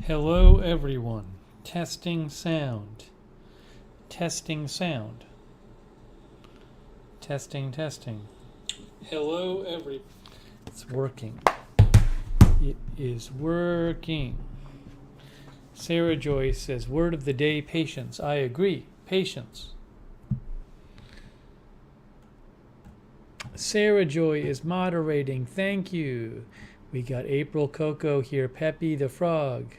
Hello everyone. Testing sound. Testing sound. Testing. Hello every. It's working. It is working. Sarah Joy says, word of the day, patience. I agree. Patience. Sarah Joy is moderating. Thank you. We got April Coco here. Peppy the Frog.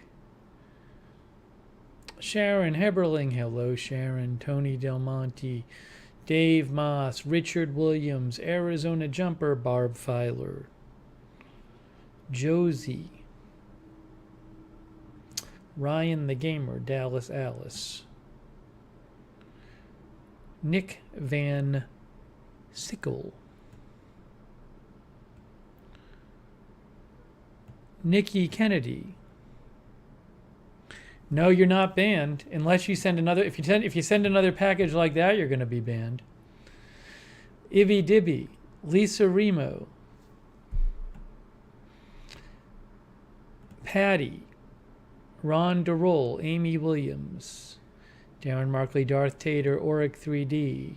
Sharon Heberling. Hello, Sharon. Tony Del Monte. Dave Moss. Richard Williams. Arizona Jumper. Barb Filer. Josie. Ryan the Gamer. Dallas Alice. Nick Van Sickle. Nikki Kennedy. No, you're not banned unless you send another. If you send another package like that, you're going to be banned. Ivy Dibby, Lisa Remo, Patty, Ron DeRoll, Amy Williams, Darren Markley, Darth Tater, Oric 3D,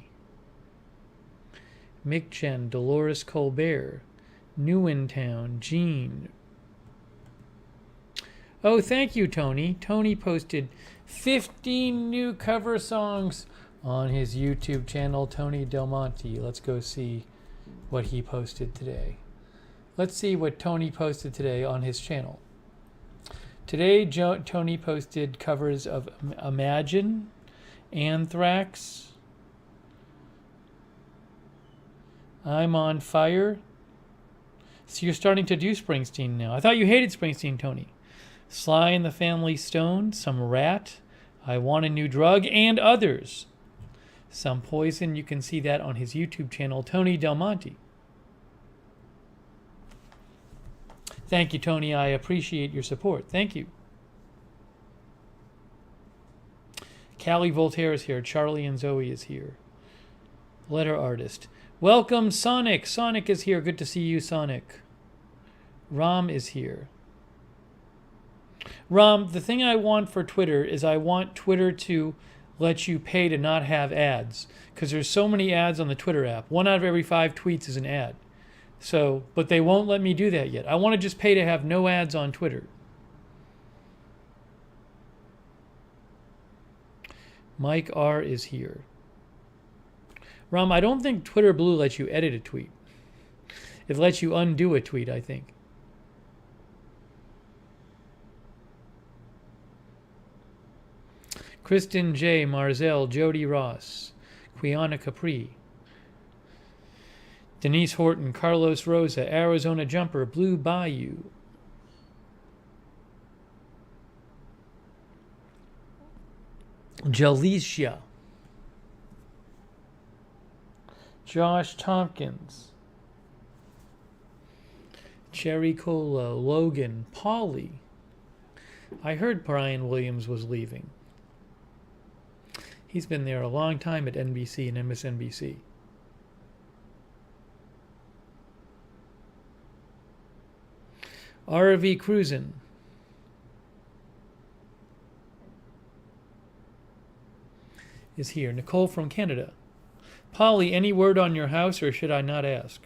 Mick Chen, Dolores Colbert, Newentown, Jean. Oh, thank you, Tony. Tony posted 15 new cover songs on his YouTube channel, Tony Del Monte. Let's go see what he posted today. Let's see what Tony posted today on his channel. Today, Tony posted covers of Imagine, Anthrax, I'm on Fire. So you're starting to do Springsteen now. I thought you hated Springsteen, Tony. Sly and the Family Stone, some Rat, I Want a New Drug, and others. Some Poison. You can see that on his YouTube channel, Tony Del Monte. Thank you, Tony. I appreciate your support. Thank you. Callie Voltaire is here. Charlie and Zoe is here. Letter Artist. Welcome, Sonic. Sonic is here. Good to see you, Sonic. Ram is here. Ram, the thing I want for Twitter is I want Twitter to let you pay to not have ads, because there's so many ads on the Twitter app. 1 out of every 5 tweets is an ad. So, but they won't let me do that yet. I want to just pay to have no ads on Twitter. Mike R is here. Ram, I don't think Twitter Blue lets you edit a tweet. It lets you undo a tweet, I think. Kristen J. Marzell, Jody Ross, Quiana Capri, Denise Horton, Carlos Rosa, Arizona Jumper, Blue Bayou, Jalicia, Josh Tompkins, Cherry Cola, Logan, Polly. I heard Brian Williams was leaving. He's been there a long time at NBC and MSNBC. RV Cruisin'. Is here. Nicole from Canada. Polly, any word on your house, or should I not ask?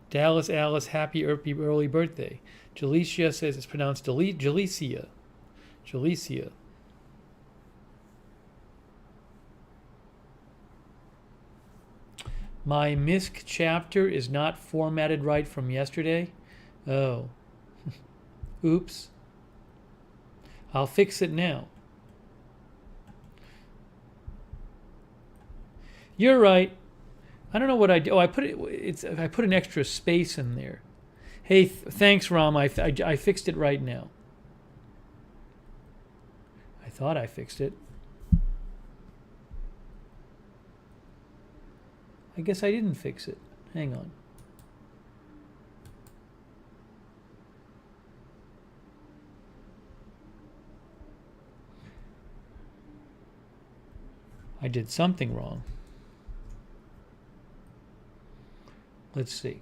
Dallas Alice, happy early birthday. Jalicia says it's pronounced Jalicia. Jalicia. My MISC chapter is not formatted right from yesterday. Oh. Oops. I'll fix it now. You're right. I don't know what I did. Oh, I put an extra space in there. Hey, thanks, Ram. I fixed it right now. I thought I fixed it. I guess I didn't fix it. Hang on. I did something wrong. Let's see.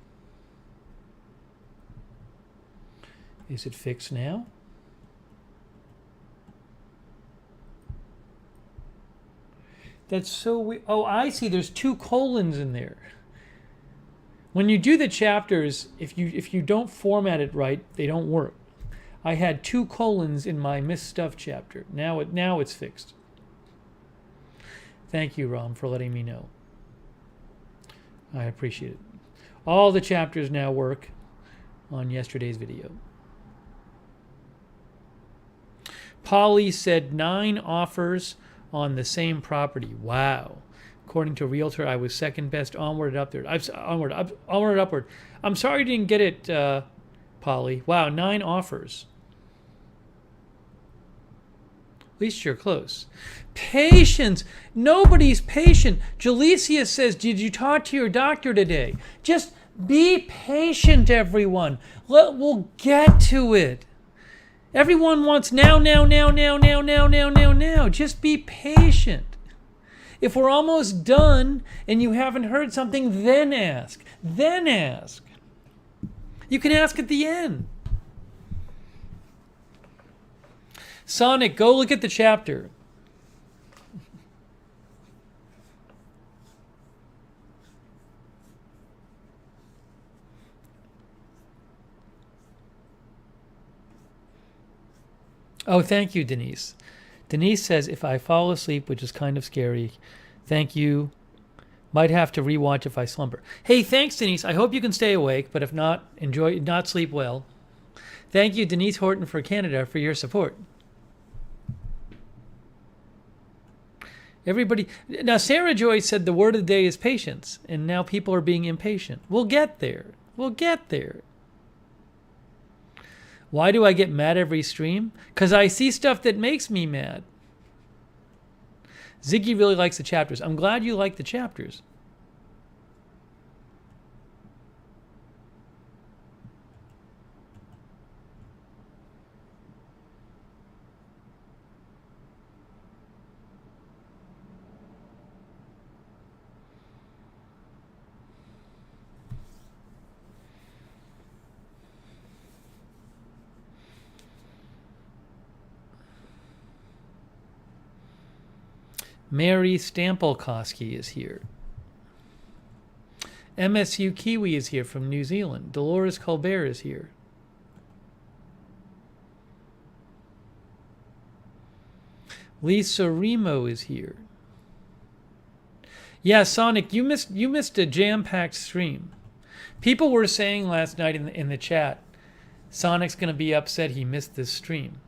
Is it fixed now? That's so weird. Oh, I see. There's 2 colons in there. When you do the chapters, if you don't format it right, they don't work. I had 2 colons in my misstuffed chapter. Now it's fixed. Thank you, Rom, for letting me know. I appreciate it. All the chapters now work on yesterday's video. Polly said 9 offers on the same property. Wow. According to Realtor, I was second best. Onward upward. I'm sorry you didn't get it, Polly. Wow, 9 offers. At least you're close. Patience. Nobody's patient. Jalecia says, did you talk to your doctor today? Just be patient, everyone. We'll get to it. Everyone wants now. Just be patient. If we're almost done and you haven't heard something, then ask. Then ask. You can ask at the end. Sonic, go look at the chapter. Oh, thank you, Denise. Denise says, if I fall asleep, which is kind of scary, thank you. Might have to rewatch if I slumber. Hey, thanks, Denise. I hope you can stay awake, but if not, not sleep well. Thank you, Denise Horton for Canada, for your support. Everybody, now Sarah Joy said the word of the day is patience, and now people are being impatient. We'll get there. We'll get there. Why do I get mad every stream? Because I see stuff that makes me mad. Ziggy really likes the chapters. I'm glad you like the chapters. Mary Stampelkoski is here. MSU Kiwi is here from New Zealand. Dolores Colbert is here. Lisa Remo is here. Yeah, Sonic, you missed a jam-packed stream. People were saying last night in the chat, Sonic's going to be upset he missed this stream.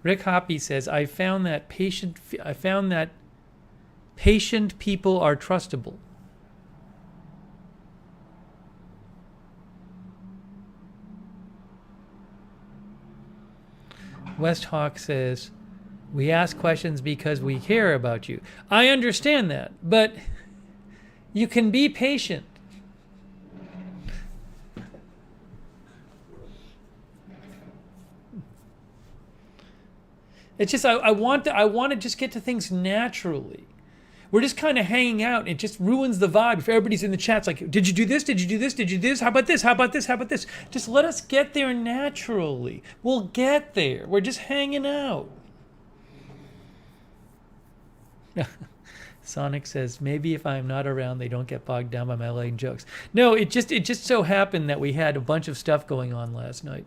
Rick Hoppy says, I found that patient people are trustable. West Hawk says, we ask questions because we care about you. I understand that, but you can be patient. It's just I want to just get to things naturally. We're just kind of hanging out. It just ruins the vibe. If everybody's in the chat, it's like, did you do this? Did you do this? Did you do this? How about this? How about this? How about this? Just let us get there naturally. We'll get there. We're just hanging out. Sonic says, maybe if I'm not around, they don't get bogged down by my lame jokes. No, it just so happened that we had a bunch of stuff going on last night.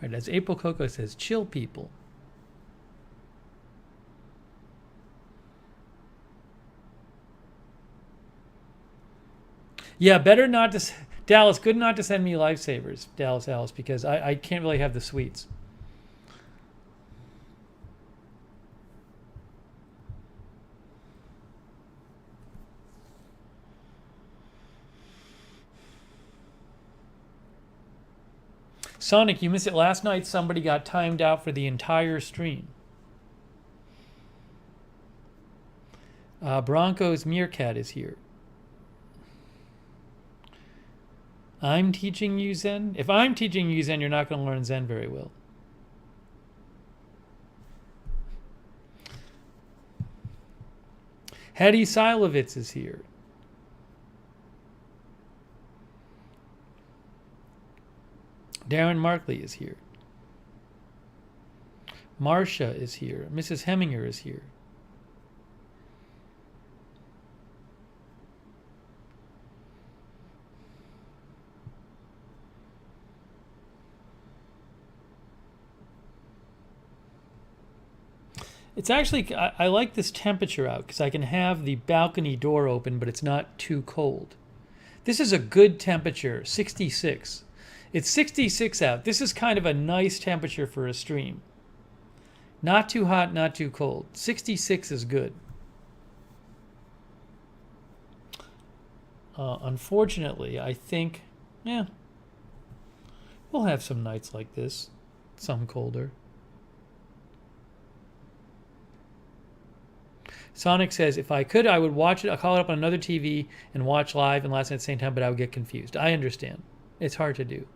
All right, as April Coco says, chill people. Yeah, better not to... Dallas, good not to send me lifesavers, Dallas Alice, because I can't really have the sweets. Sonic, you missed it last night. Somebody got timed out for the entire stream. Bronco's Meerkat is here. I'm teaching you Zen? If I'm teaching you Zen, you're not going to learn Zen very well. Hedy Silovitz is here. Darren Markley is here. Marcia is here. Mrs. Heminger is here. It's actually, I like this temperature out because I can have the balcony door open, but it's not too cold. This is a good temperature, 66. It's 66 out. This is kind of a nice temperature for a stream. Not too hot, not too cold. 66 is good. Unfortunately, I think, we'll have some nights like this, some colder. Sonic says, if I could, I would watch it. I'll call it up on another TV and watch live and last night at the same time, but I would get confused. I understand. It's hard to do.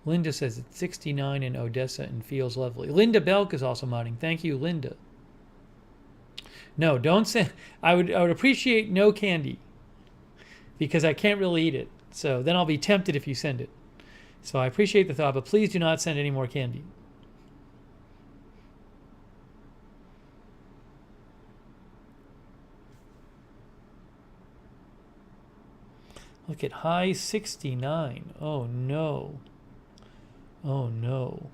Linda says it's 69 in Odessa and feels lovely. Linda Belk is also modding. Thank you, Linda. No, don't say. I would appreciate no candy because I can't really eat it. So then I'll be tempted if you send it. So I appreciate the thought, but please do not send any more candy. Look at high 69. Oh no. Oh no.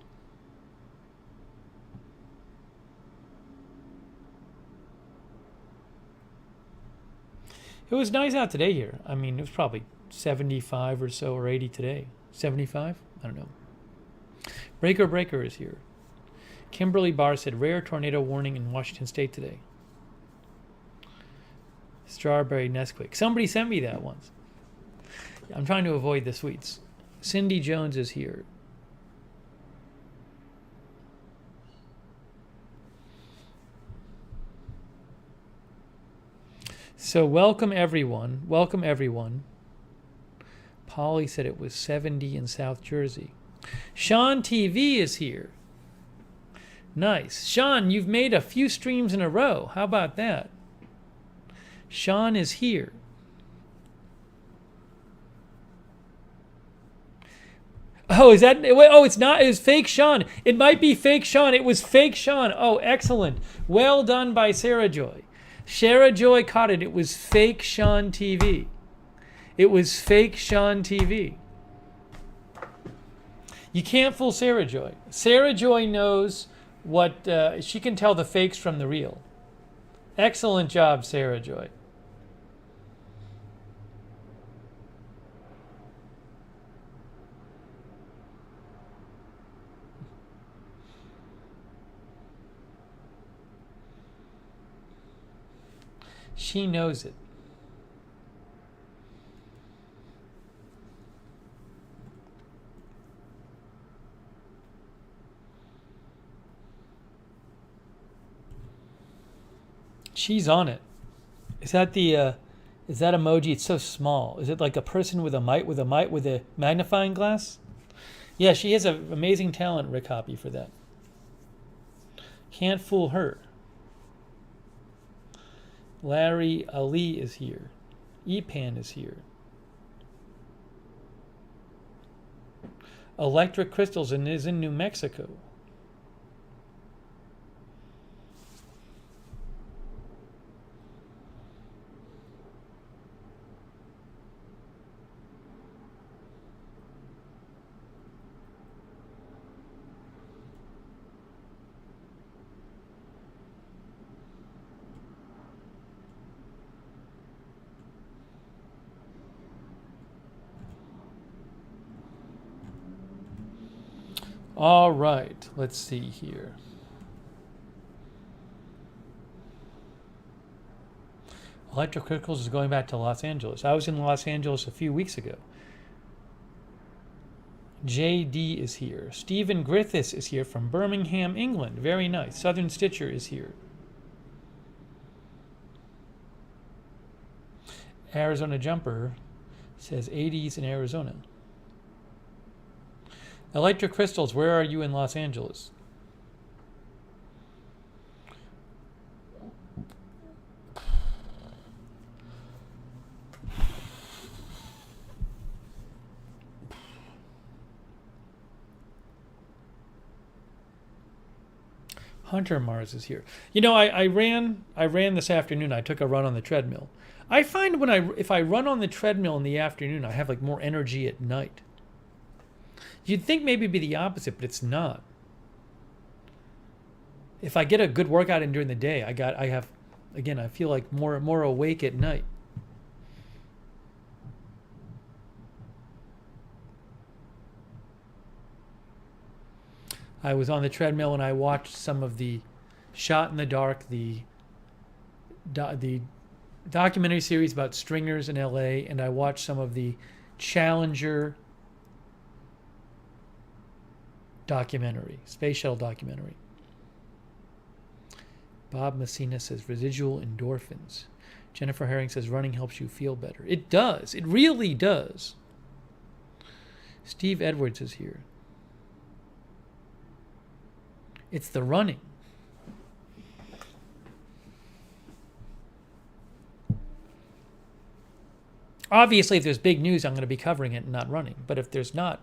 It was nice out today here. I mean, it was probably 75 or so or 80 today. 75? I don't know. Breaker is here. Kimberly Barr said rare tornado warning in Washington State today. Strawberry Nesquik. Somebody sent me that once. I'm trying to avoid the sweets. Cindy Jones is here. So welcome everyone. Welcome everyone. Polly said it was 70 in South Jersey. Sean TV is here. Nice. Sean, you've made a few streams in a row. How about that? Sean is here. Oh, is that? Oh, it's not. It was fake Sean. It might be fake Sean. It was fake Sean. Oh, excellent. Well done by Sarah Joy. Sarah Joy caught it. It was fake Sean TV. It was fake Sean TV. You can't fool Sarah Joy. Sarah Joy knows what, she can tell the fakes from the real. Excellent job, Sarah Joy. She knows it. She's on it. Is that the is that emoji? It's so small. Is it like a person with a magnifying glass? Yeah, she has an amazing talent, Rick Hoppy, for that. Can't fool her. Larry Ali is here. Epan is here. Electric Crystals is in New Mexico. All right, let's see here. Electric Crystals is going back to Los Angeles. I was in Los Angeles a few weeks ago. JD is here. Stephen Griffiths is here from Birmingham, England. Very nice. Southern Stitcher is here. Arizona Jumper says 80s in Arizona. Electric crystals, where are you in Los Angeles? Hunter Mars is here. You know, I ran this afternoon. I took a run on the treadmill. I find if I run on the treadmill in the afternoon, I have like more energy at night. You'd think maybe it'd be the opposite, but it's not. If I get a good workout in during the day, I feel like more awake at night. I was on the treadmill and I watched some of the Shot in the Dark, the documentary series about stringers in LA, and I watched some of the Challenger documentary, space shuttle documentary. Bob Messina says residual endorphins. Jennifer Herring says running helps you feel better. It does. It really does. Steve Edwards is here. It's the running. Obviously, if there's big news, I'm going to be covering it and not running. But if there's not,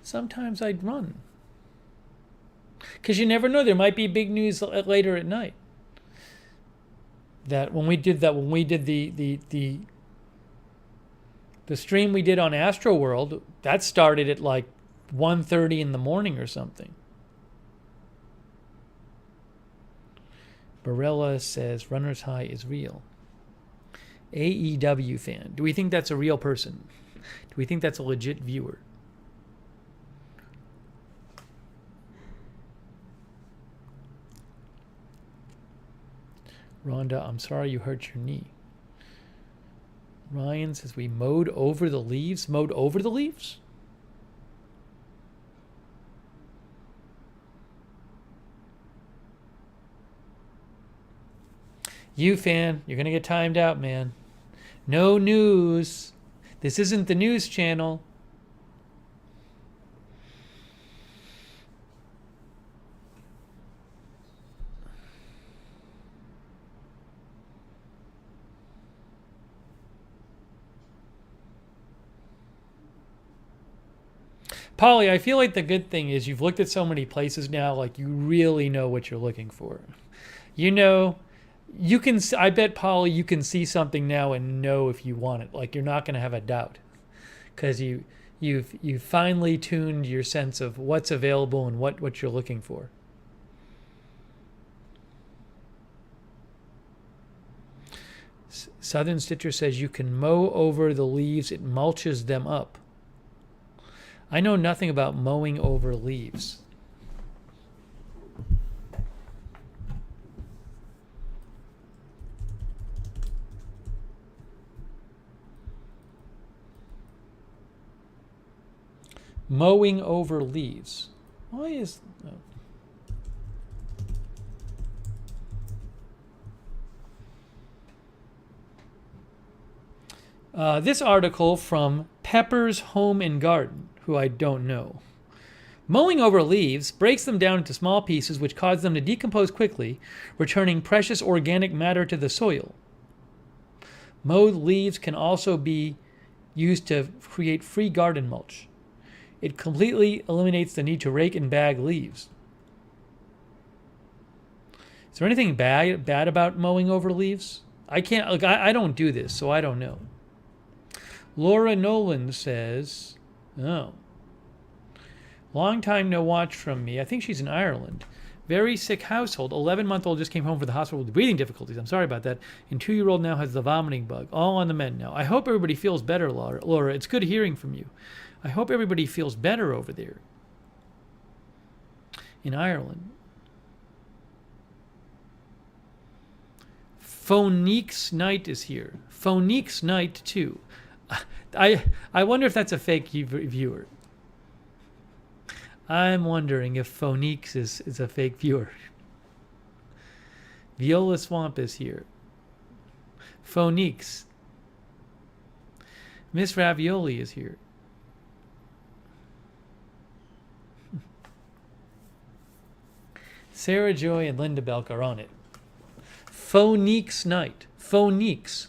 sometimes I'd run. Because you never know. There might be big news later at night. That when we did the stream we did on Astro World, that started at like 1:30 in the morning or something. Barella says runner's high is real. AEW fan. Do we think that's a real person? Do we think that's a legit viewer? Rhonda, I'm sorry you hurt your knee. Ryan says we mowed over the leaves. Mowed over the leaves? You fan, you're going to get timed out, man. No news. This isn't the news channel. Polly, I feel like the good thing is you've looked at so many places now, like you really know what you're looking for. You know, you can. I bet, Polly, you can see something now and know if you want it. Like you're not going to have a doubt, because you've finely tuned your sense of what's available and what you're looking for. Southern Stitcher says you can mow over the leaves; it mulches them up. I know nothing about mowing over leaves. Mowing over leaves. Why is... Oh. This article from Pepper's Home and Garden, who I don't know. Mowing over leaves breaks them down into small pieces which cause them to decompose quickly, returning precious organic matter to the soil. Mowed leaves can also be used to create free garden mulch. It completely eliminates the need to rake and bag leaves. Is there anything bad about mowing over leaves? I can't. Look, I don't do this, so I don't know. Laura Nolan says, "Oh, long time no watch from me. I think she's in Ireland. Very sick household. 11-month-old just came home from the hospital with breathing difficulties. I'm sorry about that. And 2-year-old now has the vomiting bug. All on the mend now. I hope everybody feels better, Laura. It's good hearing from you. I hope everybody feels better over there in Ireland." Phonique's Night is here. Phonique's Night 2. I wonder if that's a fake viewer. I'm wondering if Phonique's is a fake viewer. Viola Swamp is here. Phonique's. Miss Ravioli is here. Sarah Joy and Linda Belk are on it. Phoniques night. Phoniques.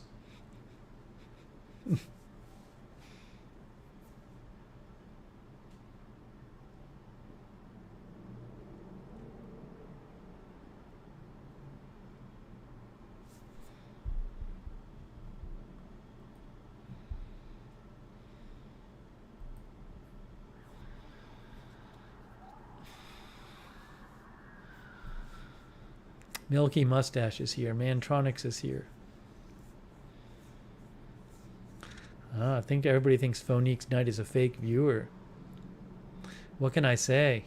Milky Mustache is here. Mantronics is here. I think everybody thinks Phoniques Night is a fake viewer. What can I say?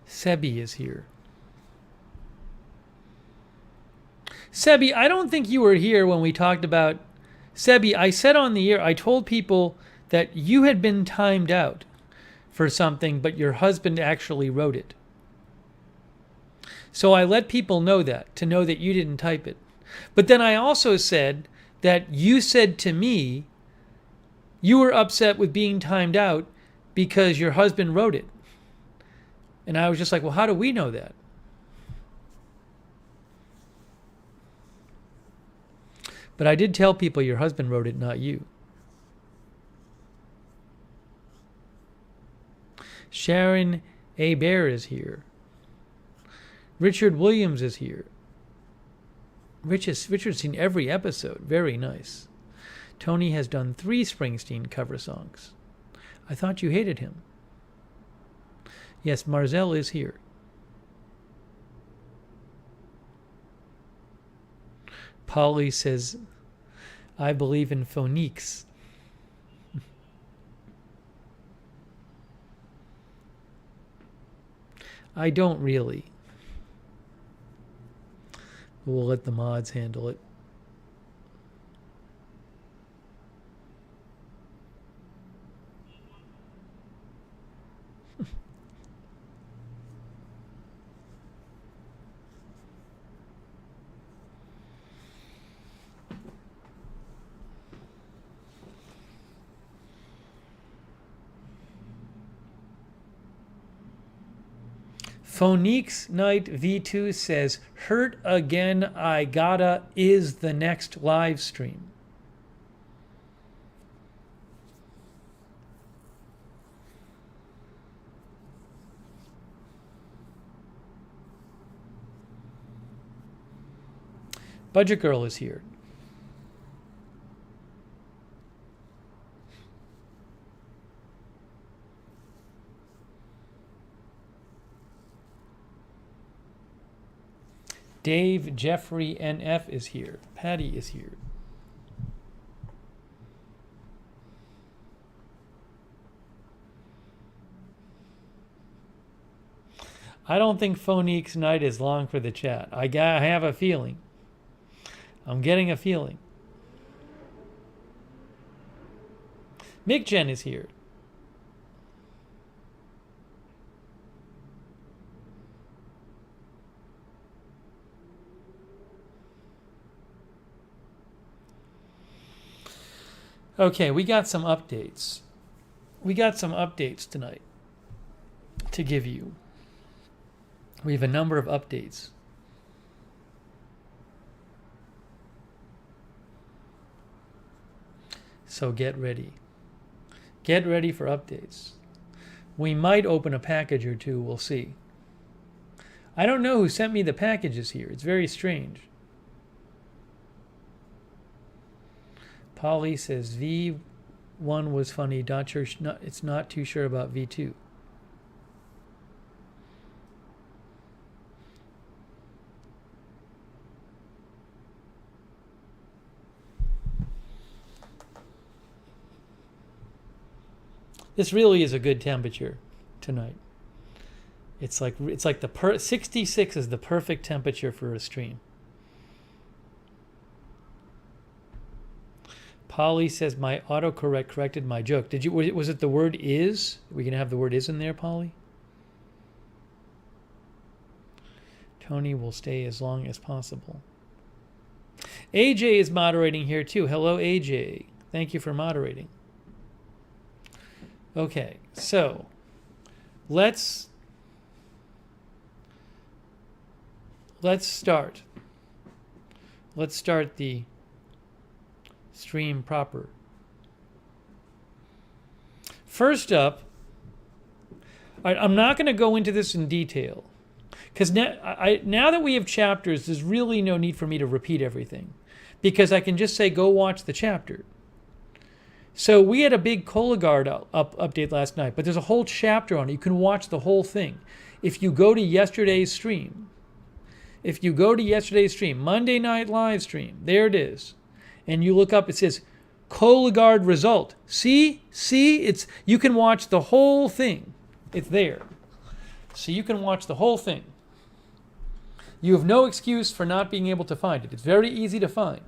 Sebi is here. Sebi, I don't think you were here when we talked about... Sebi, I said on the air, I told people that you had been timed out for something, but your husband actually wrote it. So I let people know that, to know that you didn't type it. But then I also said that you said to me you were upset with being timed out because your husband wrote it. And I was just like, well, how do we know that? But I did tell people your husband wrote it, not you. Sharon A. Bear is here. Richard Williams is here. Richard's seen every episode. Very nice. Tony has done 3 Springsteen cover songs. I thought you hated him. Yes, Marzel is here. Polly says, I believe in phoniques. I don't really. We'll let the mods handle it. Phoniques Night V2 says, Hurt Again I Gotta is the next live stream. Budget Girl is here. Dave Jeffrey NF is here. Patty is here. I don't think Phoniques Night is long for the chat. I have a feeling. I'm getting a feeling. Mick Jen is here. Okay, we got some updates. We got some updates tonight to give you. We have a number of updates. So get ready. Get ready for updates. We might open a package or two, we'll see. I don't know who sent me the packages here. It's very strange. Polly says V1 was funny. Not sure, it's not too sure about V2. This really is a good temperature tonight. It's like the 66 is the perfect temperature for a stream. Polly says my autocorrect corrected my joke. Was it the word is? Are we gonna have the word is in there, Polly? Tony will stay as long as possible. AJ is moderating here too. Hello, AJ. Thank you for moderating. Okay, so let's start. Let's start the stream proper. First up, I'm not going to go into this in detail because now that we have chapters, there's really no need for me to repeat everything because I can just say, go watch the chapter. So we had a big Cologuard update last night, but there's a whole chapter on it. You can watch the whole thing. If you go to yesterday's stream, Monday night live stream, there it is. And you look up, it says Cologuard result. See, you can watch the whole thing. It's there. So you can watch the whole thing. You have no excuse for not being able to find it. It's very easy to find.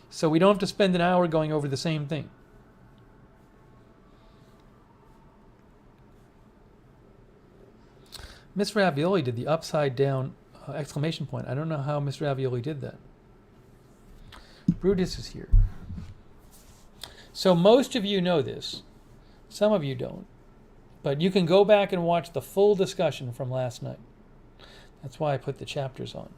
So we don't have to spend an hour going over the same thing. Miss Ravioli did the upside down exclamation point. I don't know how Miss Ravioli did that. Brutus is here. So most of you know this. Some of you don't. But you can go back and watch the full discussion from last night. That's why I put the chapters on.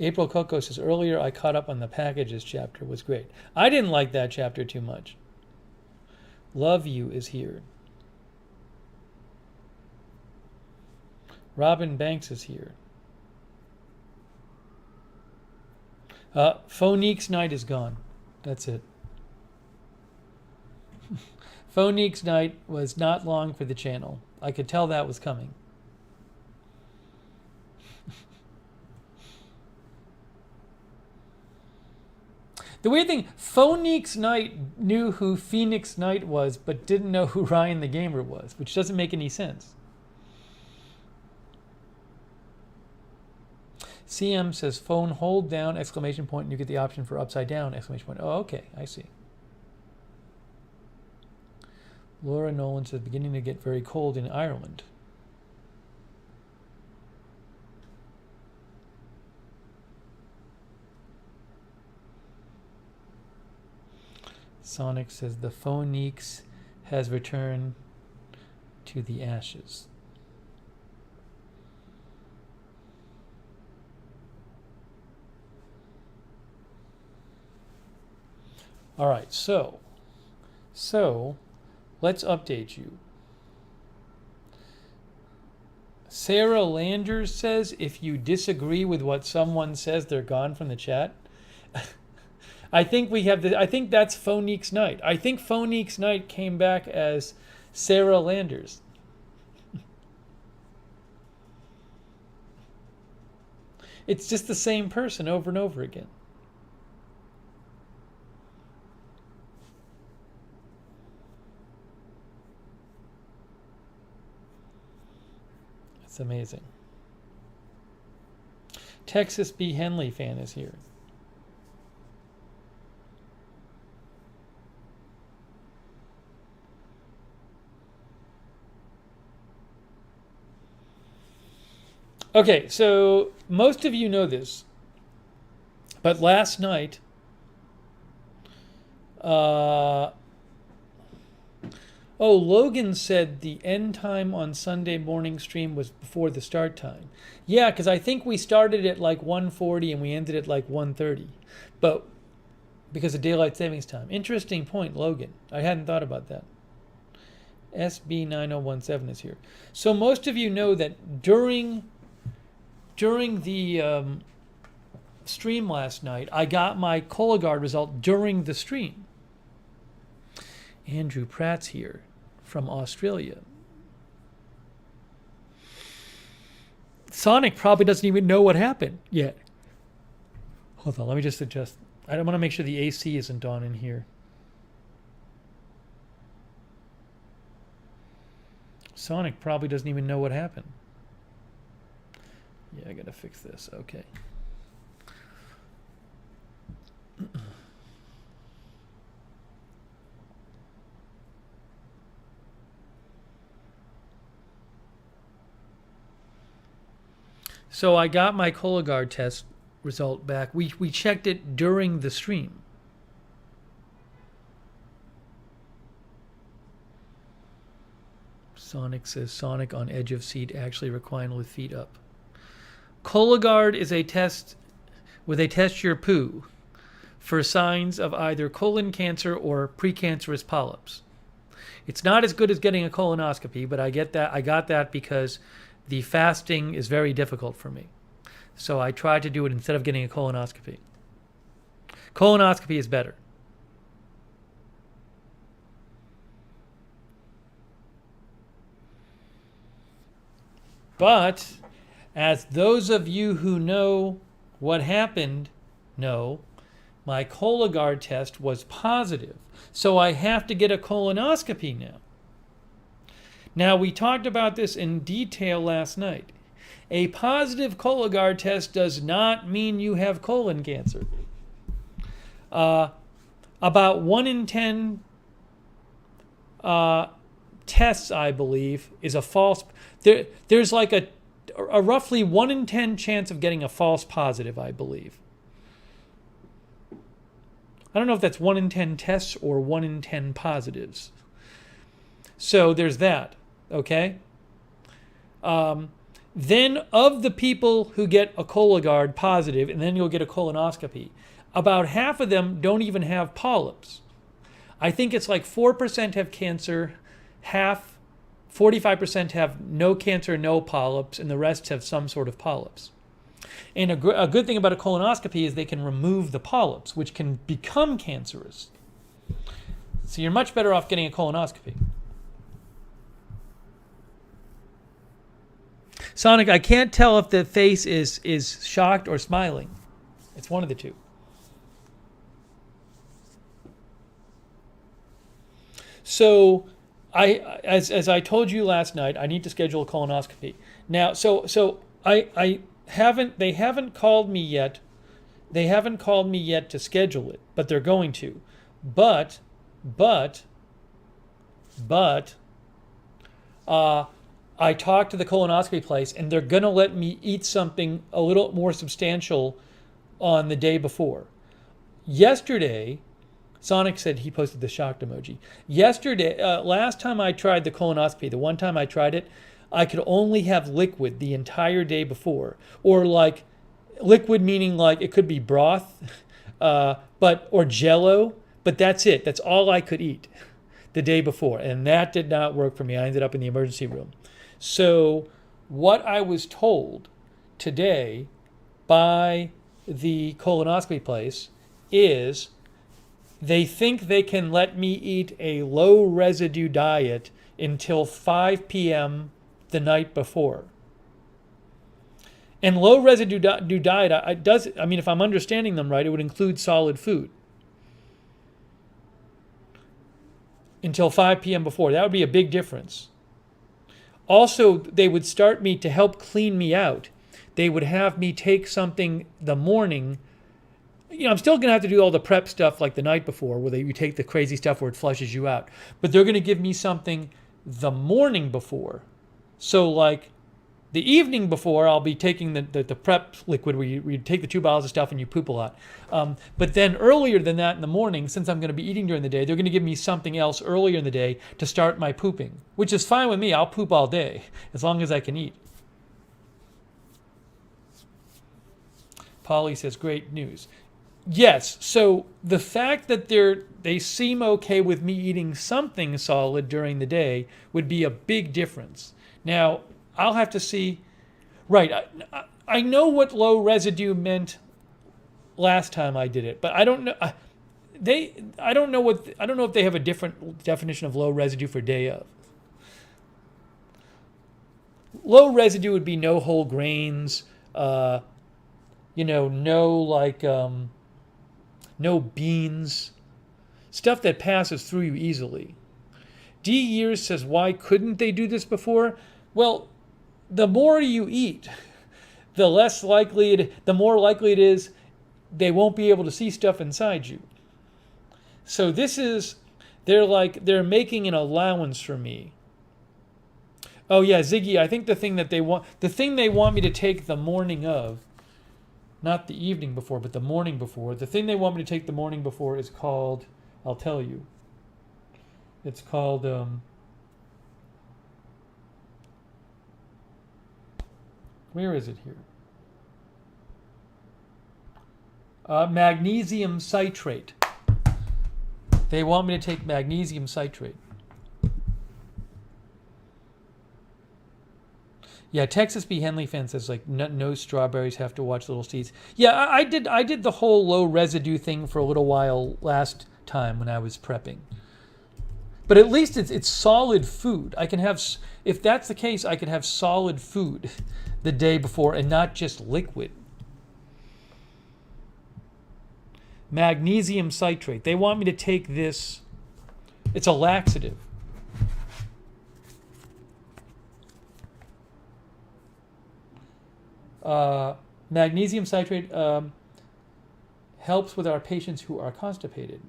April Coco says, earlier I caught up on the packages chapter. Was great. I didn't like that chapter too much. Love You is here. Robin Banks is here. Phonique's night is gone. That's it. Phonique's night was not long for the channel. I could tell that was coming. The weird thing, Phonique's night knew who Phoenix Knight was, but didn't know who Ryan the Gamer was, which doesn't make any sense. CM says, phone hold down, exclamation point, and you get the option for upside down, exclamation point. Oh, okay, I see. Laura Nolan says, beginning to get very cold in Ireland. Sonic says, the Phoniques has returned to the ashes. All right, so let's update you. Sarah Landers says, if you disagree with what someone says, they're gone from the chat. I think I think that's Phonique's night. I think Phonique's night came back as Sarah Landers. It's just the same person over and over again. It's amazing. Texas B. Henley fan is here. Okay, so most of you know this, but last night, Logan said the end time on Sunday morning stream was before the start time. Yeah, because I think we started at like 1:40 and we ended at like 1:30, but because of daylight savings time. Interesting point, Logan. I hadn't thought about that. SB9017 is here. So most of you know that during the stream last night, I got my Cologuard result during the stream. Andrew Pratt's here from Australia. Sonic probably doesn't even know what happened yet. Hold on, let me just adjust. I want to make sure the AC isn't on in here. Sonic probably doesn't even know what happened. Yeah, I gotta fix this. Okay. So I got my Cologuard test result back. We checked it during the stream. Sonic says Sonic on edge of seat, actually recline with feet up. Cologuard is a test where they test your poo for signs of either colon cancer or precancerous polyps. It's not as good as getting a colonoscopy, but I get that. I got that because the fasting is very difficult for me. So I tried to do it instead of getting a colonoscopy. Colonoscopy is better. But as those of you who know what happened know, my Cologuard test was positive. So I have to get a colonoscopy now. Now, we talked about this in detail last night. A positive Cologuard test does not mean you have colon cancer. About 1 in 10 tests, I believe, is a false. There's like a roughly 1 in 10 chance of getting a false positive, I believe. I don't know if that's 1 in 10 tests or 1 in 10 positives. So there's that, okay? Then of the people who get a Cologuard positive, and then you'll get a colonoscopy, about half of them don't even have polyps. I think it's like 4% have cancer, 45% have no cancer, no polyps, and the rest have some sort of polyps. And a good thing about a colonoscopy is they can remove the polyps, which can become cancerous. So you're much better off getting a colonoscopy. Sonic, I can't tell if the face is shocked or smiling. It's one of the two. So as I told you last night, I need to schedule a colonoscopy. Now, they haven't called me yet. They haven't called me yet to schedule it, but they're going to. But I talked to the colonoscopy place, and they're going to let me eat something a little more substantial on the day before. Yesterday, Sonic said he posted the shocked emoji. Yesterday, last time I tried the colonoscopy, the one time I tried it, I could only have liquid the entire day before. Or like liquid meaning like it could be broth or Jell-O, but that's it. That's all I could eat the day before. And that did not work for me. I ended up in the emergency room. So what I was told today by the colonoscopy place is they think they can let me eat a low residue diet until 5 p.m. the night before. And low residue diet, if I'm understanding them right, it would include solid food. Until 5 p.m. before. That would be a big difference. Also, they would start me to help clean me out. They would have me take something the morning. I'm still going to have to do all the prep stuff like the night before, where you take the crazy stuff where it flushes you out. But they're going to give me something the morning before. So like the evening before, I'll be taking the prep liquid where you take the 2 bottles of stuff and you poop a lot. But then earlier than that in the morning, since I'm going to be eating during the day, they're going to give me something else earlier in the day to start my pooping, which is fine with me. I'll poop all day as long as I can eat. Polly says, great news. Yes, so the fact that they seem okay with me eating something solid during the day would be a big difference. Now, I'll have to see. Right, I know what low residue meant last time I did it, but I don't know. I don't know if they have a different definition of low residue for day of. Low residue would be no whole grains, no beans, stuff that passes through you easily. D Years says, why couldn't they do this before? Well, the more you eat, the more likely it is they won't be able to see stuff inside you. So they're making an allowance for me. Oh yeah, Ziggy, I think the thing they want me to take the morning of, not the evening before, but the morning before. The thing they want me to take the morning before is called, I'll tell you. It's called where is it here? Magnesium citrate. They want me to take magnesium citrate. Yeah, Texas B. Henley fan says like no strawberries, have to watch Little Seeds. Yeah, I did the whole low residue thing for a little while last time when I was prepping. But at least it's solid food. I can have, if that's the case, I can have solid food the day before and not just liquid. Magnesium citrate. They want me to take this. It's a laxative. Magnesium citrate helps with our patients who are constipated.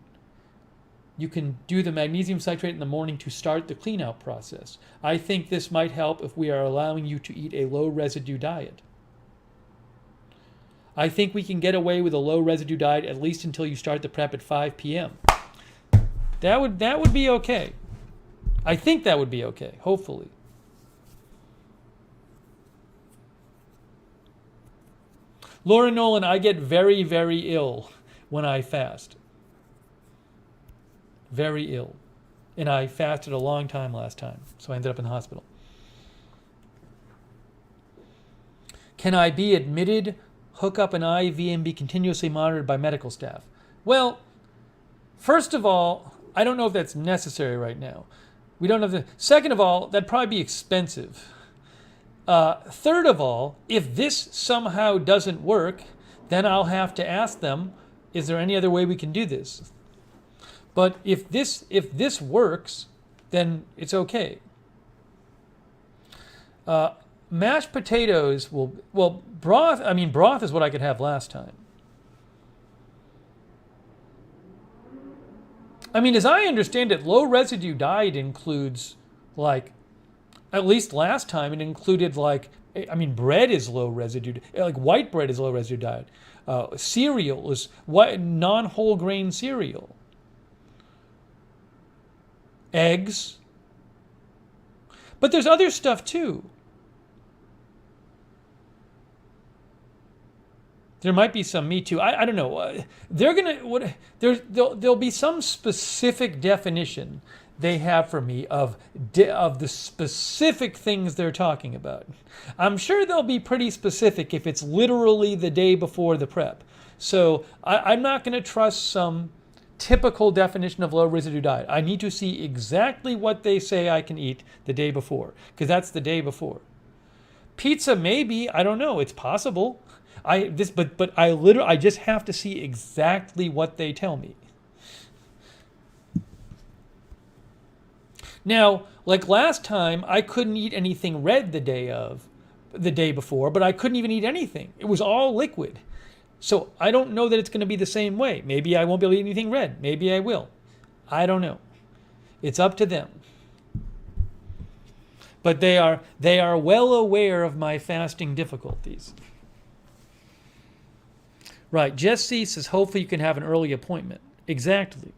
You can do the magnesium citrate in the morning to start the clean out process. I think this might help if we are allowing you to eat a low residue diet. I think we can get away with a low residue diet at least until you start the prep at 5 p.m. That would be okay. I think that would be okay, hopefully. Laura Nolan, I get very, very ill when I fast. Very ill. And I fasted a long time last time, so I ended up in the hospital. Can I be admitted, hook up an IV, and be continuously monitored by medical staff? Well, first of all, I don't know if that's necessary right now. We don't have the. Second of all, that'd probably be expensive. Third of all, if this somehow doesn't work, then I'll have to ask them, is there any other way we can do this? But if this works, then it's okay. Mashed potatoes broth, broth is what I could have last time. As I understand it, low residue diet includes, like, at least last time it included, like, bread is low residue, like white bread is low residue diet. Cereal is non-whole grain cereal. Eggs. But there's other stuff too. There might be some meat too. I don't know. There'll be some specific definition they have for me of the specific things they're talking about. I'm sure they'll be pretty specific if it's literally the day before the prep. So I'm not going to trust some typical definition of low residue diet. I need to see exactly what they say I can eat the day before, because that's the day before. Pizza, maybe, I don't know. It's possible. But I just have to see exactly what they tell me. Now, like last time, I couldn't eat anything red the day before, but I couldn't even eat anything. It was all liquid. So I don't know that it's going to be the same way. Maybe I won't be able to eat anything red. Maybe I will. I don't know. It's up to them. But they are well aware of my fasting difficulties. Right. Jesse says, hopefully you can have an early appointment. Exactly.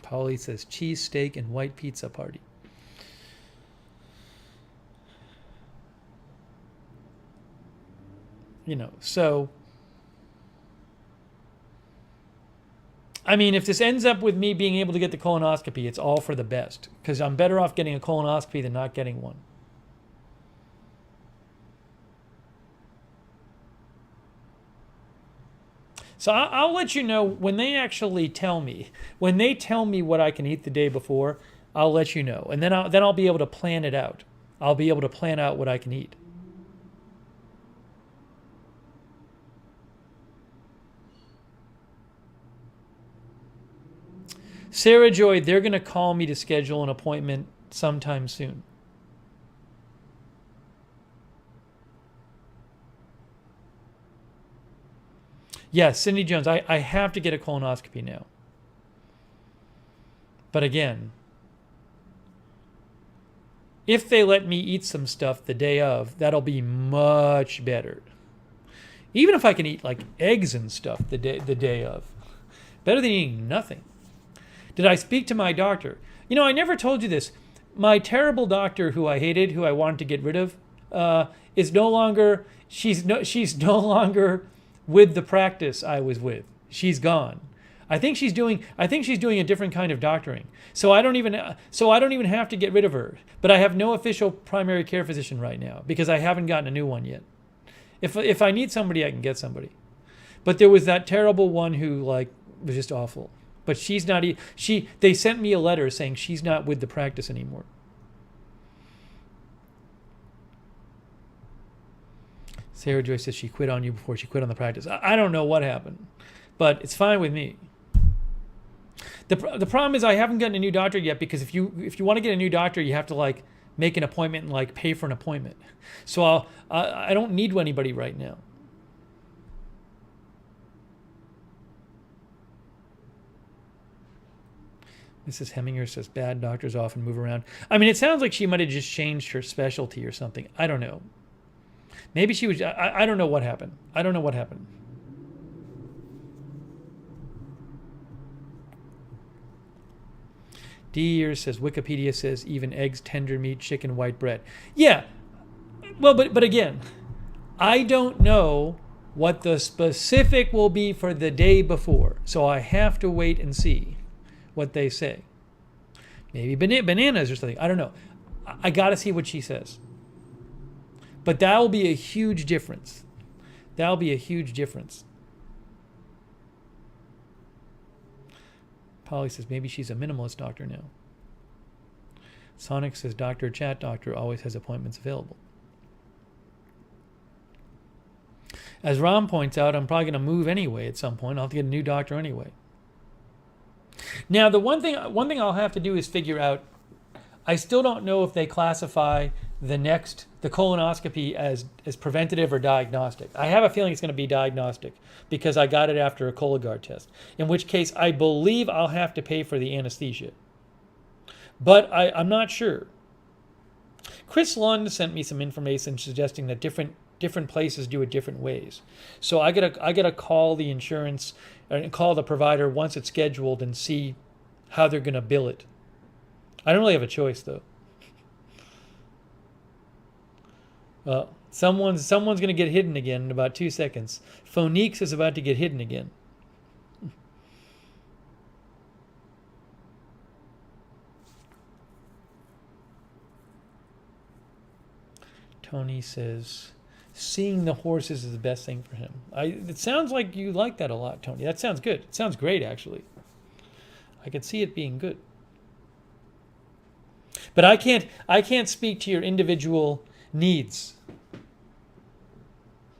Polly says, cheese steak and white pizza party. So, if this ends up with me being able to get the colonoscopy, it's all for the best, because I'm better off getting a colonoscopy than not getting one. So I'll let you know when they actually tell me. When they tell me what I can eat the day before, I'll let you know. And then I'll be able to plan it out. I'll be able to plan out what I can eat. Sarah Joy, they're going to call me to schedule an appointment sometime soon. Yes, Cindy Jones, I have to get a colonoscopy now. But again, if they let me eat some stuff the day of, that'll be much better. Even if I can eat like eggs and stuff the day of. Better than eating nothing. Did I speak to my doctor? You know, I never told you this. My terrible doctor who I hated, who I wanted to get rid of, is no longer, she's no longer with the practice I was with. She's gone. I think she's doing a different kind of doctoring. So I don't even have to get rid of her. But I have no official primary care physician right now because I haven't gotten a new one yet. If I need somebody, I can get somebody. But there was that terrible one who like was just awful. But she's not. They sent me a letter saying she's not with the practice anymore. Sarah Joy says she quit on you before she quit on the practice. I don't know what happened, but it's fine with me. The problem is I haven't gotten a new doctor yet because if you want to get a new doctor, you have to like make an appointment and like pay for an appointment. So I don't need anybody right now. Mrs. Heminger says bad doctors often move around. I mean, it sounds like she might have just changed her specialty or something. I don't know. Maybe she was. I don't know what happened. I don't know what happened. D years says Wikipedia says even eggs, tender meat, chicken, white bread. Yeah. Well, but again, I don't know what the specific will be for the day before, so I have to wait and see what they say. Maybe bananas or something. I don't know. I got to see what she says. But that will be a huge difference. That'll be a huge difference. Polly says maybe she's a minimalist doctor now. Sonic says Dr. Chat Doctor always has appointments available. As Ron points out, I'm probably going to move anyway at some point. I'll have to get a new doctor anyway. Now, the one thing I'll have to do is figure out, I still don't know if they classify the colonoscopy as preventative or diagnostic. I have a feeling it's going to be diagnostic because I got it after a Cologuard test, in which case I believe I'll have to pay for the anesthesia. But I'm not sure. Chris Lund sent me some information suggesting that different places do it different ways. So I gotta call the insurance and call the provider once it's scheduled and see how they're going to bill it. I don't really have a choice though. Someone's going to get hidden again in about 2 seconds. Phoniques is about to get hidden again. Tony says, seeing the horses is the best thing for him. It sounds like you like that a lot, Tony. That sounds good. It sounds great, actually. I could see it being good. But I can't speak to your individual needs.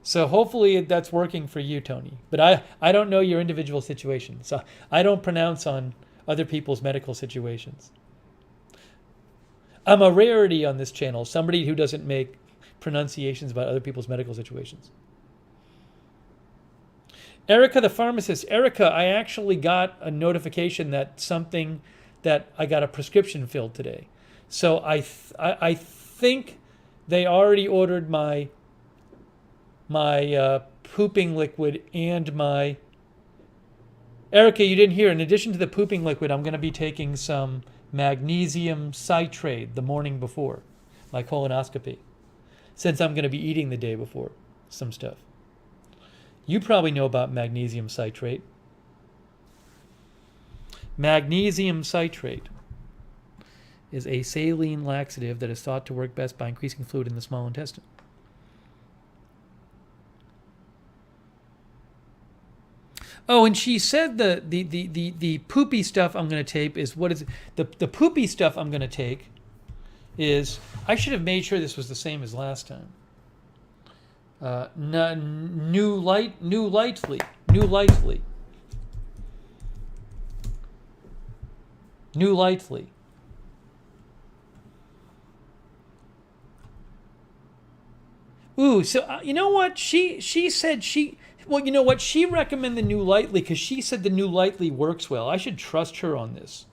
So hopefully that's working for you, Tony. But I don't know your individual situation. So I don't pronounce on other people's medical situations. I'm a rarity on this channel, somebody who doesn't make pronunciations about other people's medical situations. Erica the pharmacist. Erica, I actually got a notification that I got a prescription filled today. So I think they already ordered my pooping liquid and my... Erica, you didn't hear. In addition to the pooping liquid, I'm going to be taking some magnesium citrate the morning before my colonoscopy, since I'm going to be eating the day before some stuff. You probably know about magnesium citrate. Magnesium citrate is a saline laxative that is thought to work best by increasing fluid in the small intestine. Oh, and she said the poopy stuff I'm going to take is, what is it? The poopy stuff I'm going to take is, I should have made sure this was the same as last time. New lightly. Ooh, so you know what? She said Well, you know what? She recommended the new Lightly because she said the new Lightly works well. I should trust her on this.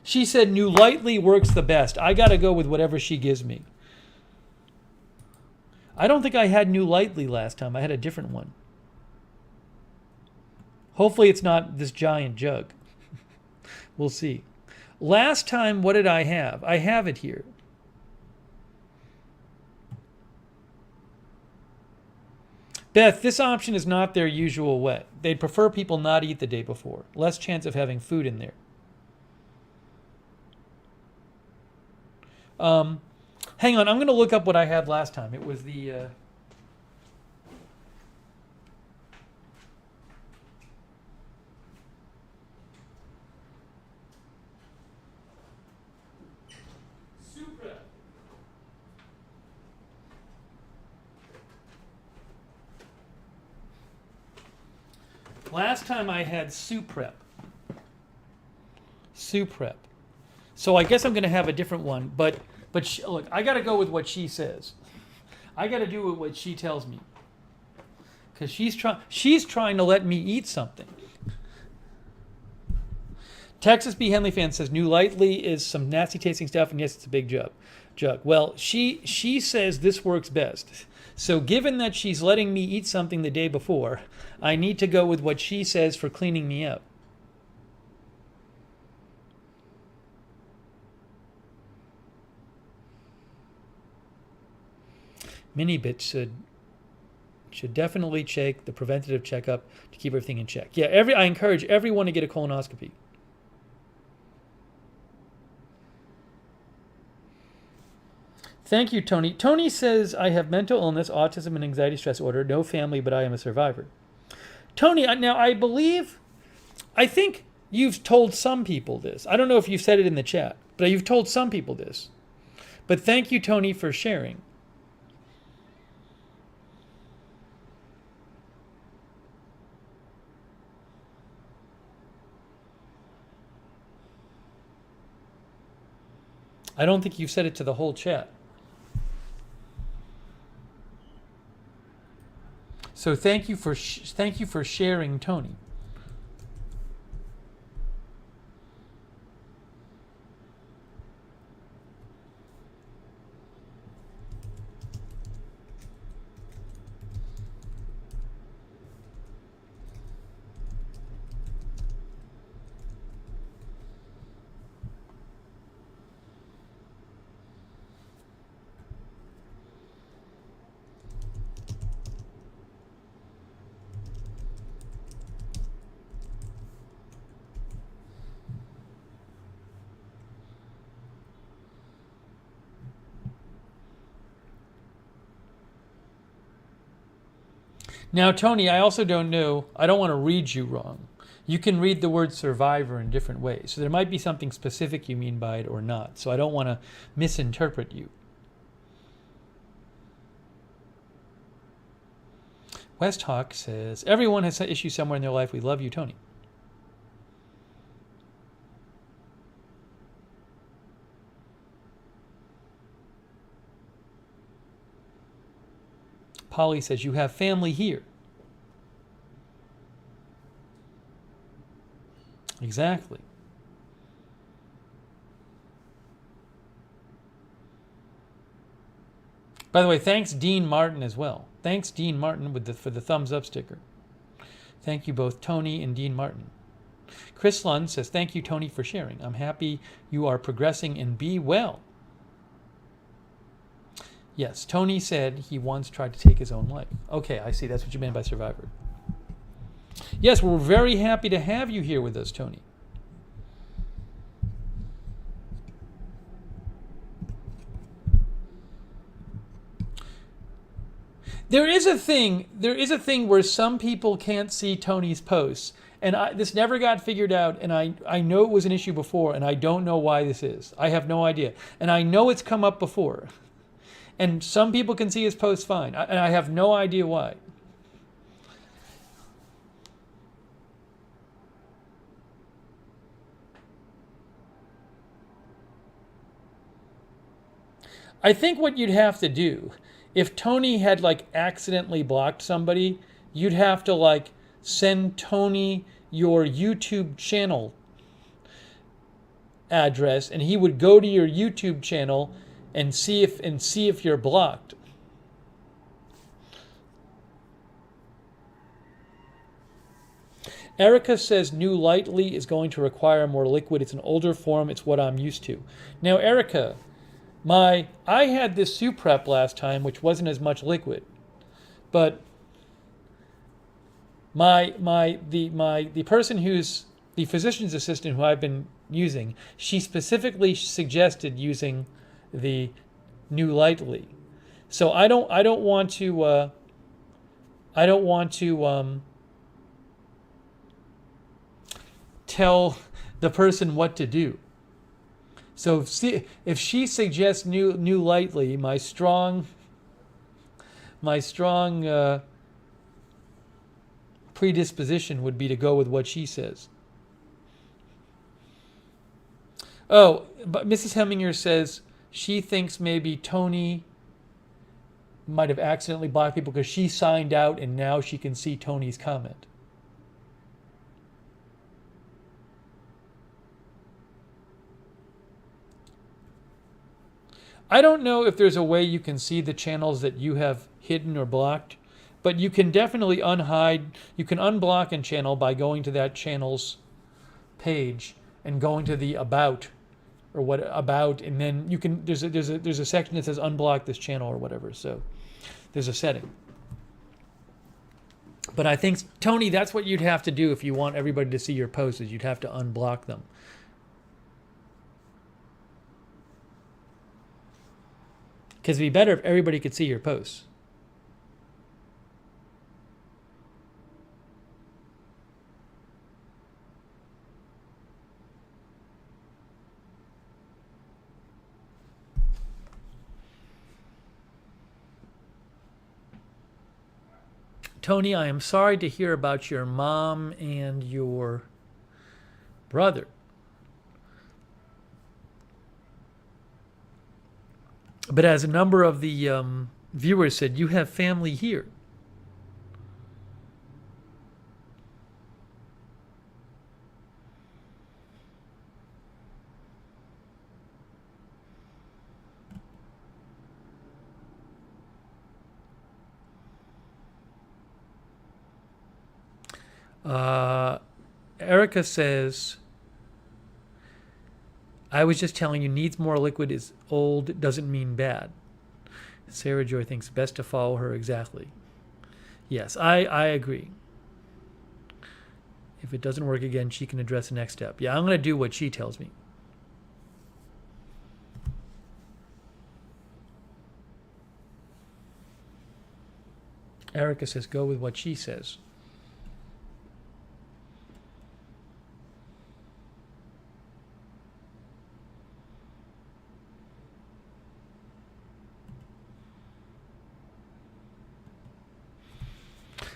She said new Lightly works the best. I got to go with whatever she gives me. I don't think I had new Lightly last time. I had a different one. Hopefully it's not this giant jug. We'll see. Last time, what did I have? I have it here. Beth, this option is not their usual way. They'd prefer people not eat the day before. Less chance of having food in there. Hang on, I'm going to look up what I had last time. It was the... Last time I had soup prep. Soup prep. So I guess I'm going to have a different one. But look, I got to go with what she says. I got to do what she tells me. Because she's trying to let me eat something. Texas B. Henley fan says New Lightly is some nasty tasting stuff, and yes, it's a big jug. Well, she says this works best. So given that she's letting me eat something the day before, I need to go with what she says for cleaning me up. Minibit should definitely check the preventative checkup to keep everything in check. Yeah, I encourage everyone to get a colonoscopy. Thank you, Tony. Tony says, I have mental illness, autism, and anxiety stress disorder. No family, but I am a survivor. Tony, now I think you've told some people this. I don't know if you've said it in the chat, but you've told some people this. But thank you, Tony, for sharing. I don't think you've said it to the whole chat. So thank you for sharing, Tony. Now, Tony, I also don't know, I don't want to read you wrong. You can read the word survivor in different ways. So there might be something specific you mean by it or not. So I don't want to misinterpret you. West Hawk says, everyone has issues somewhere in their life. We love you, Tony. Polly says, you have family here. Exactly. By the way, thanks Dean Martin as well. Thanks Dean Martin for the thumbs up sticker. Thank you both Tony and Dean Martin. Chris Lund says, thank you, Tony, for sharing. I'm happy you are progressing and be well. Yes, Tony said he once tried to take his own life. Okay, I see. That's what you meant by survivor. Yes, we're very happy to have you here with us, Tony. There is a thing where some people can't see Tony's posts, and this never got figured out, and I know it was an issue before, and I don't know why this is. I have no idea. And I know it's come up before. And some people can see his posts fine, and I have no idea why. I think what you'd have to do, if Tony had like accidentally blocked somebody, you'd have to like send Tony your YouTube channel address, and he would go to your YouTube channel and see if you're blocked. Erica says new lightly is going to require more liquid. It's an older form. It's what I'm used to. Now, Erica, I had this soup prep last time, which wasn't as much liquid, but the person who's the physician's assistant who I've been using, she specifically suggested using the new lightly. So I don't want to tell the person what to do. So if she suggests new lightly, my strong predisposition would be to go with what she says. Oh, but Mrs. Heminger says she thinks maybe Tony might have accidentally blocked people because she signed out and now she can see Tony's comment. I don't know if there's a way you can see the channels that you have hidden or blocked, but you can definitely unhide. You can unblock a channel by going to that channel's page and going to the about or what about, and then you can there's a section that says unblock this channel or whatever. So there's a setting. But I think, Tony, that's what you'd have to do if you want everybody to see your posts, is you'd have to unblock them. Because it'd be better if everybody could see your posts. Tony, I am sorry to hear about your mom and your brother. But as a number of the viewers said, you have family here. Erica says, I was just telling you, needs more liquid is old, doesn't mean bad. Sarah Joy thinks best to follow her exactly. Yes, I agree. If it doesn't work again, she can address the next step. Yeah, I'm going to do what she tells me. Erica says, go with what she says.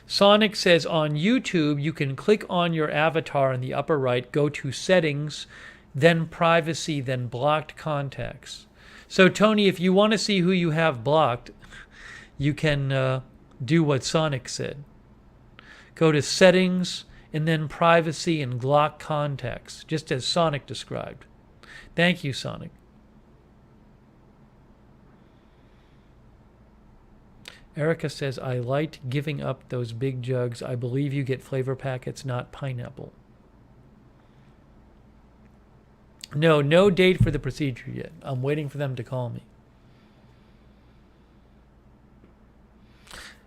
Sonic says on YouTube, you can click on your avatar in the upper right, go to settings, then privacy, then blocked contacts. So Tony, if you want to see who you have blocked, you can do what Sonic said. Go to settings and then privacy and block contacts, just as Sonic described. Thank you, Sonic. Erica says, I liked giving up those big jugs. I believe you get flavor packets, not pineapple. No date for the procedure yet. I'm waiting for them to call me.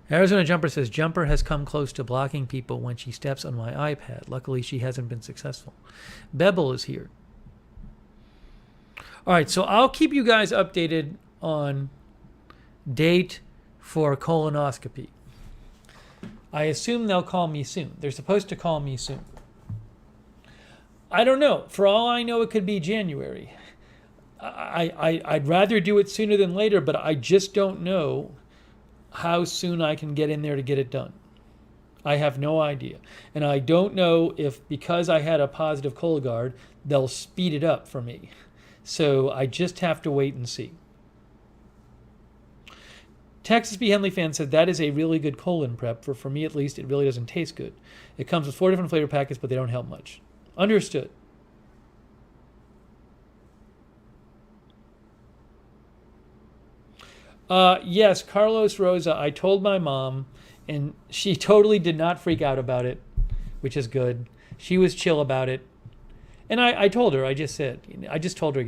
Arizona Jumper says, Jumper has come close to blocking people when she steps on my iPad. Luckily, she hasn't been successful. Bebel is here. All right, so I'll keep you guys updated on date for colonoscopy. I assume they'll call me soon. They're supposed to call me soon. I don't know. For all I know, it could be January. I'd rather do it sooner than later, but I just don't know how soon I can get in there to get it done. I have no idea. And I don't know if, because I had a positive Cologuard, they'll speed it up for me. So I just have to wait and see. Texas B. Henley fan said that is a really good colon prep. For me at least, it really doesn't taste good. It comes with 4 different flavor packets, but they don't help much. Understood. Yes, Carlos Rosa, I told my mom, and she totally did not freak out about it, which is good. She was chill about it. And I told her, I just told her,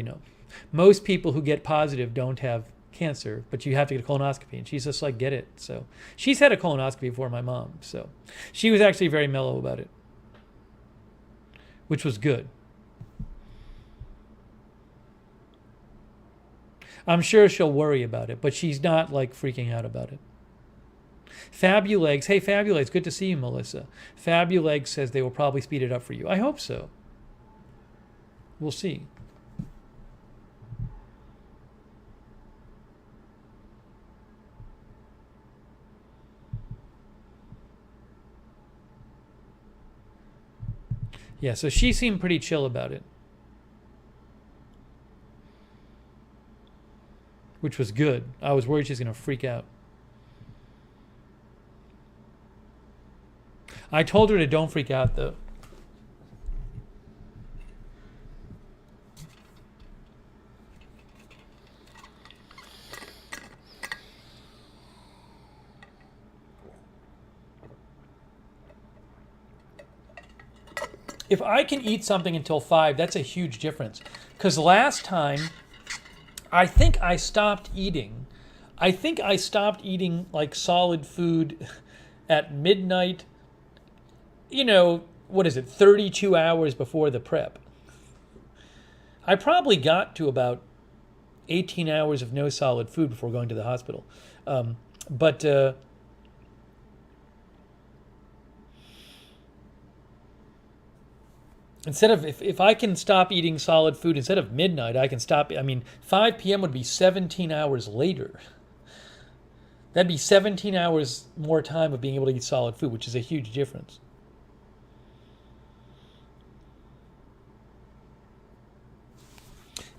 most people who get positive don't have cancer, but you have to get a colonoscopy. And she's just like, get it. So she's had a colonoscopy before, my mom. So she was actually very mellow about it, which was good. I'm sure she'll worry about it, but she's not like freaking out about it. Fabulegs. Hey, Fabulegs. Good to see you, Melissa. Fabulegs says they will probably speed it up for you. I hope so. We'll see. Yeah, so she seemed pretty chill about it, which was good. I was worried she's going to freak out. I told her to don't freak out, though. If I can eat something until 5, that's a huge difference. Because last time, I think I stopped eating. I think I stopped eating like solid food at midnight, 32 hours before the prep. I probably got to about 18 hours of no solid food before going to the hospital. But instead of, if I can stop eating solid food, instead of midnight, I can stop, 5 p.m. would be 17 hours later. That'd be 17 hours more time of being able to eat solid food, which is a huge difference.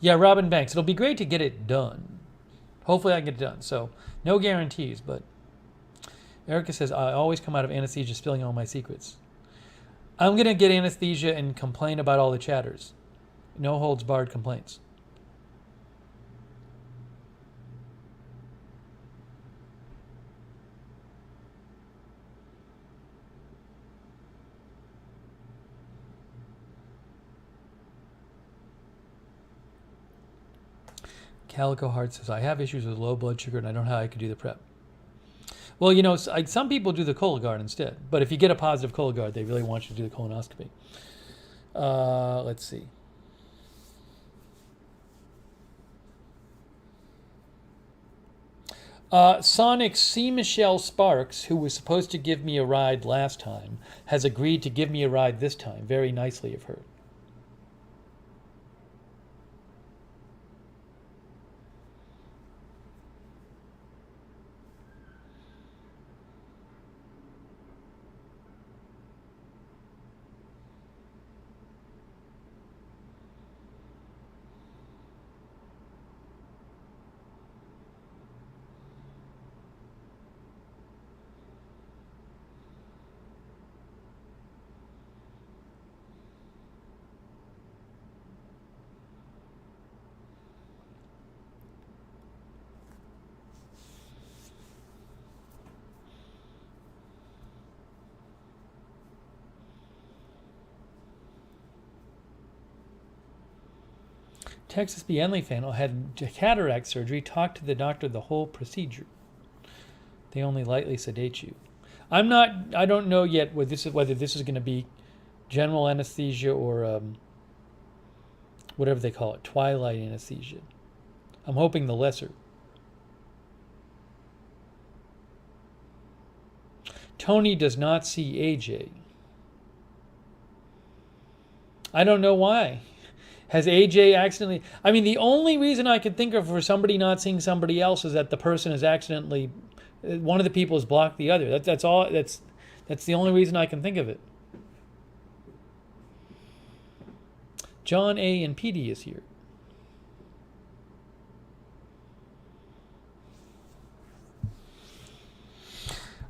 Yeah, Robin Banks. It'll be great to get it done. Hopefully I can get it done. So, no guarantees, but Erica says, I always come out of anesthesia spilling all my secrets. I'm going to get anesthesia and complain about all the chatters. No holds barred complaints. Calico Heart says, I have issues with low blood sugar and I don't know how I could do the prep. Well, some people do the Cologuard instead. But if you get a positive Cologuard, they really want you to do the colonoscopy. Let's see. Sonic C. Michelle Sparks, who was supposed to give me a ride last time, has agreed to give me a ride this time. Very nicely of her. Texas B. Henley fan who had cataract surgery talked to the doctor the whole procedure. They only lightly sedate you. I don't know yet whether this is going to be general anesthesia or whatever they call it, twilight anesthesia. I'm hoping the lesser. Tony does not see AJ. I don't know why. Has AJ accidentally... the only reason I could think of for somebody not seeing somebody else is that the person is accidentally... One of the people has blocked the other. That's all. That's the only reason I can think of it. John A. and PD is here.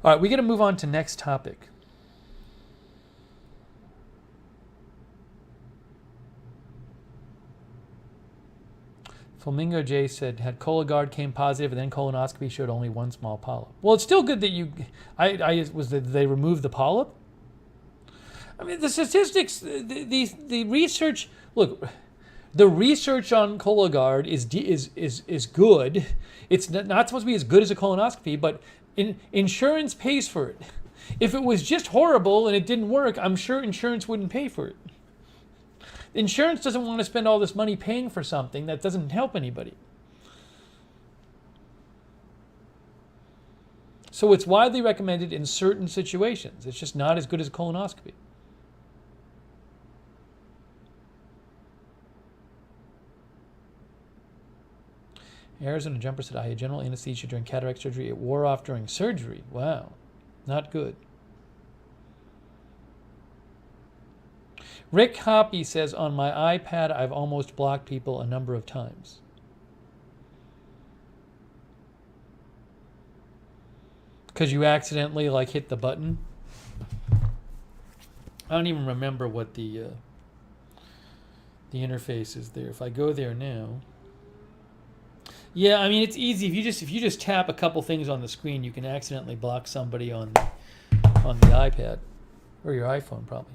All right, we got to move on to next topic. Flamingo J said, had Cologuard came positive and then colonoscopy showed only one small polyp. Well, it's still good that you, they removed the polyp? I mean, the statistics, the research, look, the research on Cologuard is good. It's not supposed to be as good as a colonoscopy, but insurance pays for it. If it was just horrible and it didn't work, I'm sure insurance wouldn't pay for it. Insurance doesn't want to spend all this money paying for something that doesn't help anybody. So it's widely recommended in certain situations. It's just not as good as a colonoscopy. Arizona Jumper said, I had general anesthesia during cataract surgery. It wore off during surgery. Wow, not good. Rick Hoppy says, on my iPad, I've almost blocked people a number of times. Because you accidentally hit the button. I don't even remember what the interface is there. If I go there now, yeah, I mean it's easy. If you just tap a couple things on the screen, you can accidentally block somebody on the iPad or your iPhone probably.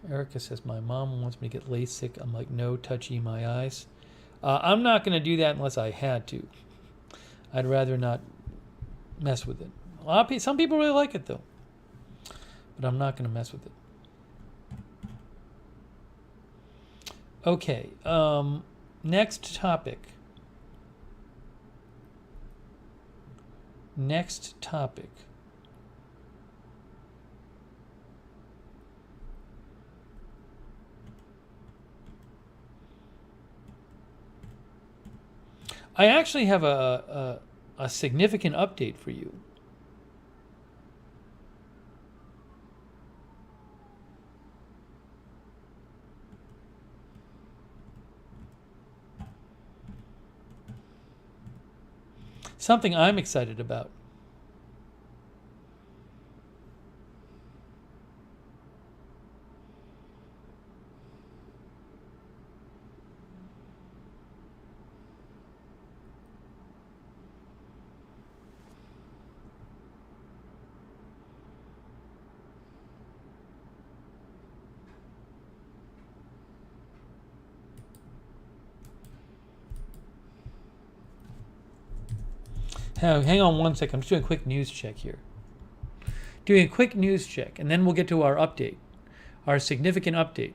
Erica says, my mom wants me to get LASIK. I'm like, no, touchy my eyes. I'm not going to do that unless I had to. I'd rather not mess with it. Some people really like it, though. But I'm not going to mess with it. Okay. Next topic. Next topic. I actually have a significant update for you. Something I'm excited about. Hang on one second. I'm just doing a quick news check here. Doing a quick news check, and then we'll get to our update, our significant update.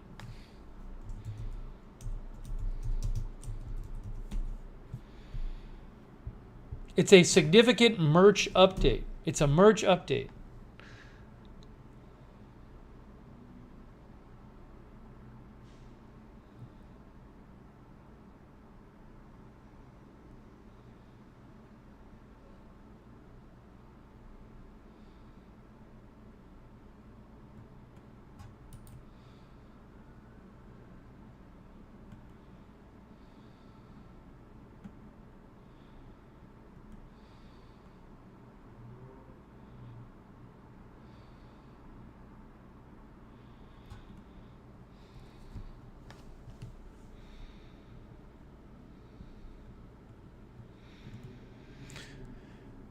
It's a significant merch update. It's a merch update.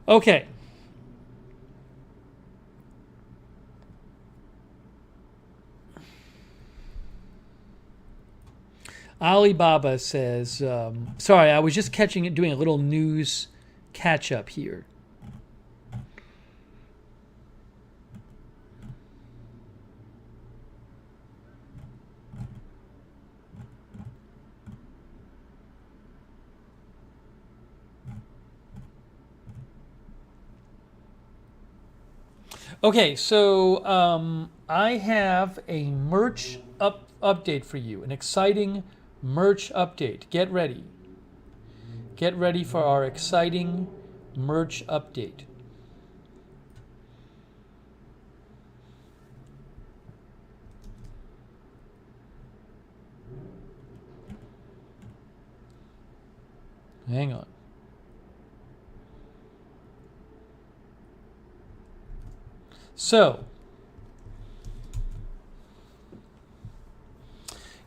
Okay. Alibaba says, sorry, I was just doing a little news catch up here. Okay, so I have a merch update for you, an exciting merch update. Get ready. Get ready for our exciting merch update. Hang on. So,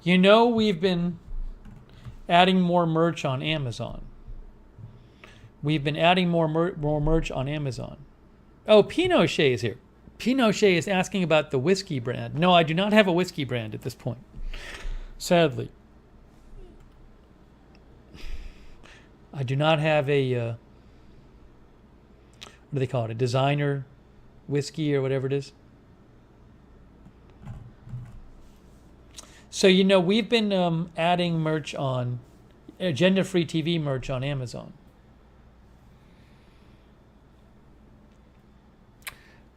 we've been adding more merch on Amazon. We've been adding more merch on Amazon. Oh, Pinochet is here. Pinochet is asking about the whiskey brand. No, I do not have a whiskey brand at this point. Sadly. I do not have a, what do they call it? A designer whiskey or whatever it is. So, we've been adding merch on, agenda-free TV merch on Amazon.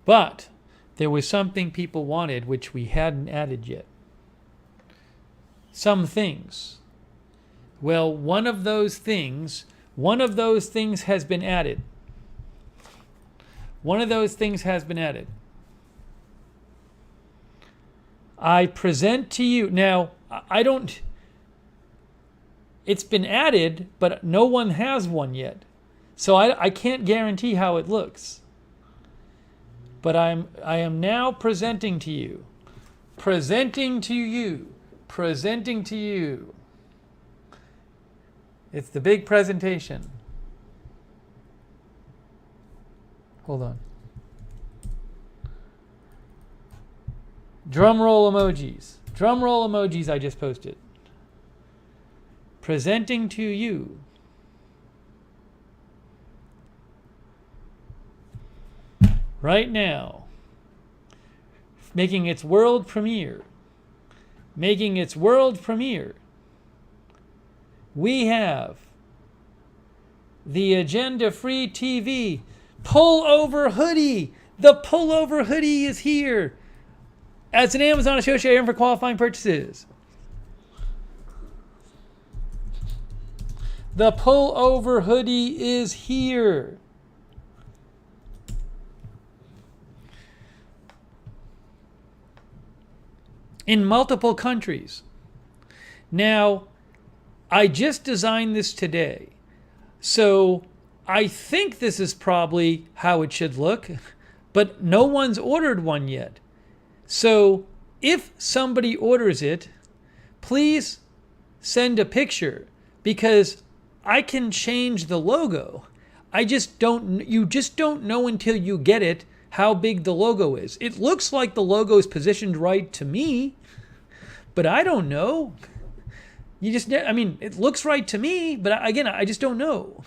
But there was something people wanted which we hadn't added yet. Some things. Well, one of those things has been added. One of those things has been added. I present to you, now, it's been added, but no one has one yet. So I can't guarantee how it looks. But I am now presenting to you. It's the big presentation. Hold on. Drum roll emojis. Drum roll emojis I just posted. Presenting to you. Right now. Making its world premiere. We have the agenda-free TV pullover hoodie. The pullover hoodie is here. As an Amazon associate item for qualifying purchases. The pullover hoodie is here. In multiple countries. Now, I just designed this today. So I think this is probably how it should look, but no one's ordered one yet. So if somebody orders it, please send a picture because I can change the logo. You just don't know until you get it how big the logo is. It looks like the logo is positioned right to me, but I don't know. It looks right to me, but again, I just don't know.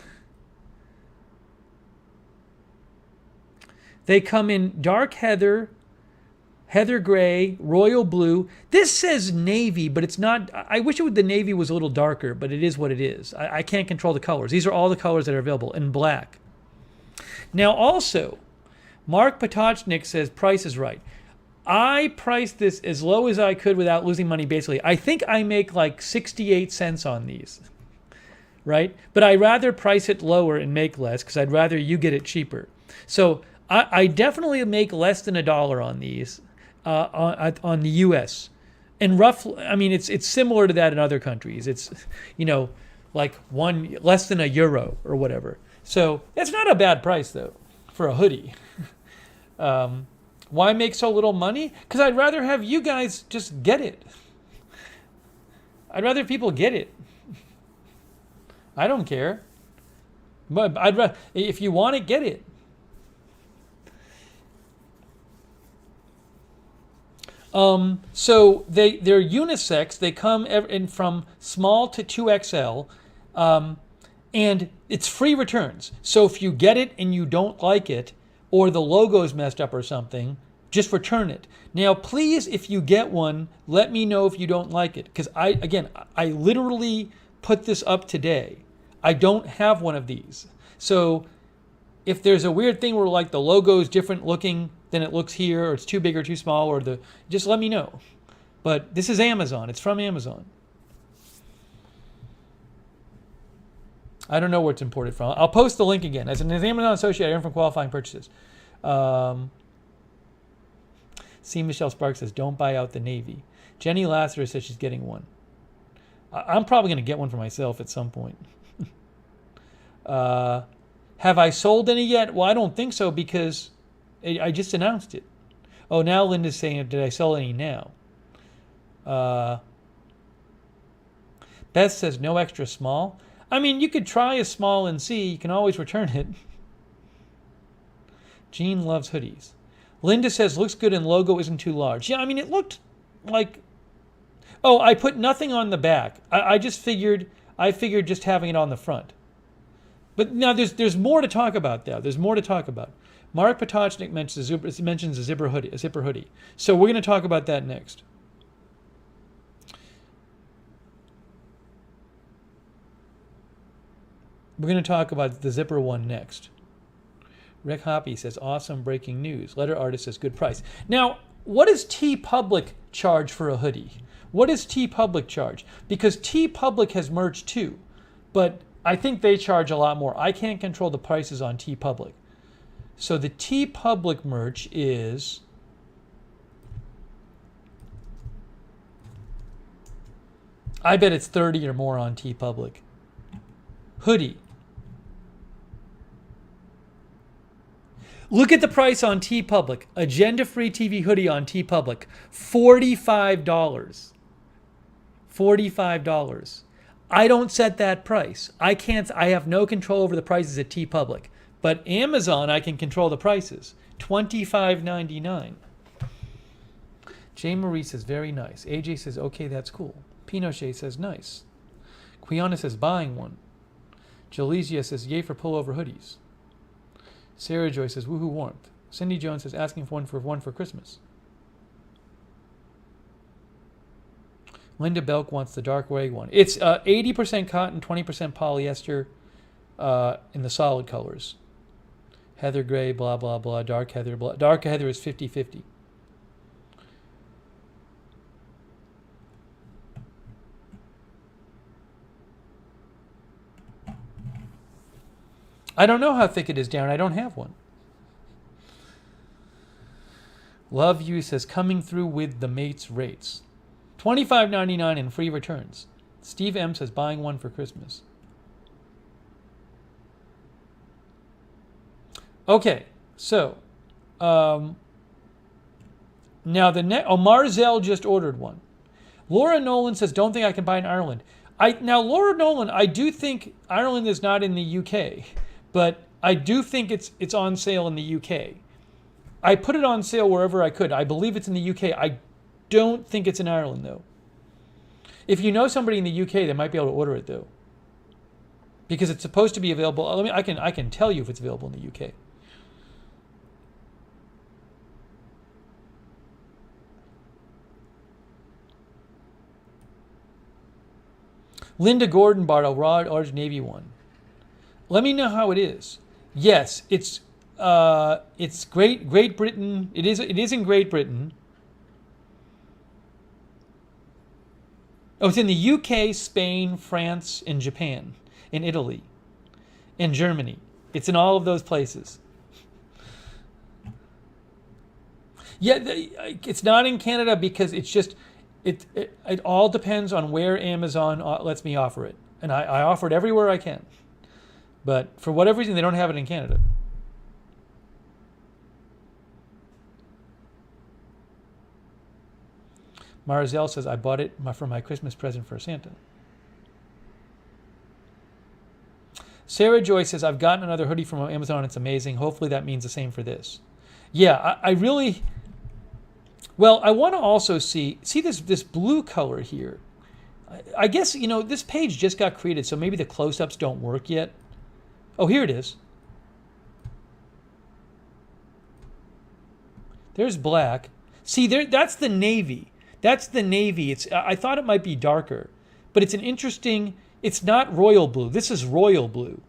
They come in dark heather gray, royal blue. This says navy, but it's not. I wish the navy was a little darker, but it is what it is. I can't control the colors. These are all the colors that are available in black. Now also, Mark Potocznik says price is right. I priced this as low as I could without losing money, basically. I think I make like 68 cents on these, right? But I'd rather price it lower and make less because I'd rather you get it cheaper. So I definitely make less than $1 on these on the U.S. And roughly, it's similar to that in other countries. It's, like less than €1 or whatever. So that's not a bad price, though, for a hoodie. Why make so little money? Because I'd rather have you guys just get it. I'd rather people get it. I don't care. But if you want it, get it. So they're unisex. They come from small to 2XL. And it's free returns. So if you get it and you don't like it, or the logo's messed up or something, just return it. Now, please, if you get one, let me know if you don't like it. Because I literally put this up today. I don't have one of these. So if there's a weird thing where like the logo is different looking than it looks here, or it's too big or too small, or just let me know. But this is Amazon. It's from Amazon. I don't know where it's imported from. I'll post the link again. As an Amazon associate, I earn from qualifying purchases. C. Michelle Sparks says, don't buy out the Navy. Jenny Lasseter says she's getting one. I'm probably going to get one for myself at some point. Have I sold any yet? Well, I don't think so because I just announced it. Oh, now Linda's saying, did I sell any now? Beth says no extra small. I mean, you could try a small and see. You can always return it. Jean loves hoodies. Linda says looks good and logo isn't too large. Yeah, I mean, it looked like... Oh, I put nothing on the back. I figured just having it on the front. But now there's more to talk about there. There's more to talk about. Mark Potocznik mentions a zipper hoodie. So we're going to talk about that next. We're going to talk about the zipper one next. Rick Hoppy says, awesome breaking news. Letter artist says, good price. Now, what does TeePublic charge for a hoodie? What does TeePublic charge? Because TeePublic has merch too, but I think they charge a lot more. I can't control the prices on TeePublic. So the TeePublic merch is... I bet it's 30 or more on TeePublic. Hoodie. Look at the price on TeePublic. Agenda-free TV hoodie on TeePublic. $45. $45. I don't set that price. I have no control over the prices at TeePublic. But Amazon, I can control the prices. $25.99. Jay Marie says, very nice. AJ says, okay, that's cool. Pinochet says, nice. Quiana says, buying one. Jalesia says, yay for pullover hoodies. Sarah Joy says, woohoo warmth. Cindy Jones says, asking for one for Christmas. Linda Belk wants the dark gray one. It's 80% cotton, 20% polyester in the solid colors. Heather gray, blah, blah, blah. Dark heather, blah. Dark heather is 50-50. I don't know how thick it is, Darren. I don't have one. Love You says, coming through with the mates rates. $25.99 and free returns. Steve M says, buying one for Christmas. Okay, so now Marzell just ordered one. Laura Nolan says, don't think I can buy in Ireland. Now, Laura Nolan, I do think Ireland is not in the UK. But I do think it's on sale in the UK. I put it on sale wherever I could. I believe it's in the UK. I don't think it's in Ireland, though. If you know somebody in the UK, they might be able to order it, though. Because it's supposed to be available. I can tell you if it's available in the UK. Linda Gordon bought a raw large navy one. Let me know how it is. Yes, it's Great Britain. It is in Great Britain. Oh, it's in the UK, Spain, France, and Japan, and Italy, and Germany. It's in all of those places. Yeah, it's not in Canada because it's just it all depends on where Amazon lets me offer it, and I offer it everywhere I can. But for whatever reason, they don't have it in Canada. Marzell says, I bought it for my Christmas present for Santa. Sarah Joy says, I've gotten another hoodie from Amazon. It's amazing. Hopefully that means the same for this. Yeah, I really... Well, I want to also see this blue color here. I guess, this page just got created, so maybe the close-ups don't work yet. Oh, here it is. There's black. See, that's the navy. That's the navy. I thought it might be darker, but it's an interesting... It's not royal blue. This is royal blue.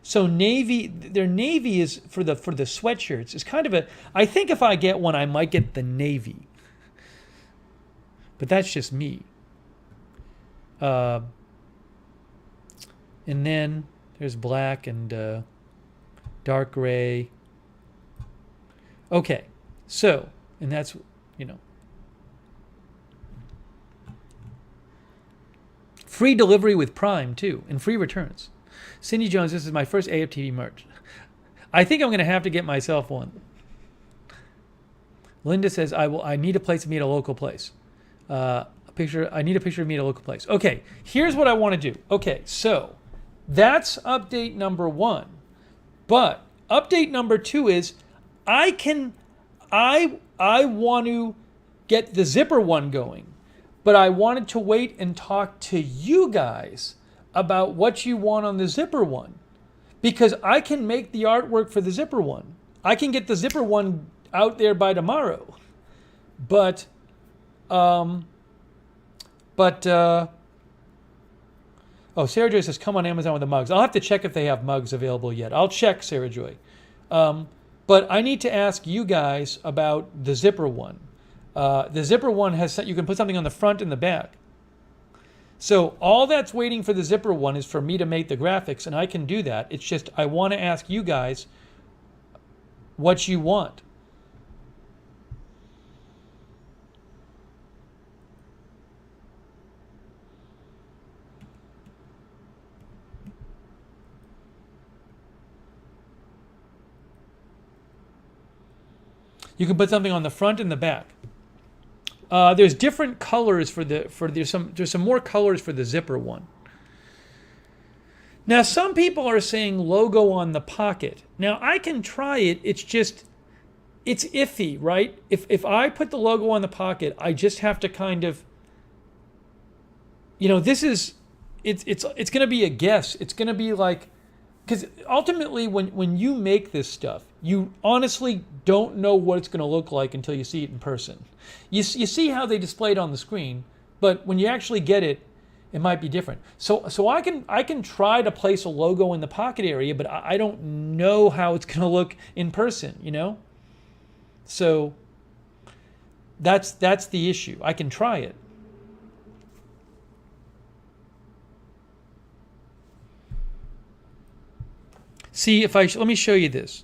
So navy, their navy is for the sweatshirts. It's kind of a... I think if I get one, I might get the navy. But that's just me. And then there's black and dark gray. Okay, so, and that's, free delivery with Prime, too, and free returns. Cindy Jones, this is my first AFTV merch. I think I'm going to have to get myself one. Linda says, I need a place to meet at a local place. I need a picture of me at a local place. Okay, here's what I want to do. Okay, so that's update number 1. But update number 2 is I want to get the zipper one going, but I wanted to wait and talk to you guys about what you want on the zipper one, because I can make the artwork for the zipper one. I can get the zipper one out there by tomorrow. But Sarah Joy says, come on Amazon with the mugs. I'll have to check if they have mugs available yet. I'll check, Sarah Joy. But I need to ask you guys about the zipper one. The zipper one you can put something on the front and the back. So all that's waiting for the zipper one is for me to make the graphics, and I can do that. It's just I want to ask you guys what you want. You can put something on the front and the back. There's different colors there's some more colors for the zipper one. Now some people are saying logo on the pocket. Now I can try it. It's iffy, right? If I put the logo on the pocket, I just have to kind of, it's going to be a guess. It's going to be like, because ultimately when you make this stuff, you honestly don't know what it's going to look like until you see it in person. You see how they display it on the screen, but when you actually get it, it might be different. So I can try to place a logo in the pocket area, but I don't know how it's going to look in person, So that's the issue. I can try it. See let me show you this.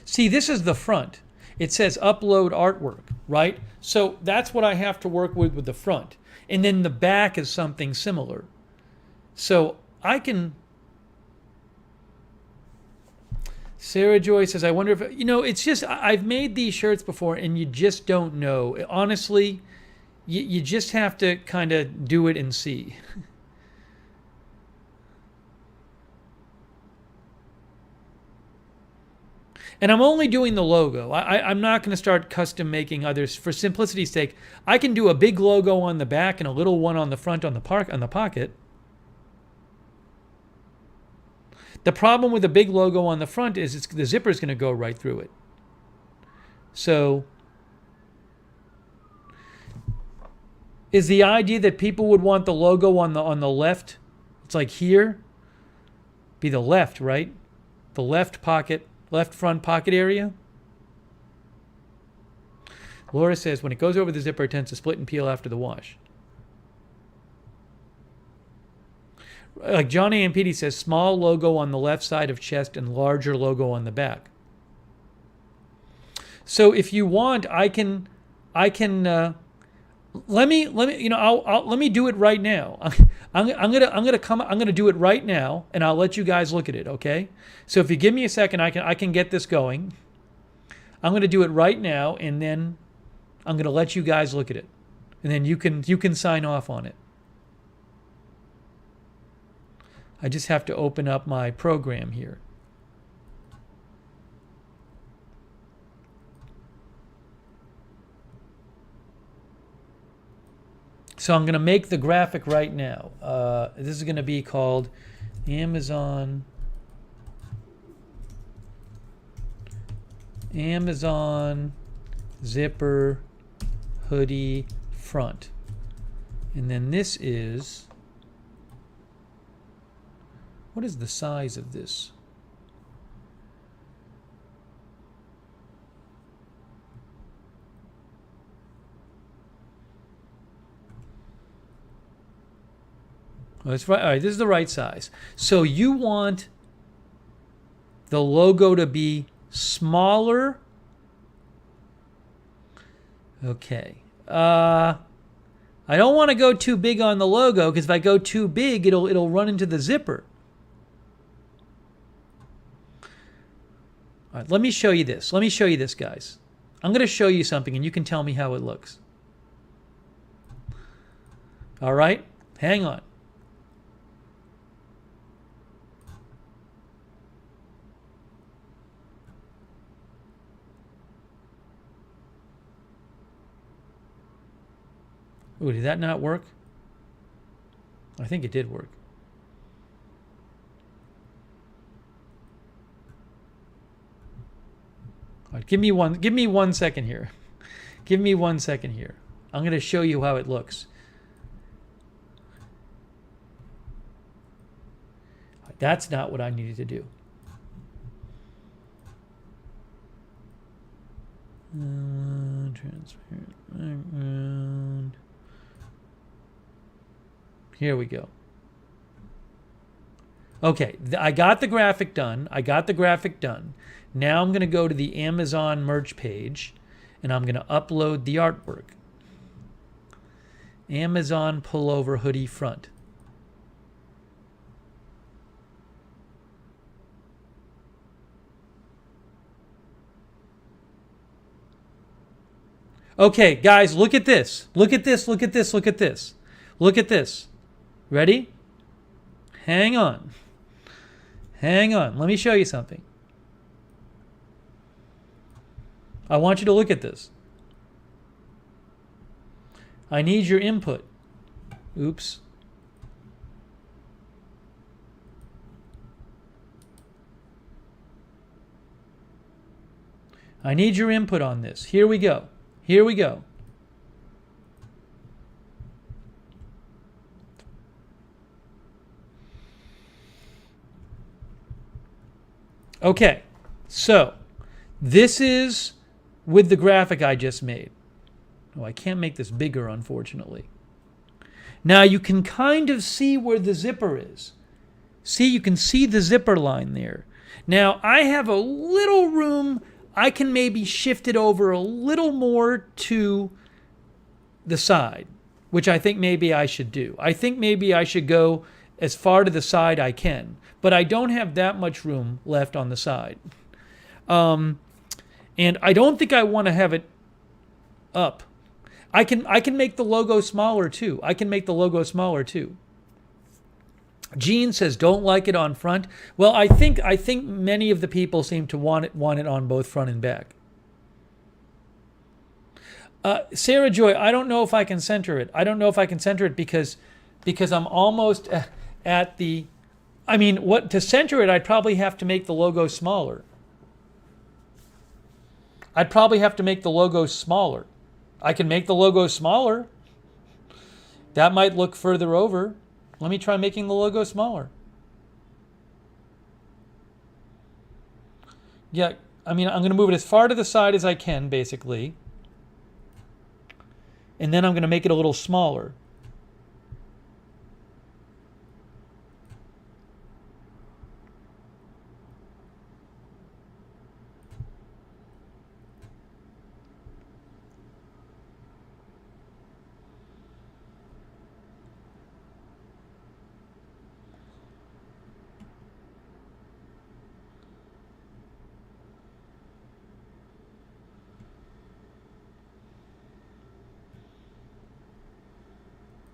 See, this is the front. It says upload artwork, right? So that's what I have to work with the front. And then the back is something similar. So I can... Sarah Joy says, I wonder if... it's just, I've made these shirts before and you just don't know. Honestly, you just have to kind of do it and see. And I'm only doing the logo. I'm not going to start custom making others. For simplicity's sake, I can do a big logo on the back and a little one on the front on the pocket. The problem with a big logo on the front is the zipper is going to go right through it. So is the idea that people would want the logo on the left? It's like here. Be the left, right? The left pocket. Left front pocket area. Laura says, when it goes over the zipper, it tends to split and peel after the wash. Like John A. and Petey says, small logo on the left side of chest and larger logo on the back. So if you want, I can let me let me do it right now. I'm gonna do it right now, and I'll let you guys look at it. Okay. So if you give me a second, I can get this going. I'm gonna do it right now, and then I'm gonna let you guys look at it, and then you can sign off on it. I just have to open up my program here. So I'm going to make the graphic right now. This is going to be called Amazon zipper hoodie front. And then this is, what is the size of this? Oh, that's right. All right, this is the right size. So you want the logo to be smaller. Okay. I don't want to go too big on the logo, because if I go too big, it'll run into the zipper. All right, let me show you this. Let me show you this, guys. I'm going to show you something, and you can tell me how it looks. All right? Hang on. Ooh, did that not work? I think it did work. All right, give me 1 second here. Give me 1 second here. I'm going to show you how it looks. That's not what I needed to do. Transparent background. Here we go. Okay, I got the graphic done. Now I'm going to go to the Amazon merch page, and I'm going to upload the artwork. Amazon pullover hoodie front. Okay, guys, look at this. Look at this. Look at this. Look at this. Look at this. Ready? Hang on. Hang on. Let me show you something. I want you to look at this. I need your input. Oops. I need your input on this. Here we go. Here we go. Okay, so this is with the graphic I just made. Oh, I can't make this bigger, unfortunately. Now you can kind of see where the zipper is. See, you can see the zipper line there. Now I have a little room. I can maybe shift it over a little more to the side, which I think maybe I should do. I think maybe I should go as far to the side I can, but I don't have that much room left on the side. And I don't think I want to have it up. I can make the logo smaller too. Gene says don't like it on front. Well, I think many of the people seem to want it on both front and back. Sarah Joy, I don't know if I can center it. Because I'm almost at the. I mean, to center it, I'd probably have to make the logo smaller. I can make the logo smaller. That might look further over. Let me try making the logo smaller. Yeah, I mean, I'm going to move it as far to the side as I can, basically. And then I'm going to make it a little smaller.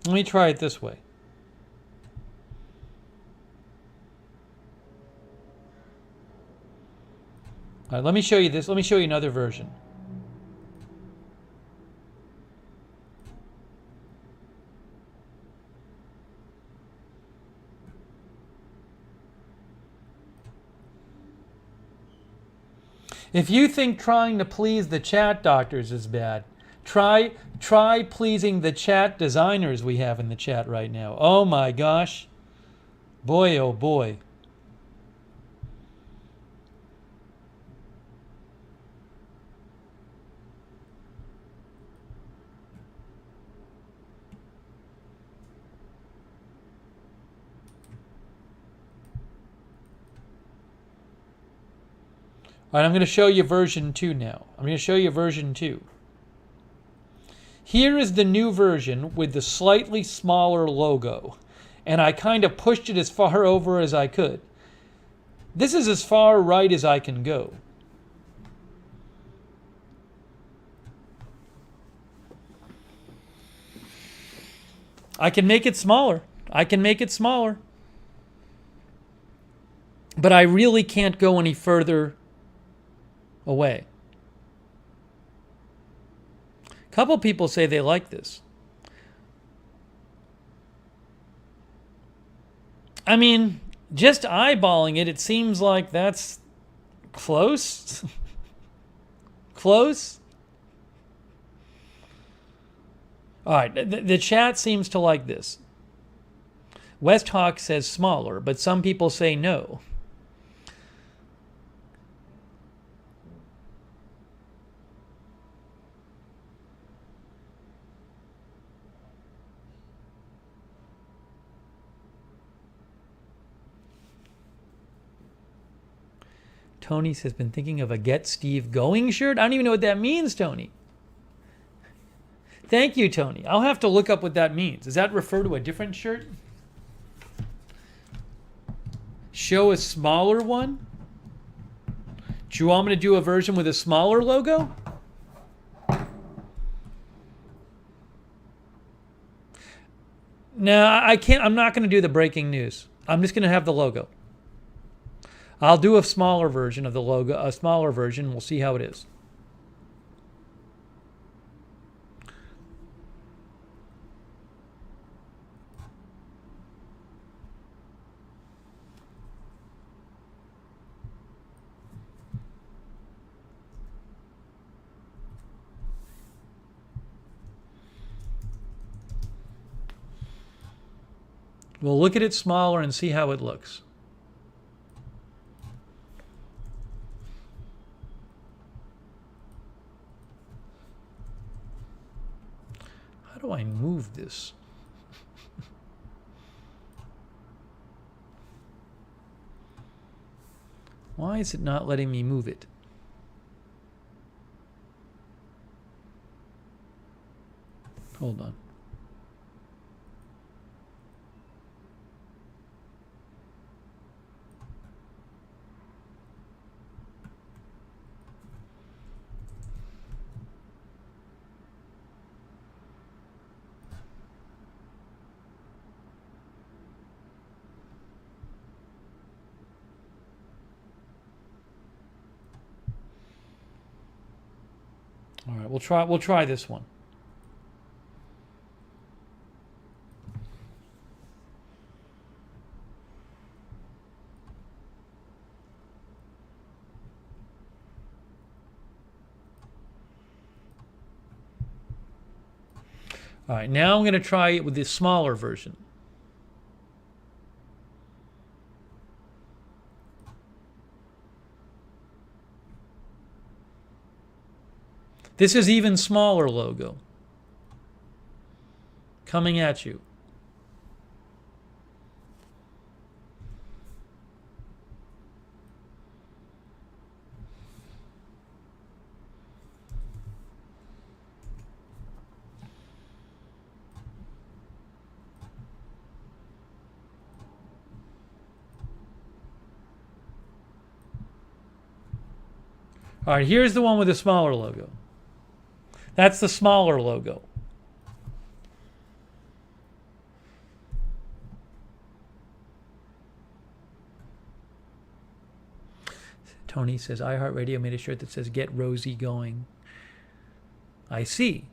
Let me try it this way. All right, let me show you this. Let me show you another version. If you think trying to please the chat doctors is bad, try pleasing the chat designers we have in the chat right now. Oh my gosh. Boy, oh boy. All right, I'm going to show you version 2 now. Here is the new version with the slightly smaller logo. And I kind of pushed it as far over as I could. This is as far right as I can go. I can make it smaller. I can make it smaller. But I really can't go any further away. A couple people say they like this. I mean, just eyeballing it, it seems like that's close. Close. All right, the chat seems to like this. West Hawk says smaller, but some people say no. Tony has been thinking of a Get Steve Going shirt. I don't even know what that means, Tony. Thank you, Tony. I'll have to look up what that means. Does that refer to a different shirt? Show a smaller one? Do you want me to do a version with a smaller logo? No, I can't. I'm not going to do the breaking news. I'm just going to have the logo. I'll do a smaller version of the logo, a smaller version. We'll see how it is. We'll look at it smaller and see how it looks. How do I move this? Why is it not letting me move it? Hold on. All right, we'll try this one. All right, now I'm going to try it with the smaller version. This is even smaller logo coming at you. All right, here's the one with the smaller logo. That's the smaller logo. Tony says, iHeartRadio made a shirt that says, "Get Rosie Going." I see.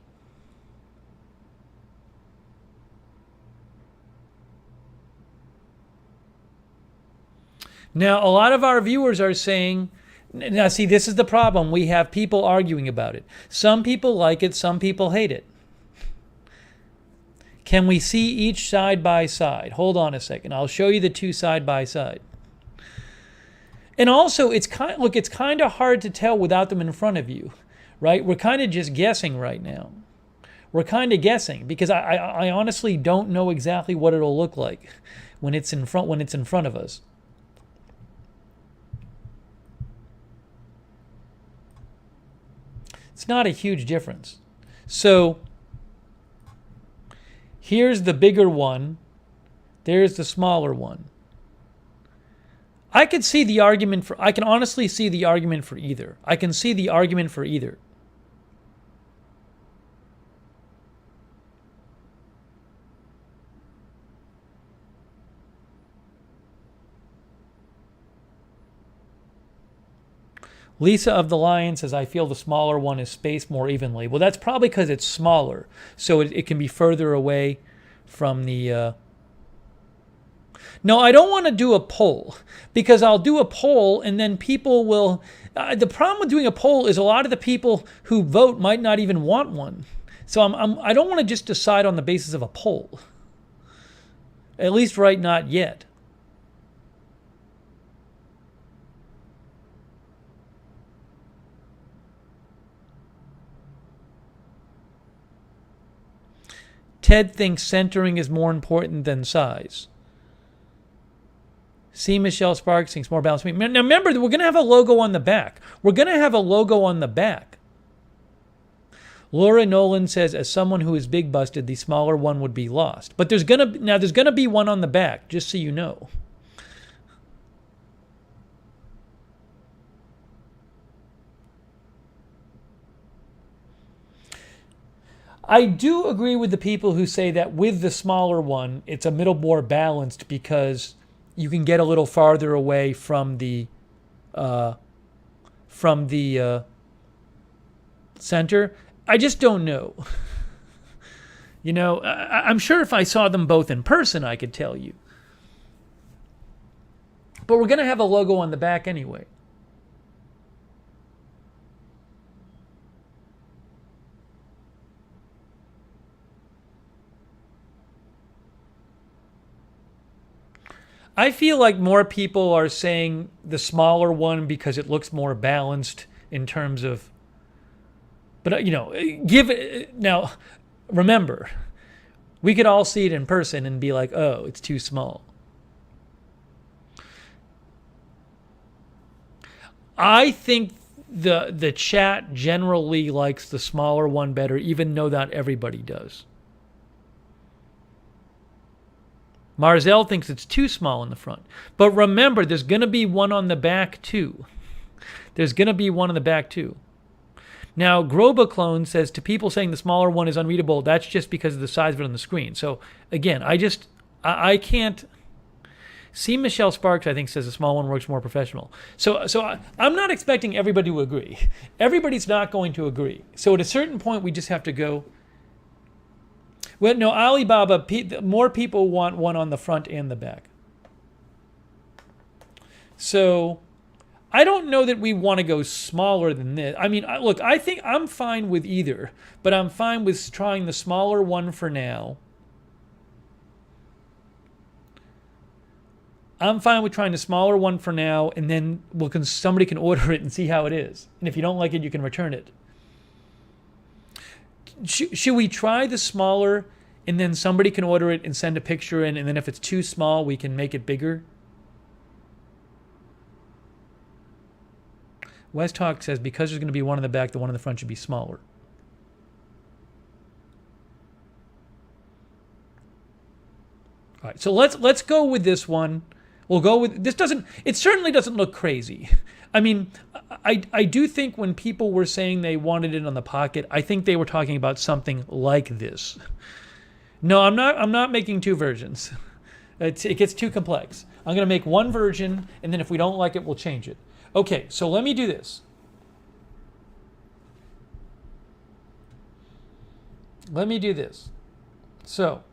Now, a lot of our viewers are saying, now see, this is the problem. We have people arguing about it. Some people like it, some people hate it. Can we see each side by side? Hold on a second. I'll show you the two side by side. And also, it's kind of hard to tell without them in front of you, right? We're kind of just guessing right now. We're kind of guessing because I honestly don't know exactly what it'll look like when it's in front of us. It's not a huge difference. So here's the bigger one. There's the smaller one. I can honestly see the argument for either. I can see the argument for either. Lisa of the Lion says, I feel the smaller one is spaced more evenly. Well, that's probably because it's smaller, so it can be further away from the... No, I don't want to do a poll, because I'll do a poll and then people will... the problem with doing a poll is a lot of the people who vote might not even want one. So I don't want to just decide on the basis of a poll. At least not yet. Ted thinks centering is more important than size. See, Michelle Sparks thinks more balanced. Now remember, we're going to have a logo on the back. We're going to have a logo on the back. Laura Nolan says, as someone who is big busted, the smaller one would be lost. But there's going to be one on the back, just so you know. I do agree with the people who say that with the smaller one, it's a little more balanced because you can get a little farther away from the center. I just don't know. You know, I'm sure if I saw them both in person, I could tell you. But we're going to have a logo on the back anyway. I feel like more people are saying the smaller one because it looks more balanced in terms of... But, you know, now, remember, we could all see it in person and be like, oh, it's too small. I think the chat generally likes the smaller one better, even though not everybody does. Marzell thinks it's too small in the front. But remember, there's going to be one on the back, too. There's going to be one on the back, too. Now, Grobaclone says, to people saying the smaller one is unreadable, that's just because of the size of it on the screen. So, again, I can't... See, Michelle Sparks, I think, says the small one works more professional. So I'm not expecting everybody to agree. Everybody's not going to agree. So at a certain point, we just have to go... Well, no, Alibaba, more people want one on the front and the back. So I don't know that we want to go smaller than this. I mean, look, I think I'm fine with either, but I'm fine with trying the smaller one for now. I'm fine with trying the smaller one for now, and then somebody can order it and see how it is. And if you don't like it, you can return it. Should we try the smaller and then somebody can order it and send a picture in, and then if it's too small, we can make it bigger? West Hawk says, because there's going to be one in the back, the one in the front should be smaller. All right, so let's go with this one. We'll go with this. It certainly doesn't look crazy. I mean, I do think when people were saying they wanted it on the pocket, I think they were talking about something like this. No, I'm not making two versions. It gets too complex. I'm going to make one version, and then if we don't like it, we'll change it. Okay, so let me do this. So,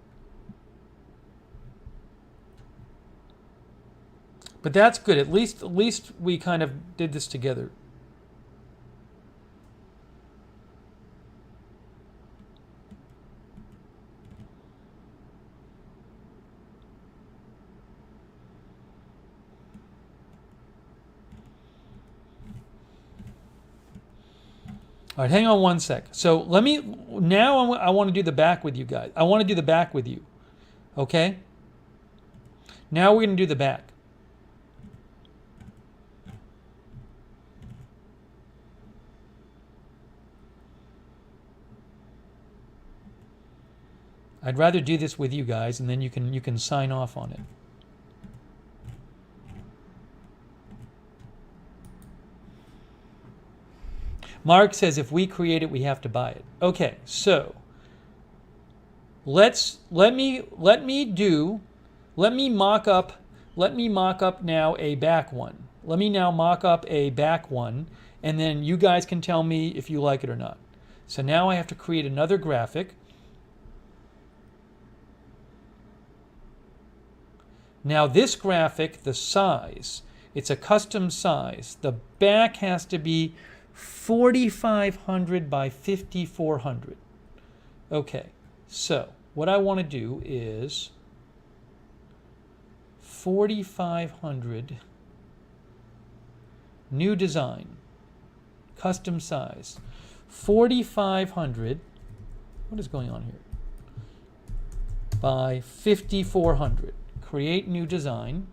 but that's good. At least we kind of did this together. All right, hang on one sec. So I want to do the back with you guys. I want to do the back with you. Okay? Now we're going to do the back. I'd rather do this with you guys, and then you can sign off on it. Mark says if we create it, we have to buy it. Okay, so let me mock up now a back one. Let me now mock up a back one, and then you guys can tell me if you like it or not. So now I have to create another graphic. Now this graphic, the size, it's a custom size. The back has to be 4,500 by 5,400. Okay, so what I want to do is 4,500, new design, custom size, 4,500, what is going on here? By 5,400. Create new design.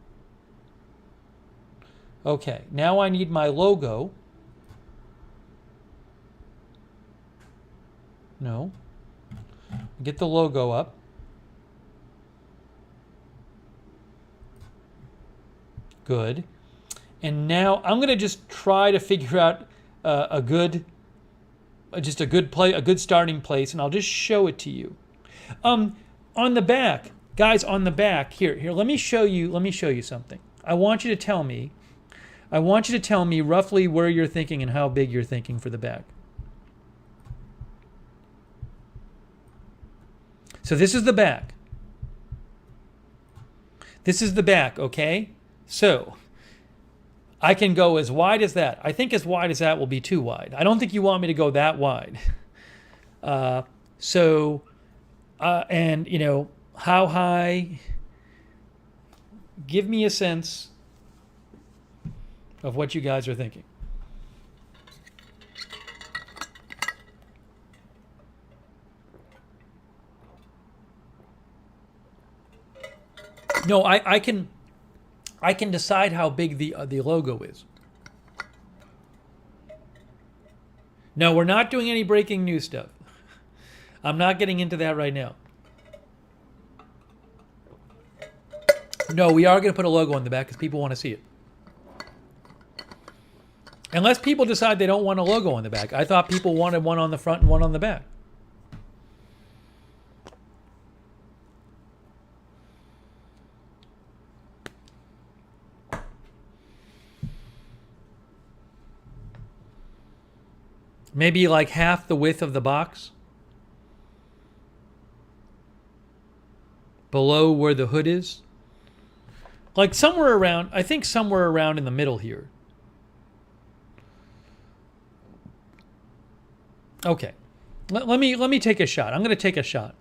Okay, now I need my logo. No. Get the logo up. Good. And now I'm going to just try to figure out a good starting place, and I'll just show it to you. On the back, guys, on the back here. Let me show you something. I want you to tell me roughly where you're thinking and how big you're thinking for the back. So this is the back. This is the back, okay? So I can go as wide as that. I think as wide as that will be too wide. I don't think you want me to go that wide. And you know, how high? Give me a sense of what you guys are thinking. No, I can decide how big the logo is. No, we're not doing any breaking news stuff. I'm not getting into that right now. No, we are going to put a logo on the back because people want to see it. Unless people decide they don't want a logo on the back. I thought people wanted one on the front and one on the back. Maybe like half the width of the box. Below where the hood is. Like somewhere around, I think somewhere around in the middle here. Okay. Let me take a shot. I'm going to take a shot.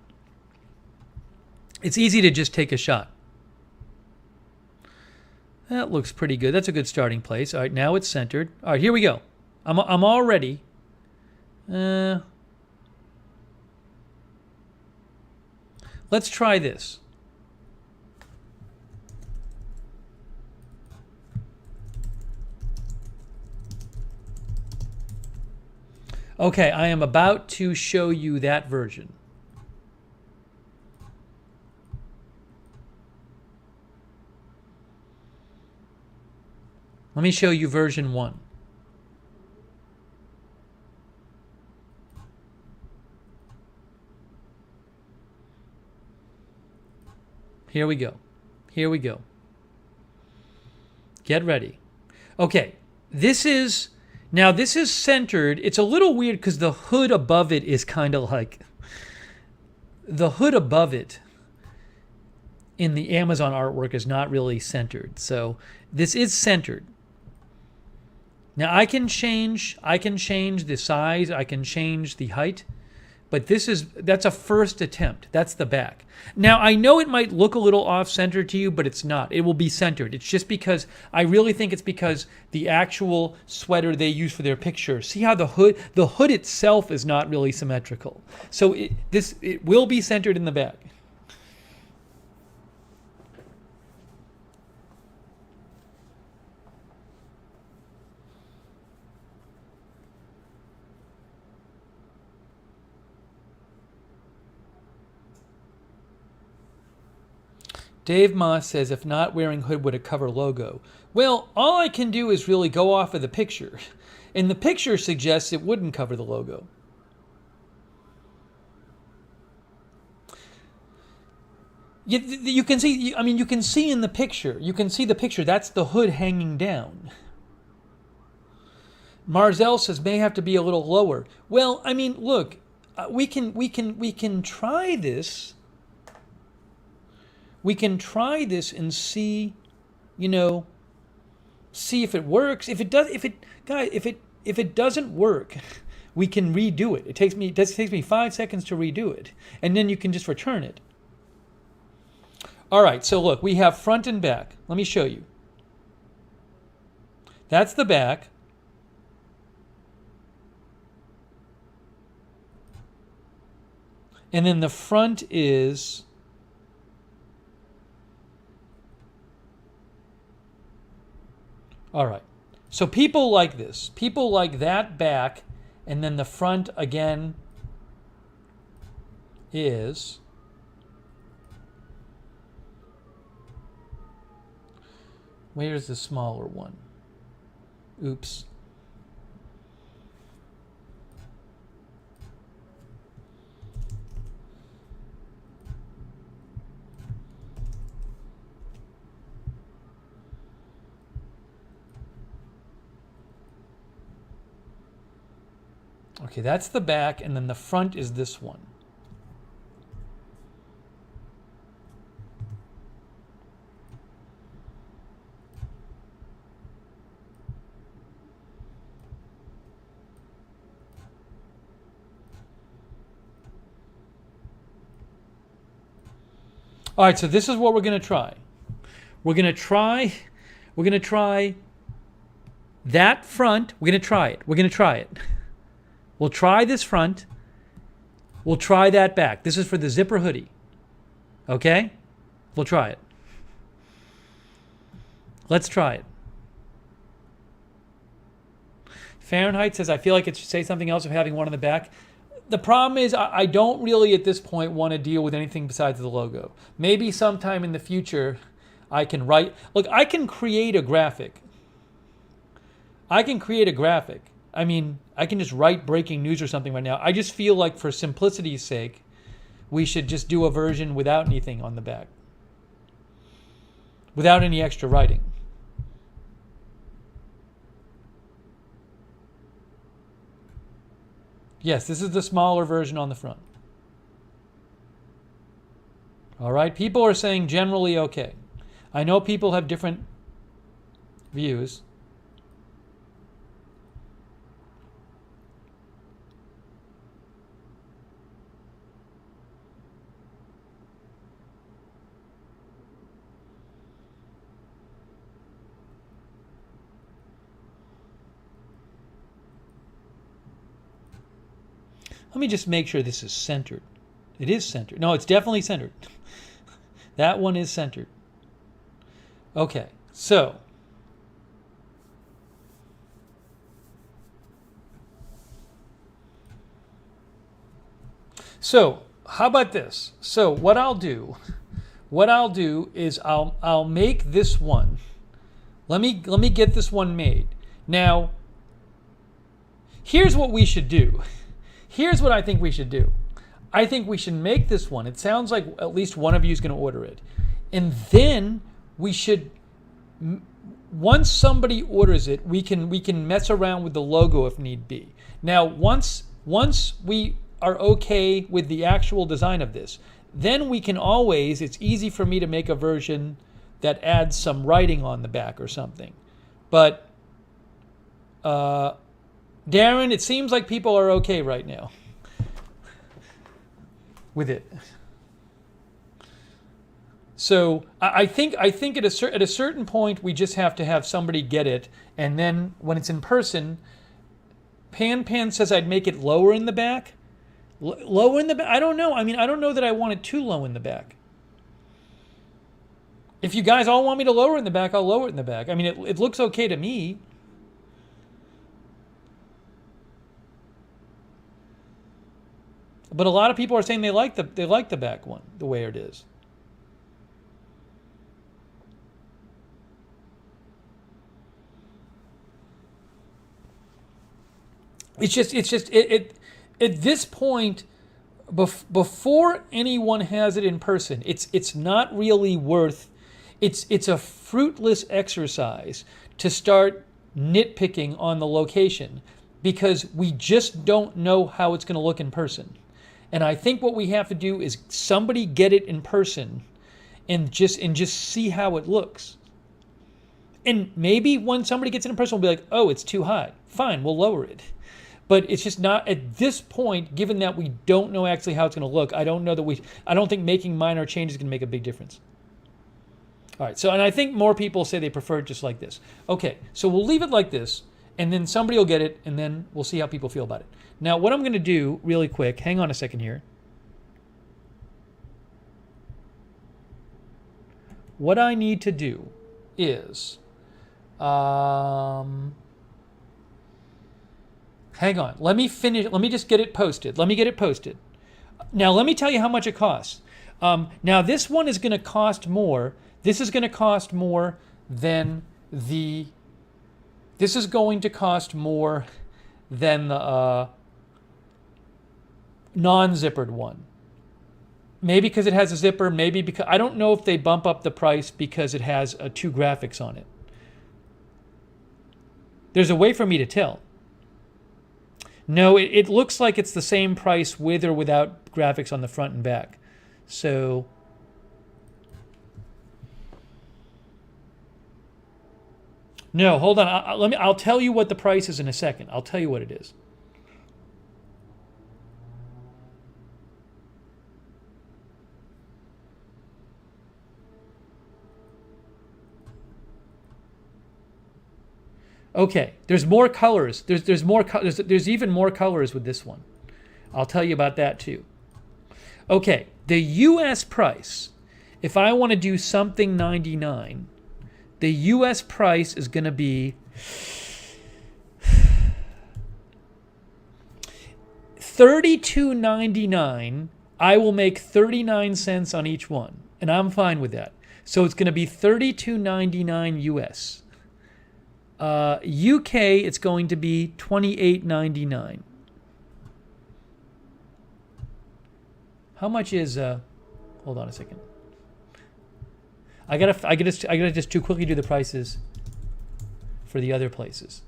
It's easy to just take a shot. That looks pretty good. That's a good starting place. All right, now it's centered. All right, here we go. I'm all ready. Let's try this. Okay, I am about to show you that version. Let me show you version 1. Here we go. Here we go. Get ready. Okay, this is centered. It's a little weird because the hood above it is kind of like, the hood above it in the Amazon artwork is not really centered. So this is centered. Now I can change the size, I can change the height, but that's a first attempt. That's the back. Now I know it might look a little off center to you, but it's not. It will be centered. It's just because I really think it's because the actual sweater they use for their picture. See how the hood itself is not really symmetrical. So it will be centered in the back. Dave Moss says, if not wearing hood, would it cover logo? Well, all I can do is really go off of the picture. And the picture suggests it wouldn't cover the logo. You can see, I mean, you can see in the picture. You can see the picture. That's the hood hanging down. Marzell says may have to be a little lower. Well, I mean, look, we can try this. We can try this and see, see if it works. If it doesn't work, we can redo it. It takes me 5 seconds to redo it, and then you can just return it. All right, so look, we have front and back. Let me show you. That's the back. And then the front is all right. So people like this. People like that back, and then the front again is where's the smaller one? Oops. Okay, that's the back, and then the front is this one. All right, so this is what we're going to try. We're going to try that front. We're going to try it. We'll try this front. We'll try that back. This is for the zipper hoodie. Okay? We'll try it. Let's try it. Fahrenheit says, I feel like it should say something else of having one on the back. The problem is I don't really at this point want to deal with anything besides the logo. Maybe sometime in the future I can write. Look, I can create a graphic. I mean, I can just write breaking news or something right now. I just feel like for simplicity's sake, we should just do a version without anything on the back. Without any extra writing. Yes, this is the smaller version on the front. All right, people are saying generally okay. I know people have different views. Let me just make sure this is centered. It is centered. No, it's definitely centered. That one is centered. Okay, so how about this? So what I'll do is I'll make this one. Let me get this one made. Now, here's what we should do. Here's what I think we should do. I think we should make this one. It sounds like at least one of you is going to order it. And then we should, once somebody orders it, we can mess around with the logo if need be. Now, once we are okay with the actual design of this, then we can always, it's easy for me to make a version that adds some writing on the back or something. But Darren, it seems like people are okay right now with it. So I think at a certain point we just have to have somebody get it, and then when it's in person, Pan says I'd make it lower in the back. Lower in the back? I don't know. I mean, I don't know that I want it too low in the back. If you guys all want me to lower it in the back, I'll lower it in the back. I mean, it looks okay to me. But a lot of people are saying they like the back one the way it is. It's just at this point, before anyone has it in person, it's not really worth. It's a fruitless exercise to start nitpicking on the location because we just don't know how it's going to look in person. And I think what we have to do is somebody get it in person and just see how it looks. And maybe when somebody gets it in person, we'll be like, oh, it's too high. Fine, we'll lower it. But it's just not at this point, given that we don't know actually how it's going to look. I don't think making minor changes is going to make a big difference. All right, so, and I think more people say they prefer it just like this. Okay, so we'll leave it like this, and then somebody will get it, and then we'll see how people feel about it. Now, what I'm going to do really quick, hang on a second here. What I need to do is, hang on, let me just get it posted. Now, let me tell you how much it costs. Now, this one is going to cost more. This is going to cost more than the non-zippered one. Maybe because it has a zipper, maybe because, I don't know if they bump up the price because it has 2 graphics on it. There's a way for me to tell. No, it looks like it's the same price with or without graphics on the front and back. So, no, hold on. I'll tell you what the price is in a second. I'll tell you what it is. Okay, there's more colors. There's even more colors with this one. I'll tell you about that too. Okay, the US price, if I want to do something 99, the US price is going to be $32.99. I will make 39 cents on each one, and I'm fine with that. So it's going to be $32.99 US. UK, it's going to be $28.99. How much is? Hold on a second. I gotta just too quickly do the prices for the other places.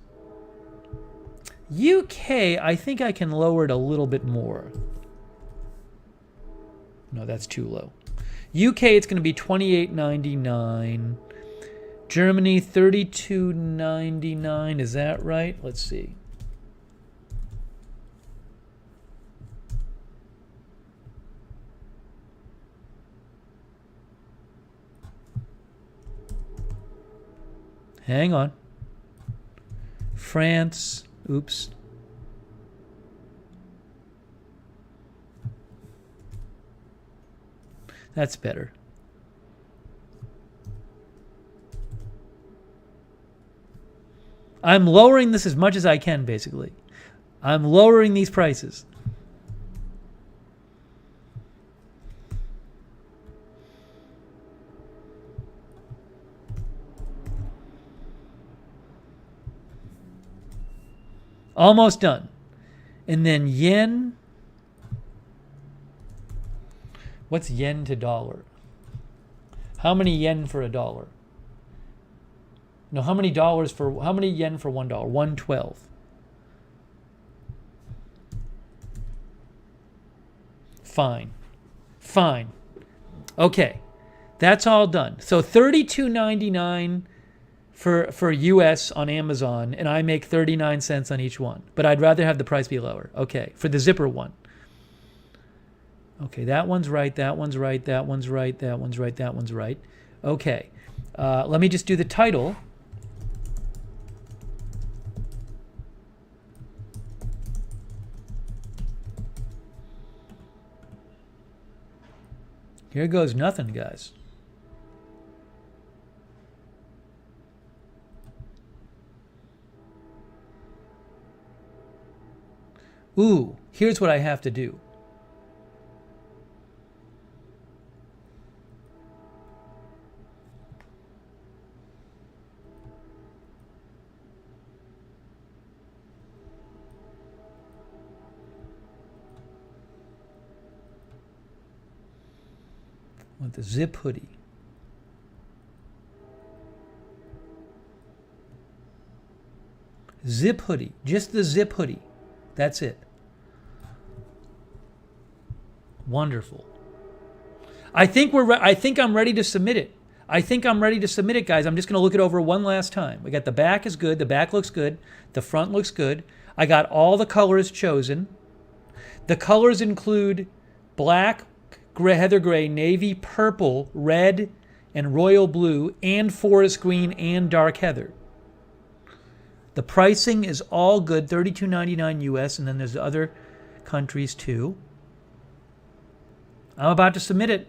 UK, I think I can lower it a little bit more. No, that's too low. UK, it's going to be $28.99. Germany, $32.99. Is that right? Let's see. Hang on. France. Oops. That's better. I'm lowering this as much as I can, basically. I'm lowering these prices. Almost done. And then yen. What's yen to dollar? How many yen for a dollar? No, how many yen for $1? $1.12. Fine. Okay. That's all done. So $32.99 for US on Amazon, and I make 39 cents on each one. But I'd rather have the price be lower. Okay. For the zipper one. Okay, that one's right, that one's right, that one's right, that one's right, that one's right. Okay. Let me just do the title. Here goes nothing, guys. Ooh, here's what I have to do. With the zip hoodie. Zip hoodie. Just the zip hoodie. That's it. Wonderful. I think I'm ready to submit it. Guys. I'm just going to look it over one last time. We got the back is good. The back looks good. The front looks good. I got all the colors chosen. The colors include black, gray, heather gray, navy, purple, red, and royal blue, and forest green, and dark heather. The pricing is all good, $32.99 US, and then there's other countries too. I'm about to submit it.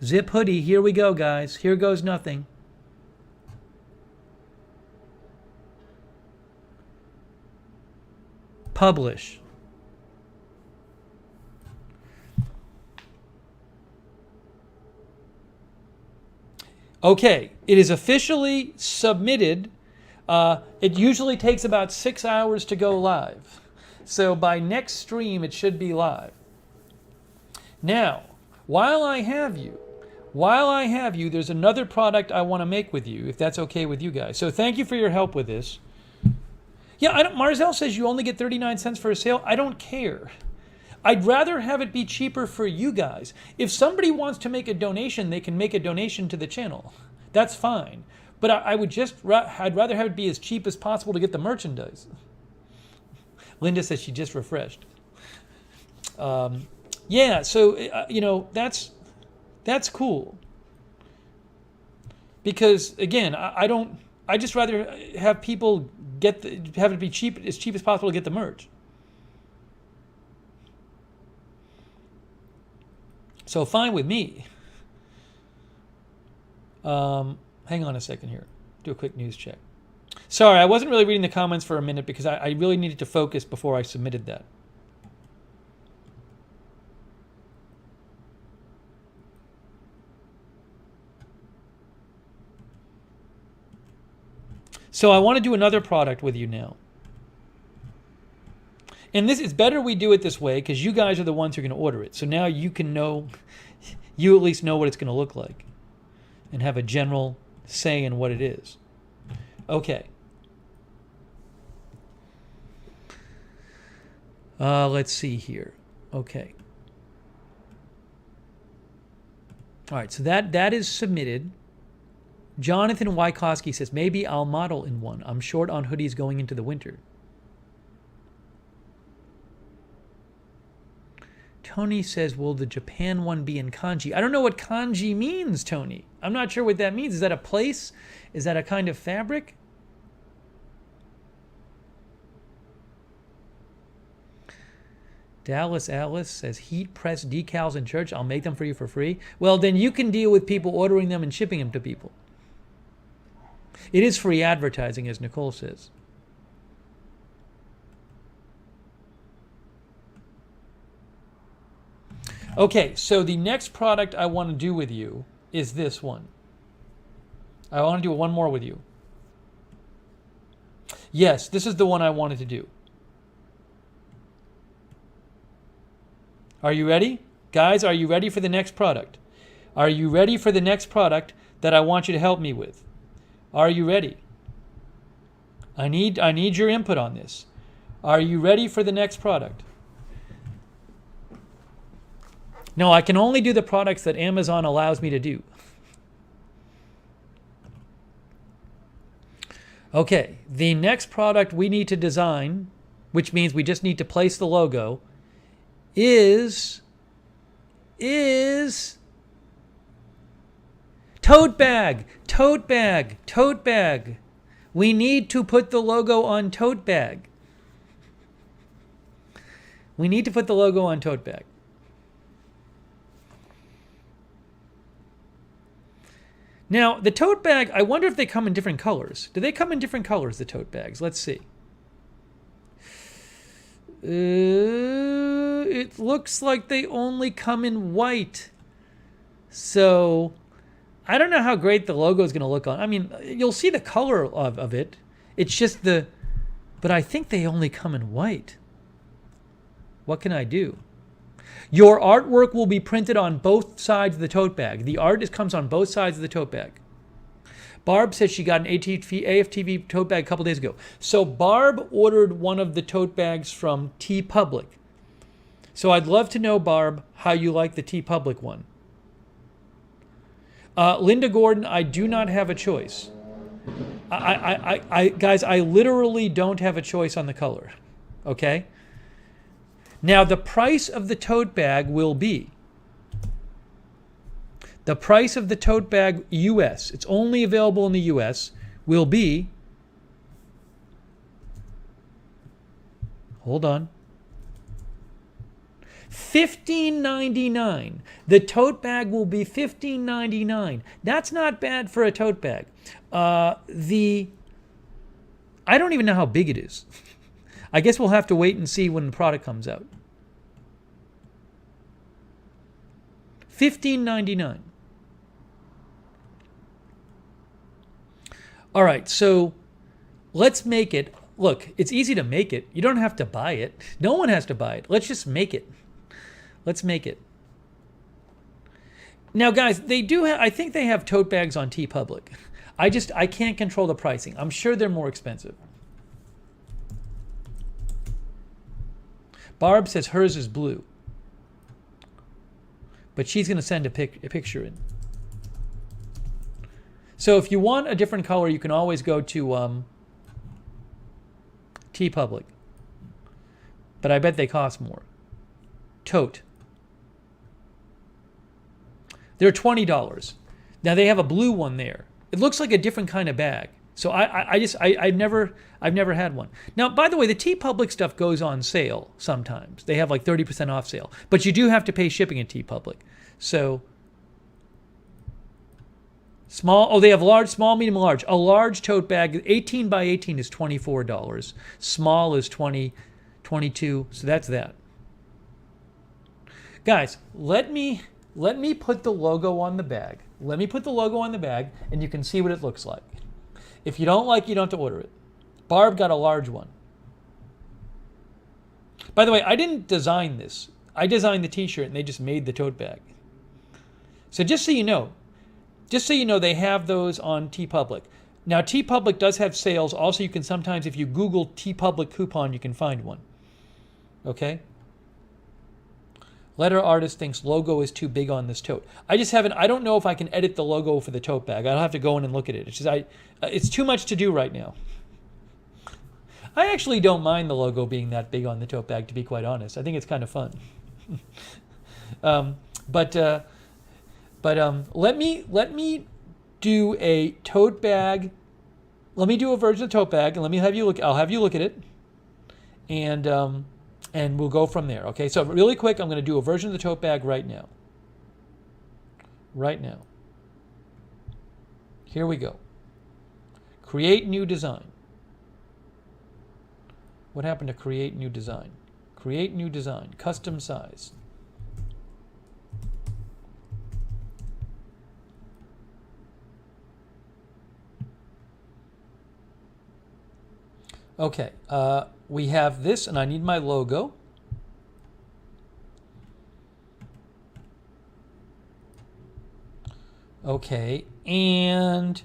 Zip hoodie, here we go, guys. Here goes nothing. Publish. Okay, it is officially submitted. It usually takes about 6 hours to go live. So by next stream, it should be live. Now, while I have you, there's another product I want to make with you, if that's okay with you guys. So thank you for your help with this. Yeah, Marzell says you only get 39 cents for a sale. I don't care. I'd rather have it be cheaper for you guys. If somebody wants to make a donation, they can make a donation to the channel. That's fine. But I'd rather have it be as cheap as possible to get the merchandise. Linda says she just refreshed. Yeah, so, that's cool. Because, again, I just rather have people have it be as cheap as possible to get the merch. So fine with me. Hang on a second here. Do a quick news check. Sorry, I wasn't really reading the comments for a minute because I really needed to focus before I submitted that. So I want to do another product with you now. And it's better we do it this way because you guys are the ones who are going to order it. So now you can know, you at least know what it's going to look like and have a general say in what it is. Okay. Let's see here. Okay. All right, so that is submitted. Jonathan Wykowski says, maybe I'll model in one. I'm short on hoodies going into the winter. Tony says, will the Japan one be in kanji? I don't know what kanji means, Tony. I'm not sure what that means. Is that a place? Is that a kind of fabric? Dallas Alice says, heat press decals in church. I'll make them for you for free. Well, then you can deal with people ordering them and shipping them to people. It is free advertising, as Nicole says. Okay, so the next product I want to do with you is this one. I want to do one more with you. Yes, this is the one I wanted to do. Are you ready? Guys, are you ready for the next product? Are you ready for the next product that I want you to help me with? Are you ready? I need your input on this. Are you ready for the next product? No, I can only do the products that Amazon allows me to do. Okay, the next product we need to design, which means we just need to place the logo, is tote bag. We need to put the logo on tote bag. Now, the tote bag, I wonder if they come in different colors. Do they come in different colors, the tote bags? Let's see. It looks like they only come in white. So, I don't know how great the logo is going to look on. I mean, you'll see the color of it. It's just but I think they only come in white. What can I do? Your artwork will be printed on both sides of the tote bag. The art comes on both sides of the tote bag. Barb says she got an AFTV tote bag a couple days ago. So Barb ordered one of the tote bags from T Public. So I'd love to know, Barb, how you like the T Public one. Linda Gordon, I do not have a choice. Guys, I literally don't have a choice on the color. Okay? Now, the price of the tote bag will be, the price of the tote bag US, it's only available in the US, will be, hold on, $15.99. The tote bag will be $15.99. That's not bad for a tote bag. I don't even know how big it is. I guess we'll have to wait and see when the product comes out. $15.99. All right, so let's make it. Look, it's easy to make it. You don't have to buy it. No one has to buy it. Let's just make it. Let's make it. Now, guys, they do have, I think they have tote bags on T Public. I can't control the pricing. I'm sure they're more expensive. Barb says hers is blue. But she's going to send a picture in. So if you want a different color, you can always go to T Public. But I bet they cost more. Tote. They're $20. Now they have a blue one there. It looks like a different kind of bag. So I've never had one. Now, by the way, the T Public stuff goes on sale sometimes. They have like 30% off sale, but you do have to pay shipping at T Public. So small. Oh, they have large, small, medium, large. A large tote bag, 18 by 18, is $24. Small is $20, $22. So that's that. Guys, let me put the logo on the bag. Let me put the logo on the bag, and you can see what it looks like. If you don't like it, you don't have to order it. Barb got a large one. By the way, I didn't design this. I designed the t-shirt, and they just made the tote bag. So just so you know, they have those on T Public. Now, T Public does have sales. Also, you can sometimes, if you Google T Public coupon, you can find one. Okay? Letter artist thinks logo is too big on this tote. I don't know if I can edit the logo for the tote bag. I'll have to go in and look at it. It's just, it's too much to do right now. I actually don't mind the logo being that big on the tote bag, to be quite honest. I think it's kind of fun. But let me do a tote bag. Let me do a version of the tote bag, and I'll have you look at it, and we'll go from there. Okay. So really quick, I'm going to do a version of the tote bag right now. Right now. Here we go. Create new design. What happened to create new design? Create new design. Custom size. Okay, we have this, and I need my logo. Okay, and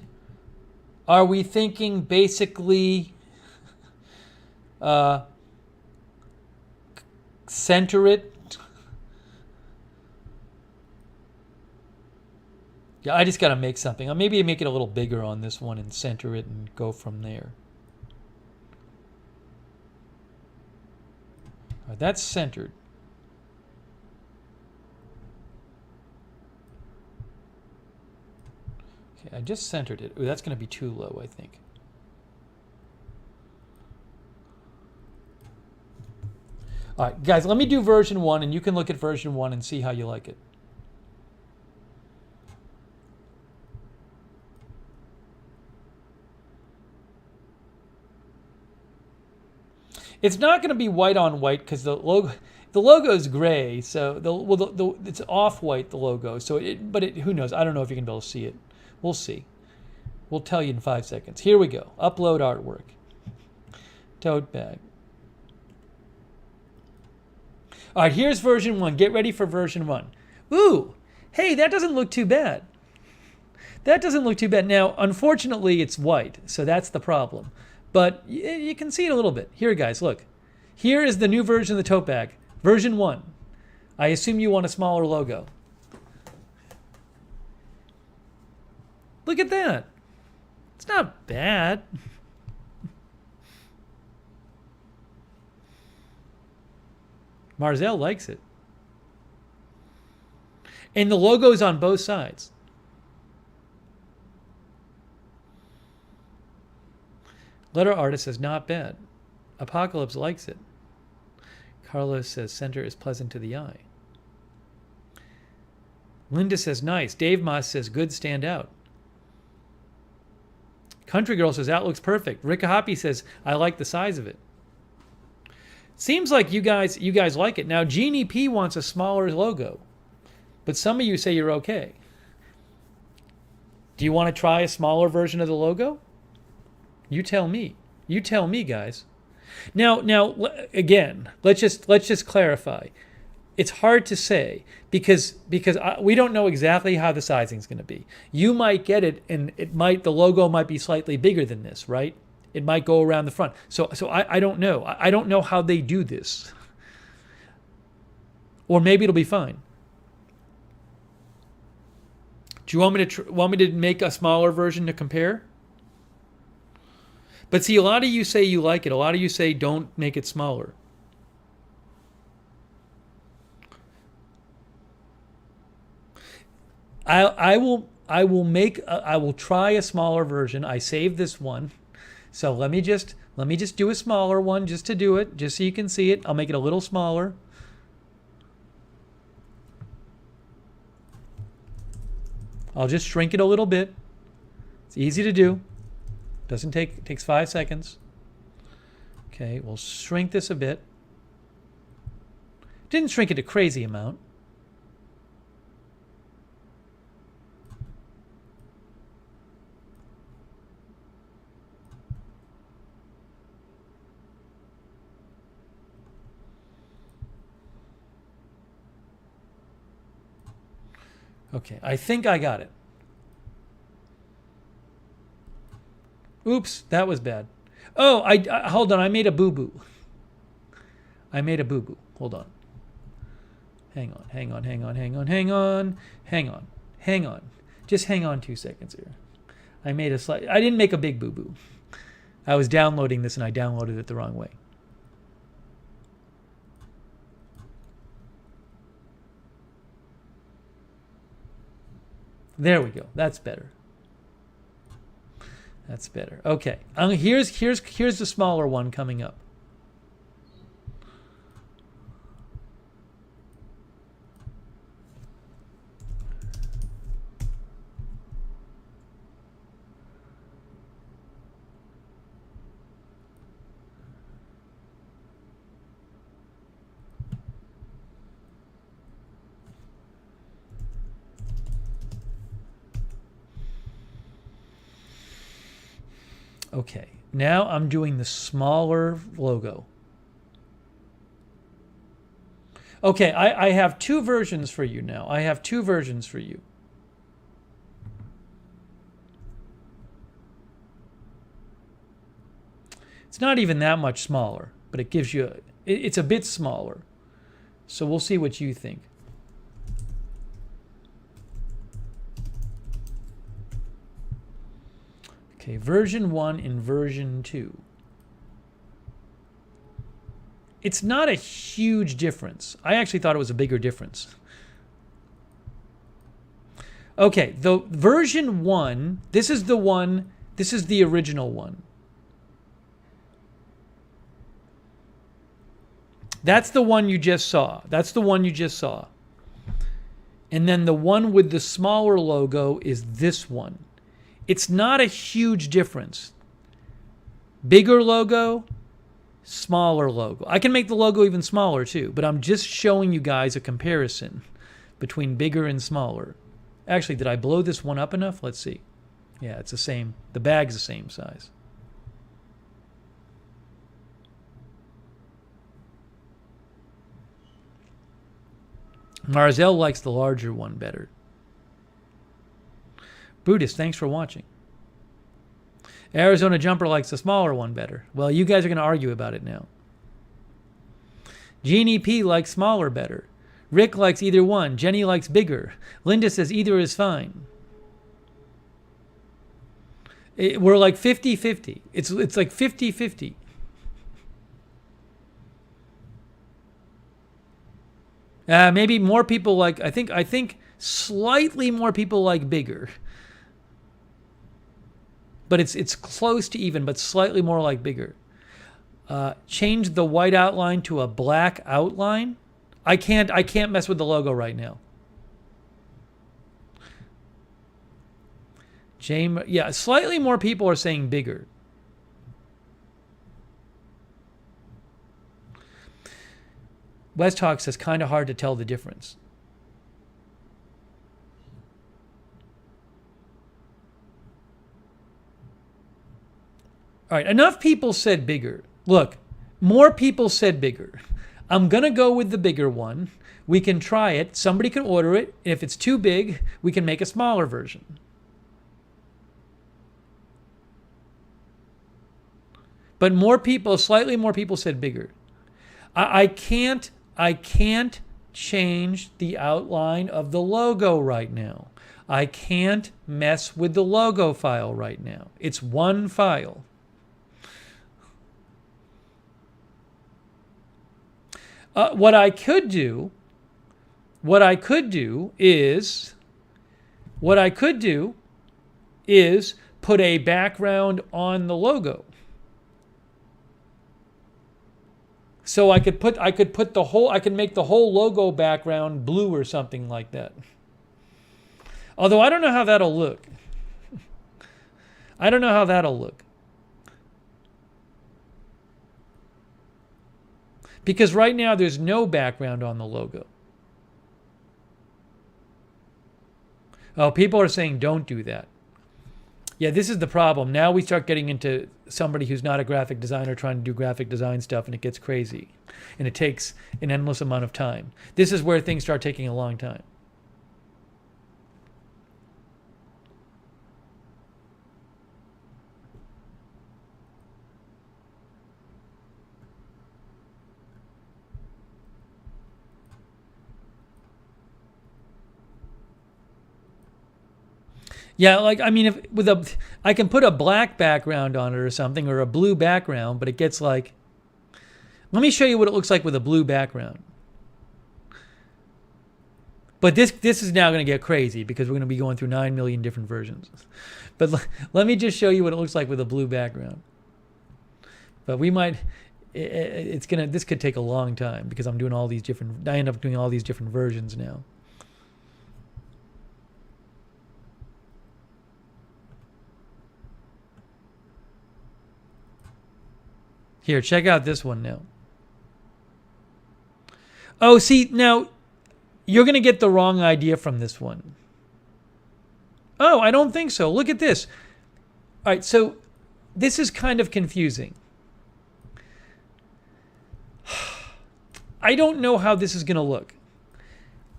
are we thinking basically center it? Yeah, I just got to make something. Maybe make it a little bigger on this one and center it and go from there. All right, that's centered. Okay, I just centered it. Ooh, that's going to be too low, I think. All right, guys, let me do version 1, and you can look at version 1 and see how you like it. It's not going to be white on white because the logo is gray, so it's off white, the logo. So who knows? I don't know if you can be able to see it. We'll see. We'll tell you in 5 seconds. Here we go. Upload artwork. Tote bag. All right, here's version 1. Get ready for version 1. Ooh, hey, that doesn't look too bad. That doesn't look too bad. Now, unfortunately, it's white, so that's the problem. But you can see it a little bit. Here, guys, look. Here is the new version of the tote bag. Version 1. I assume you want a smaller logo. Look at that. It's not bad. Marzell likes it. And the logo's on both sides. Letter artist says, not bad. Apocalypse likes it. Carlos says, center is pleasant to the eye. Linda says, nice. Dave Moss says, good, stand out. Country Girl says, that looks perfect. Rick Hoppy says, I like the size of it. Seems like you guys like it. Now, Jeannie P wants a smaller logo, but some of you say you're okay. Do you want to try a smaller version of the logo? You tell me. You tell me, guys. Now, again, let's just clarify. It's hard to say because we don't know exactly how the sizing is going to be. You might get it, and the logo might be slightly bigger than this, right? It might go around the front. So I don't know. I don't know how they do this. Or maybe it'll be fine. Do you want me to make a smaller version to compare? But see, a lot of you say you like it. A lot of you say don't make it smaller. I will try a smaller version. I saved this one. So let me just do a smaller one just to do it, just so you can see it. I'll make it a little smaller. I'll just shrink it a little bit. It's easy to do. Takes 5 seconds. Okay, we'll shrink this a bit. Didn't shrink it a crazy amount. Okay, I think I got it. Oops, that was bad. Oh, I hold on. I made a boo-boo. Hold on. Hang on. Just hang on 2 seconds here. I didn't make a big boo-boo. I was downloading this and I downloaded it the wrong way. There we go. That's better. Okay. Here's the smaller one coming up. Okay, now I'm doing the smaller logo. Okay, I have 2 versions for you now. It's not even that much smaller, but it gives you, it's a bit smaller. So we'll see what you think. Okay, version 1 and version 2. It's not a huge difference. I actually thought it was a bigger difference. Okay, the version 1, this is the original one. That's the one you just saw. And then the one with the smaller logo is this one. It's not a huge difference. Bigger logo, smaller logo. I can make the logo even smaller too, but I'm just showing you guys a comparison between bigger and smaller. Actually, did I blow this one up enough? Let's see. Yeah, it's the same. The bag's the same size. Marzell likes the larger one better. Buddhist, thanks for watching. Arizona Jumper likes the smaller one better. Well, you guys are going to argue about it now. Jeannie P likes smaller better. Rick likes either one. Jenny likes bigger. Linda says either is fine. We're like 50-50. It's like 50-50. Maybe more people like, I think slightly more people like bigger. But it's close to even, but slightly more like bigger. Change the white outline to a black outline. I can't mess with the logo right now. James, yeah, slightly more people are saying bigger. West Hawk says kind of hard to tell the difference. All right, enough people said bigger. Look, more people said bigger. I'm going to go with the bigger one. We can try it. Somebody can order it. If it's too big, we can make a smaller version. But more people, slightly more people said bigger. I can't change the outline of the logo right now. I can't mess with the logo file right now. It's one file. What I could do is put a background on the logo. So I could make the whole logo background blue or something like that. Although I don't know how that'll look. Because right now there's no background on the logo. Oh, people are saying don't do that. Yeah, this is the problem. Now we start getting into somebody who's not a graphic designer trying to do graphic design stuff, and it gets crazy. And it takes an endless amount of time. This is where things start taking a long time. Yeah, like, I mean, I can put a black background on it or something, or a blue background, but it gets like, let me show you what it looks like with a blue background. But this is now going to get crazy because we're going to be going through 9 million different versions. But let me just show you what it looks like with a blue background. But we might, this could take a long time because I end up doing all these different versions now. Here, check out this one now. Oh, see, now you're going to get the wrong idea from this one. Oh, I don't think so. Look at this. All right, so this is kind of confusing. I don't know how this is going to look.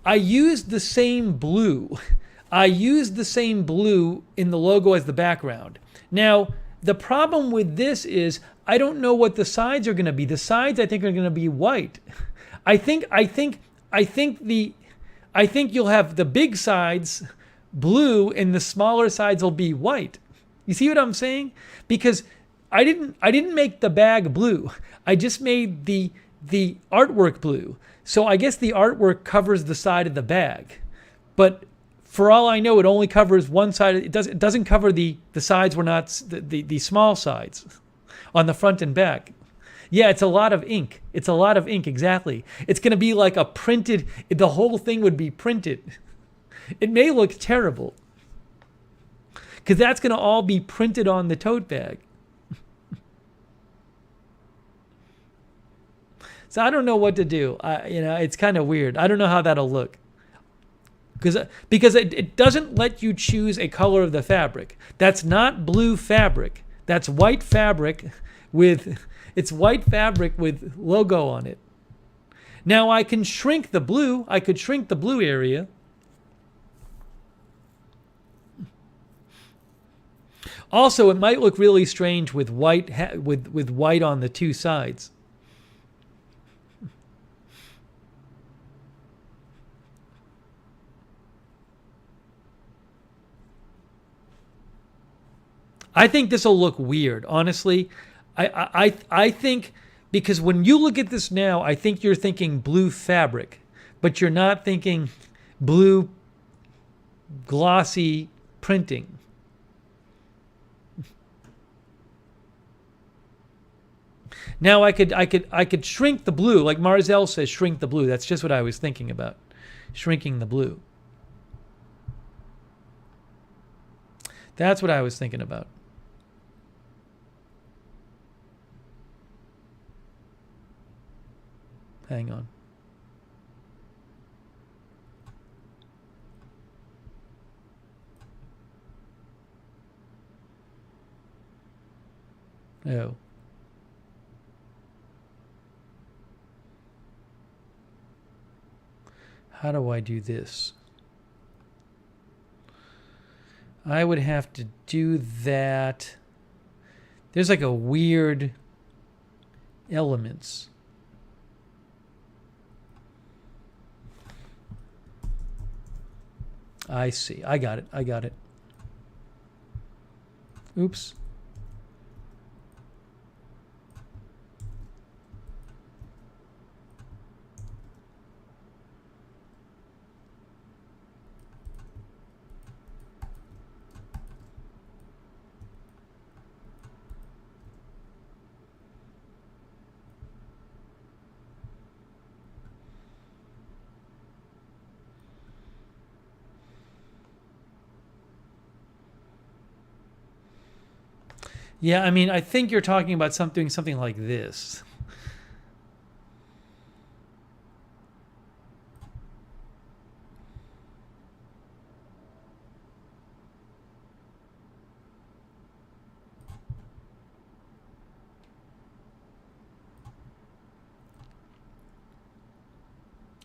I used the same blue. in the logo as the background. Now, the problem with this is I don't know what the sides are going to be. The sides I think are going to be white. I think you'll have the big sides blue and the smaller sides will be white. You see what I'm saying? Because I didn't make the bag blue. I just made the artwork blue. So I guess the artwork covers the side of the bag. But for all I know, it only covers one side. It doesn't cover the sides were not the small sides on the front and back. Yeah, it's a lot of ink. Exactly. It's going to be like the whole thing would be printed. It may look terrible because that's going to all be printed on the tote bag. So I don't know what to do. It's kind of weird. I don't know how that'll look. Because it doesn't let you choose a color of the fabric. That's not blue fabric. That's white fabric with logo on it. Now I can shrink the blue. I could shrink the blue area. Also, it might look really strange with white with white on the two sides. I think this will look weird, honestly. I think, because when you look at this now, I think you're thinking blue fabric, but you're not thinking blue glossy printing. Now I could shrink the blue, like Marzell says, shrink the blue. That's just what I was thinking about, shrinking the blue. That's what I was thinking about. Hang on. Oh. How do I do this? I would have to do that. There's like a weird elements. I see. I got it. Oops. Yeah, I mean, I think you're talking about something like this.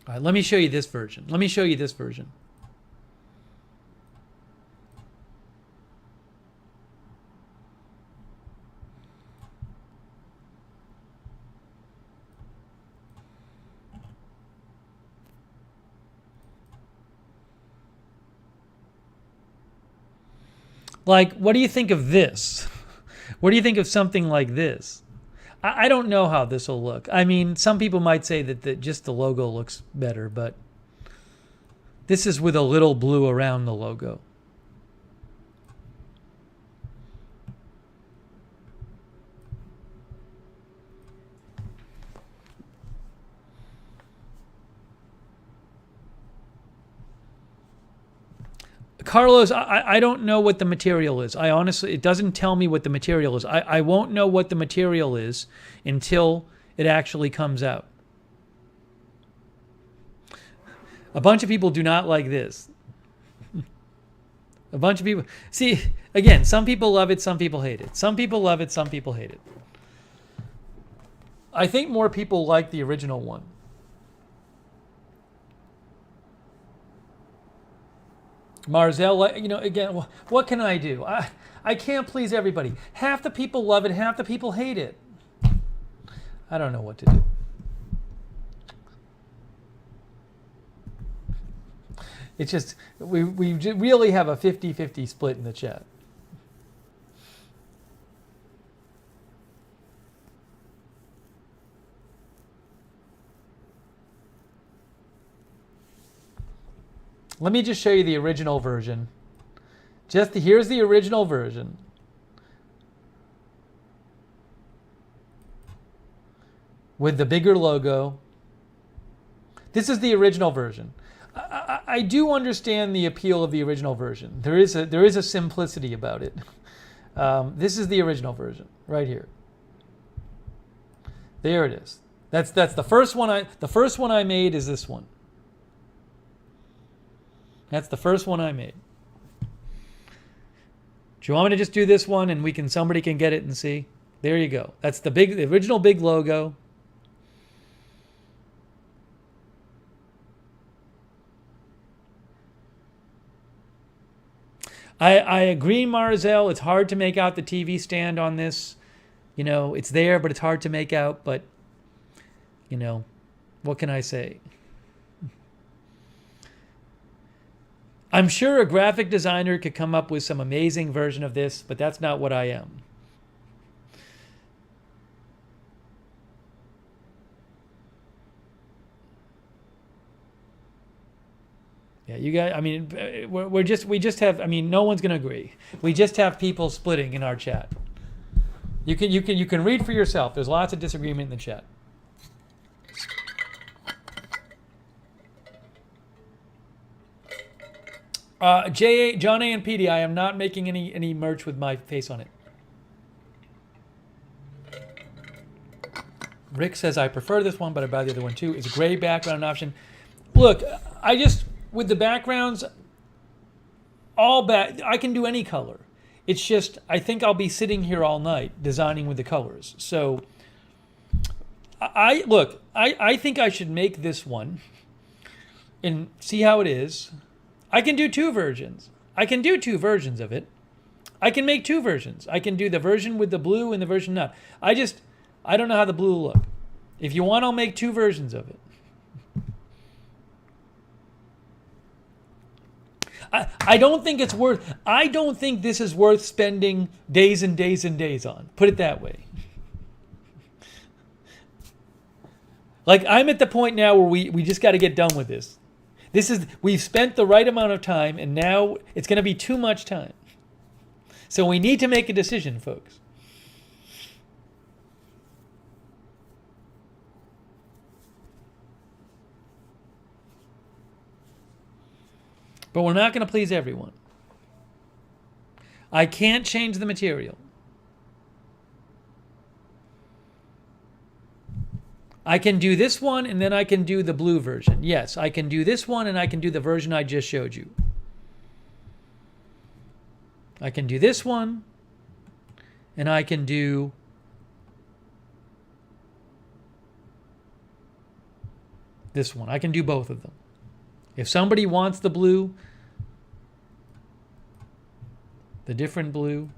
All right, let me show you this version. Like, what do you think of this? What do you think of something like this? I don't know how this will look. I mean, some people might say that just the logo looks better, but this is with a little blue around the logo. Carlos, I don't know what the material is. I honestly, it doesn't tell me what the material is. I won't know what the material is until it actually comes out. A bunch of people do not like this. A bunch of people. See, again, some people love it, some people hate it. Some people love it, some people hate it. I think more people like the original one. Marzell, you know, again, what can I do? I can't please everybody. Half the people love it, half the people hate it. I don't know what to do. It's just, we really have a 50-50 split in the chat. Let me just show you the original version. Here's the original version. With the bigger logo. This is the original version. I do understand the appeal of the original version. There is a simplicity about it. This is the original version right here. There it is. That's the first one. The first one I made is this one. That's the first one I made. Do you want me to just do this one and somebody can get it and see? There you go. That's the original big logo. I agree, Marzel. It's hard to make out the TV stand on this. You know, it's there, but it's hard to make out. But, you know, what can I say? I'm sure a graphic designer could come up with some amazing version of this, but that's not what I am. Yeah, you guys, I mean, we just have, I mean, no one's going to agree. We just have people splitting in our chat. You can read for yourself. There's lots of disagreement in the chat. John A and PD, I am not making any merch with my face on it. Rick says, I prefer this one, but I buy the other one too. Is a gray background an option? Look, with the backgrounds, I can do any color. It's just, I think I'll be sitting here all night designing with the colors. So, I think I should make this one and see how it is. I can do two versions. I can do two versions of it. I can make two versions. I can do the version with the blue and the version not. I don't know how the blue will look. If you want, I'll make two versions of it. I don't think this is worth spending days and days and days on. Put it that way. Like, I'm at the point now where we just got to get done with this. We've spent the right amount of time, and now it's going to be too much time. So we need to make a decision, folks. But we're not going to please everyone. I can't change the material. I can do this one, and then I can do the blue version. Yes, I can do this one, and I can do the version I just showed you. I can do this one, and I can do this one. I can do both of them. If somebody wants the blue, the different blue,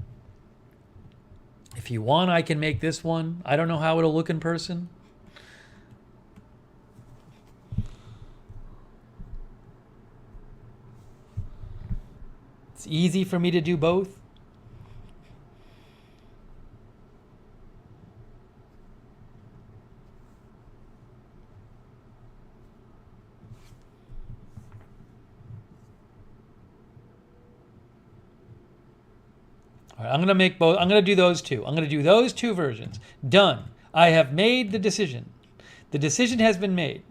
if you want, I can make this one. I don't know how it'll look in person. It's easy for me to do both. All right, I'm going to make both. I'm going to do those two. I'm going to do those two versions. Done. I have made the decision. The decision has been made.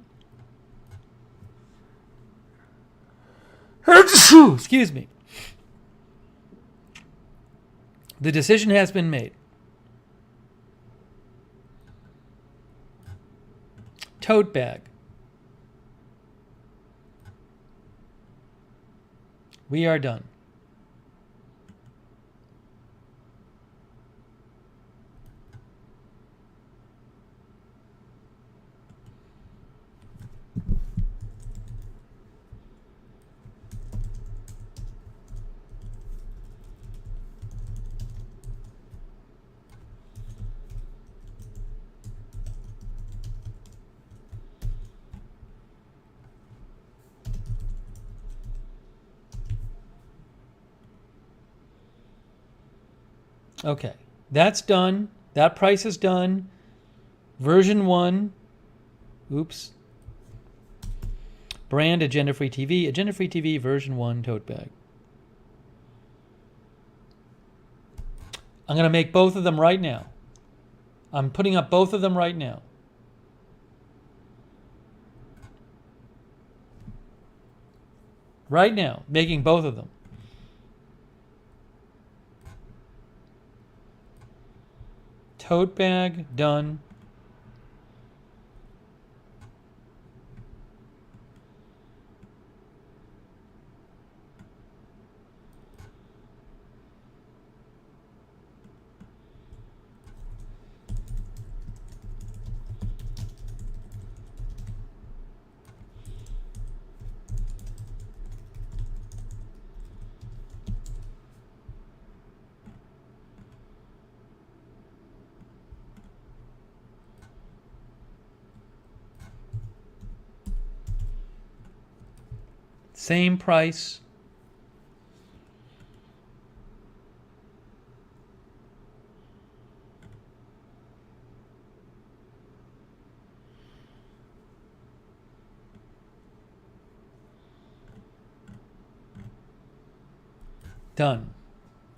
Excuse me. The decision has been made. Tote bag. We are done. Okay, that's done. That price is done. Version 1. Oops. Brand Agenda Free TV. Agenda Free TV version 1 tote bag. I'm going to make both of them right now. I'm putting up both of them right now. Right now, making both of them. Tote bag, done. Same price. Done.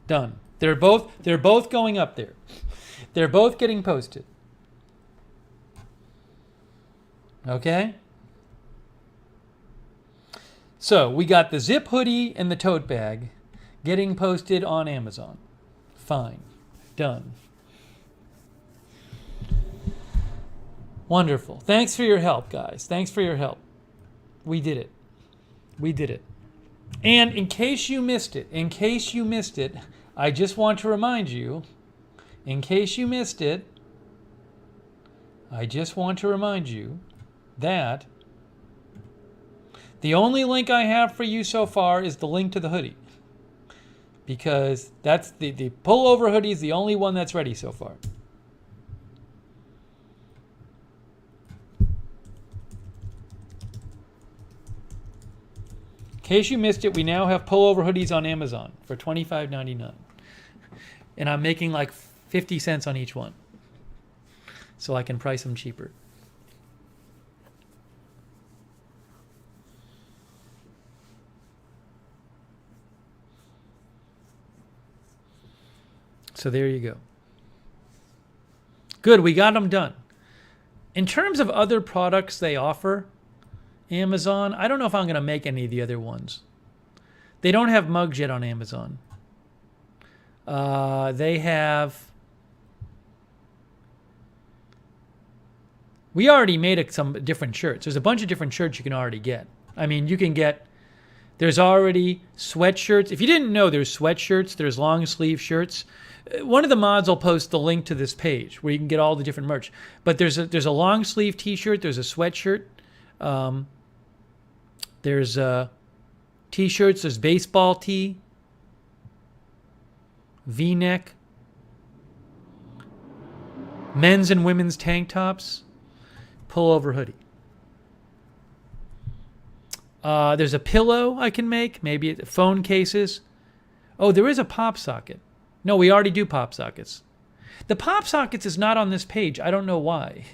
Done. They're both going up there. They're both getting posted. Okay? So we got the zip hoodie and the tote bag getting posted on Amazon. Fine. Done. Wonderful. Thanks for your help, guys. Thanks for your help. We did it. We did it. And in case you missed it, I just want to remind you, that the only link I have for you so far is the link to the hoodie. Because that's the pullover hoodie is the only one that's ready so far. In case you missed it, we now have pullover hoodies on Amazon for $25.99. And I'm making like 50 cents on each one. So I can price them cheaper. So there you go. Good, we got them done. In terms of other products they offer, Amazon, I don't know if I'm going to make any of the other ones. They don't have mugs yet on Amazon. They have... We already made some different shirts. There's a bunch of different shirts you can already get. I mean, you can get... There's already sweatshirts. If you didn't know, there's sweatshirts. There's long sleeve shirts. One of the mods will post the link to this page where you can get all the different merch. But there's a long sleeve T-shirt. There's a sweatshirt. There's T-shirts. There's baseball tee, V-neck, men's and women's tank tops, pullover hoodie. There's a pillow I can make, maybe phone cases. Oh, there is a pop socket. No, we already do pop sockets. The pop sockets is not on this page. I don't know why.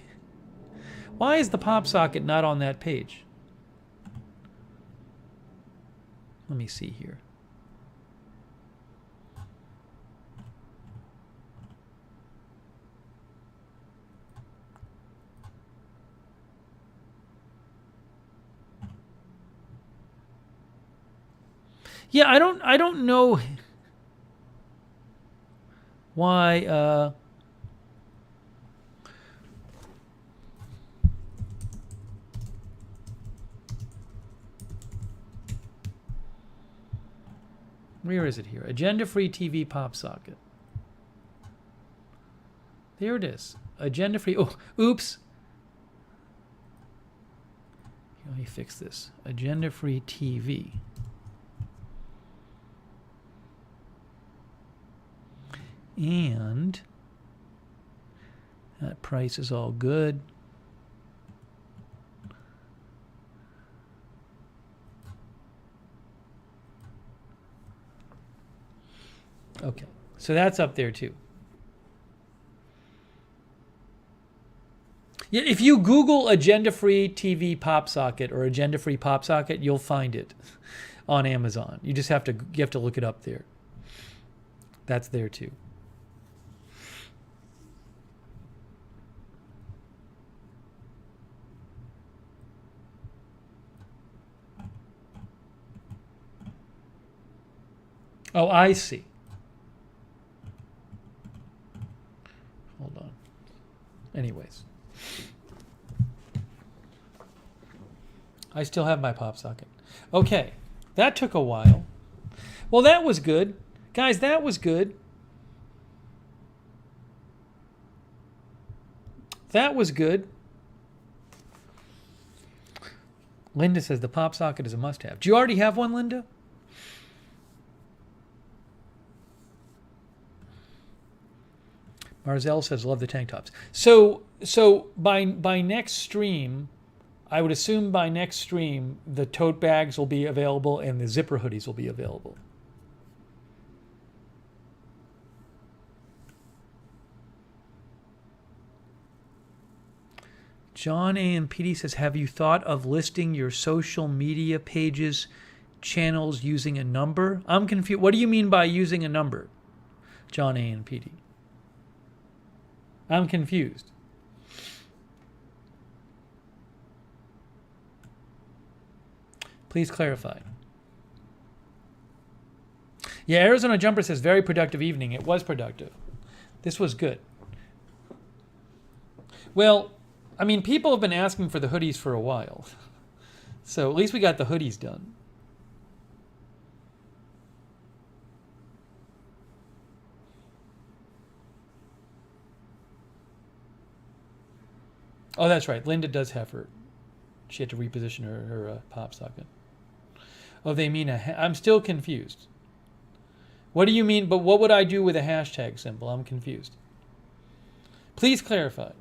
Why is the pop socket not on that page? Let me see here. Yeah, I don't know why where is it here? Agenda-free TV pop socket. There it is. Agenda-free. Oh, oops. Let me fix this. Agenda-free TV. And that price is all good. Okay, so that's up there too. Yeah, if you Google agenda-free TV pop socket or agenda-free pop socket, you'll find it on Amazon. You have to look it up there. That's there too. Oh, I see. Hold on. Anyways. I still have my pop socket. Okay. That took a while. Well, that was good. Guys, that was good. That was good. Linda says the pop socket is a must-have. Do you already have one, Linda? Marzell says, love the tank tops. So by next stream, I would assume by next stream, the tote bags will be available and the zipper hoodies will be available. John A. and PD says, have you thought of listing your social media pages, channels using a number? I'm confused. What do you mean by using a number? John A. and PD. I'm confused. Please clarify. Yeah, Arizona Jumper says, very productive evening. It was productive. This was good. Well, I mean, people have been asking for the hoodies for a while. So at least we got the hoodies done. Oh, that's right. Linda does have her. She had to reposition her pop socket. Oh, they mean I'm still confused. What do you mean? But what would I do with a hashtag symbol? I'm confused. Please clarify.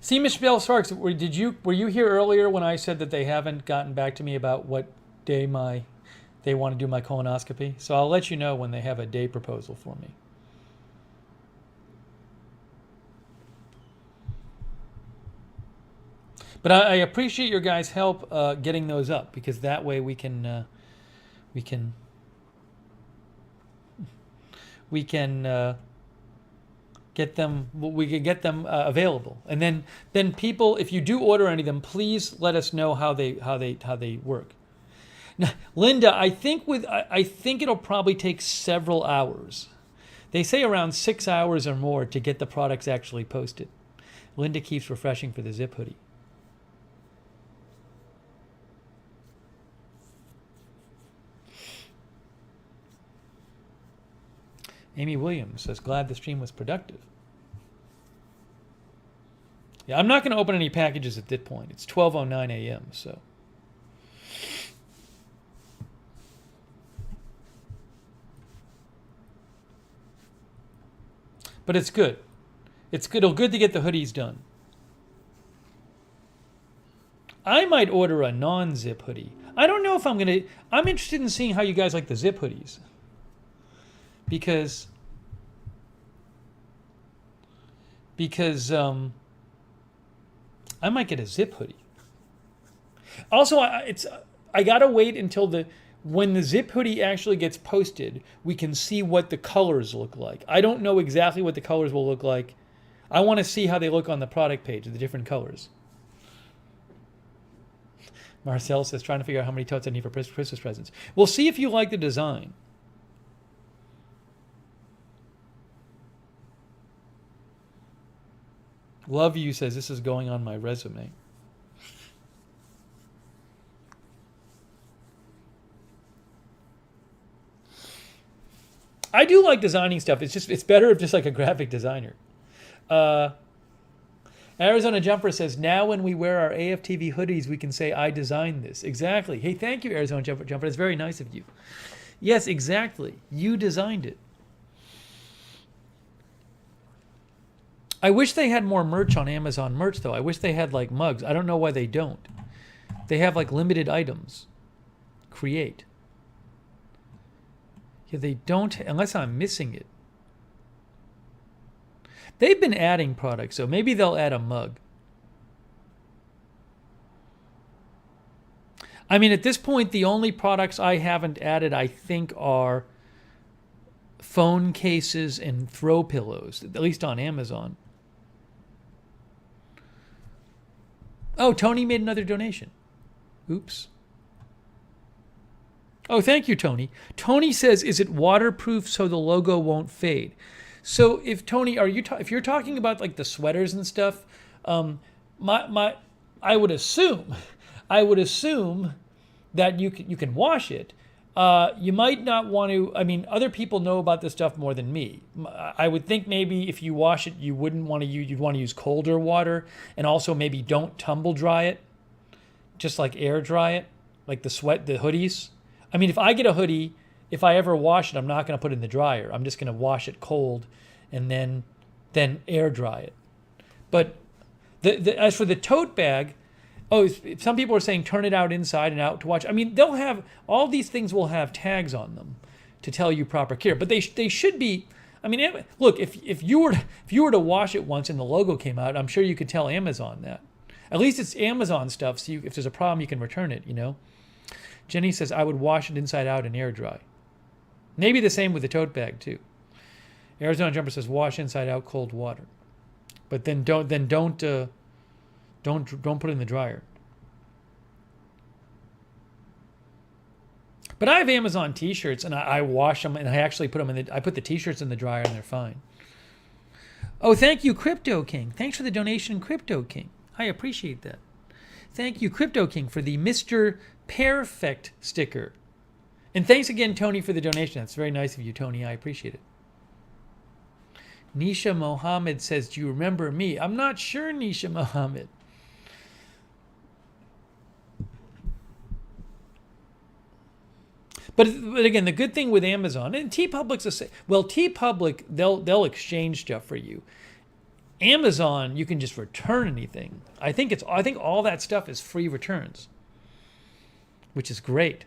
See, Michelle Sparks, were you here earlier when I said that they haven't gotten back to me about what day they want to do my colonoscopy? So I'll let you know when they have a day proposal for me. But I appreciate your guys' help getting those up, because that way we can get them. We can get them available, and then people, if you do order any of them, please let us know how they work. Now, Linda, I think it'll probably take several hours. They say around 6 hours or more to get the products actually posted. Linda keeps refreshing for the zip hoodie. Amy Williams says, glad the stream was productive. Yeah, I'm not going to open any packages at this point. It's 12:09 a.m., so. But it's good. It's good. It'll good to get the hoodies done. I might order a non-zip hoodie. I don't know if I'm interested in seeing how you guys like the zip hoodies. Because I might get a zip hoodie. Also, I gotta wait until when the zip hoodie actually gets posted, we can see what the colors look like. I don't know exactly what the colors will look like. I want to see how they look on the product page, the different colors. Marcel says, trying to figure out how many totes I need for Christmas presents. We'll see if you like the design. Love You says, this is going on my resume. I do like designing stuff. It's better if just like a graphic designer. Arizona Jumper says, now when we wear our AFTV hoodies, we can say, I designed this. Exactly. Hey, thank you, Arizona Jumper. That's very nice of you. Yes, exactly. You designed it. I wish they had more merch on Amazon Merch, though. I wish they had, like, mugs. I don't know why they don't. They have, like, limited items. Create. Yeah, they don't, unless I'm missing it. They've been adding products, so maybe they'll add a mug. I mean, at this point, the only products I haven't added, I think, are phone cases and throw pillows, at least on Amazon. Oh, Tony made another donation. Oops. Oh, thank you, Tony. Tony says, is it waterproof so the logo won't fade? So if Tony, if you're talking about like the sweaters and stuff, I would assume that you can wash it. You might not want to. I mean, other people know about this stuff more than me. I would think maybe if you wash it, you wouldn't want to use. You'd want to use colder water, and also maybe don't tumble dry it. Just like air dry it, like the hoodies. I mean, if I get a hoodie, if I ever wash it, I'm not going to put it in the dryer. I'm just going to wash it cold, and then then air dry it. But as for the tote bag, some people are saying turn it out inside and out to watch. I mean, they'll have all these things will have tags on them to tell you proper care, but they should be. I mean, look, if you were to wash it once and the logo came out, I'm sure you could tell Amazon that. At least it's Amazon stuff, so if there's a problem, you can return it. Jenny says I would wash it inside out and air dry. Maybe the same with the tote bag too. Arizona Jumper says wash inside out cold water, but then don't put it in the dryer. But I have Amazon T-shirts and I wash them and I actually put them I put the T-shirts in the dryer and they're fine. Oh, thank you, Crypto King. Thanks for the donation, Crypto King. I appreciate that. Thank you, Crypto King, for the Mr. Perfect sticker. And thanks again, Tony, for the donation. That's very nice of you, Tony. I appreciate it. Nisha Mohammed says, do you remember me? I'm not sure, Nisha Mohammed. But again, the good thing with Amazon, and TeePublic's TeePublic, they'll exchange stuff for you. Amazon, you can just return anything. I think all that stuff is free returns, which is great.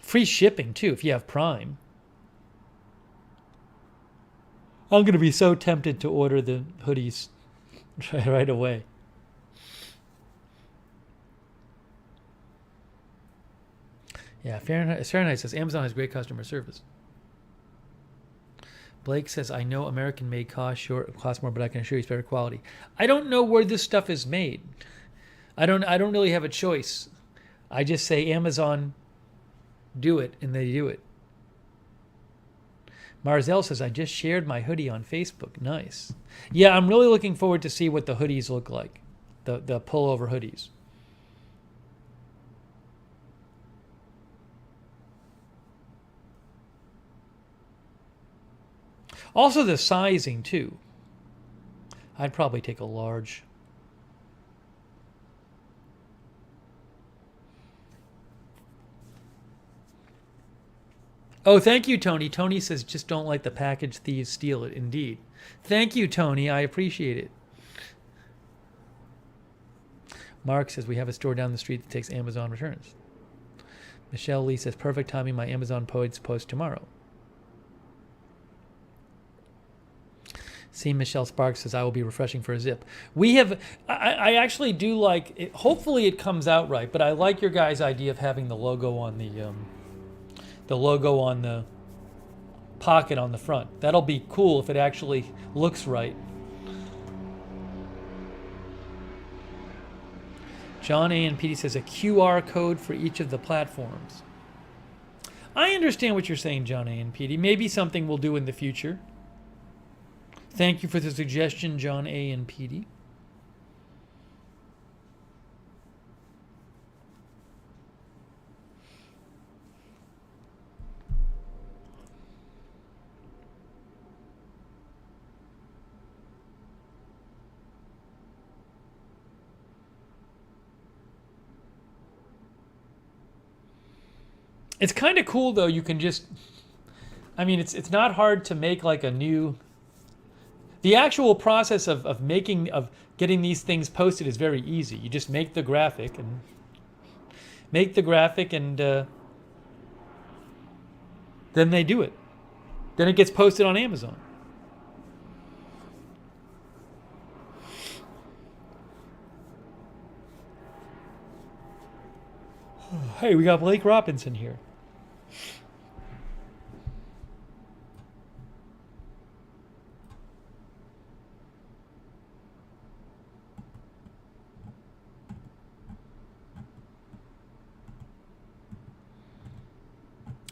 Free shipping, too, if you have Prime. I'm going to be so tempted to order the hoodies right away. Yeah, Fahrenheit says, Amazon has great customer service. Blake says, I know American-made cost more, but I can assure you it's better quality. I don't know where this stuff is made. I don't really have a choice. I just say Amazon... do it, and they do it. Marzell says, I just shared my hoodie on Facebook. Nice. Yeah, I'm really looking forward to see what the hoodies look like. The pullover hoodies. Also the sizing, too. I'd probably take a large. Oh, thank you, Tony. Tony says, just don't let the package thieves steal it. Indeed. Thank you, Tony. I appreciate it. Mark says, we have a store down the street that takes Amazon returns. Michelle Lee says, perfect timing. My Amazon post tomorrow. See, Michelle Sparks says, I will be refreshing for a zip. We have, I actually do like, it, hopefully it comes out right, but I like your guys' idea of having the logo on the pocket on the front. That'll be cool if it actually looks right. John A. and PD says a QR code for each of the platforms. I understand what you're saying, John A. and PD. Maybe something we'll do in the future. Thank you for the suggestion, John A. and PD. It's kind of cool, though. You can just, I mean, it's not hard to make like a new. The actual process of getting these things posted is very easy. You just make the graphic and then they do it. Then it gets posted on Amazon. Hey, we got Blake Robinson here.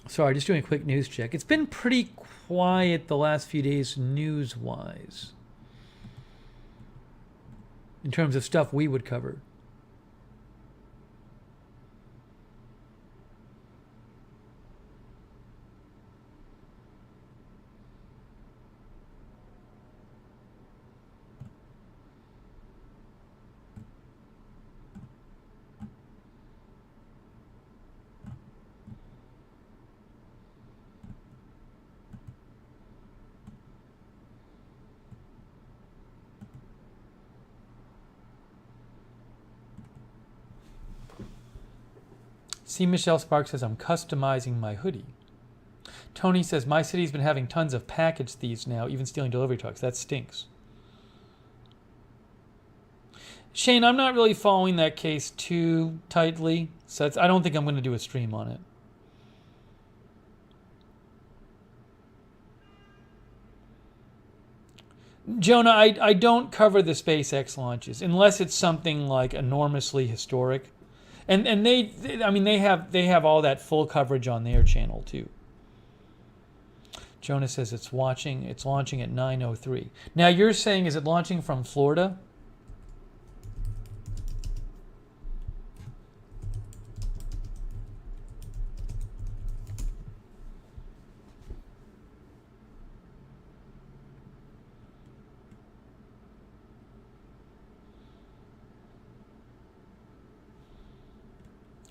Sorry, just doing a quick news check. It's been pretty quiet the last few days news-wise in terms of stuff we would cover. See, Michelle Sparks says, I'm customizing my hoodie. Tony says, my city's been having tons of package thieves now, even stealing delivery trucks. That stinks. Shane, I'm not really following that case too tightly, so I don't think I'm going to do a stream on it. Jonah, I don't cover the SpaceX launches unless it's something like enormously historic. And they have all that full coverage on their channel too. Jonah says it's launching at 9:03. Now you're saying, is it launching from Florida?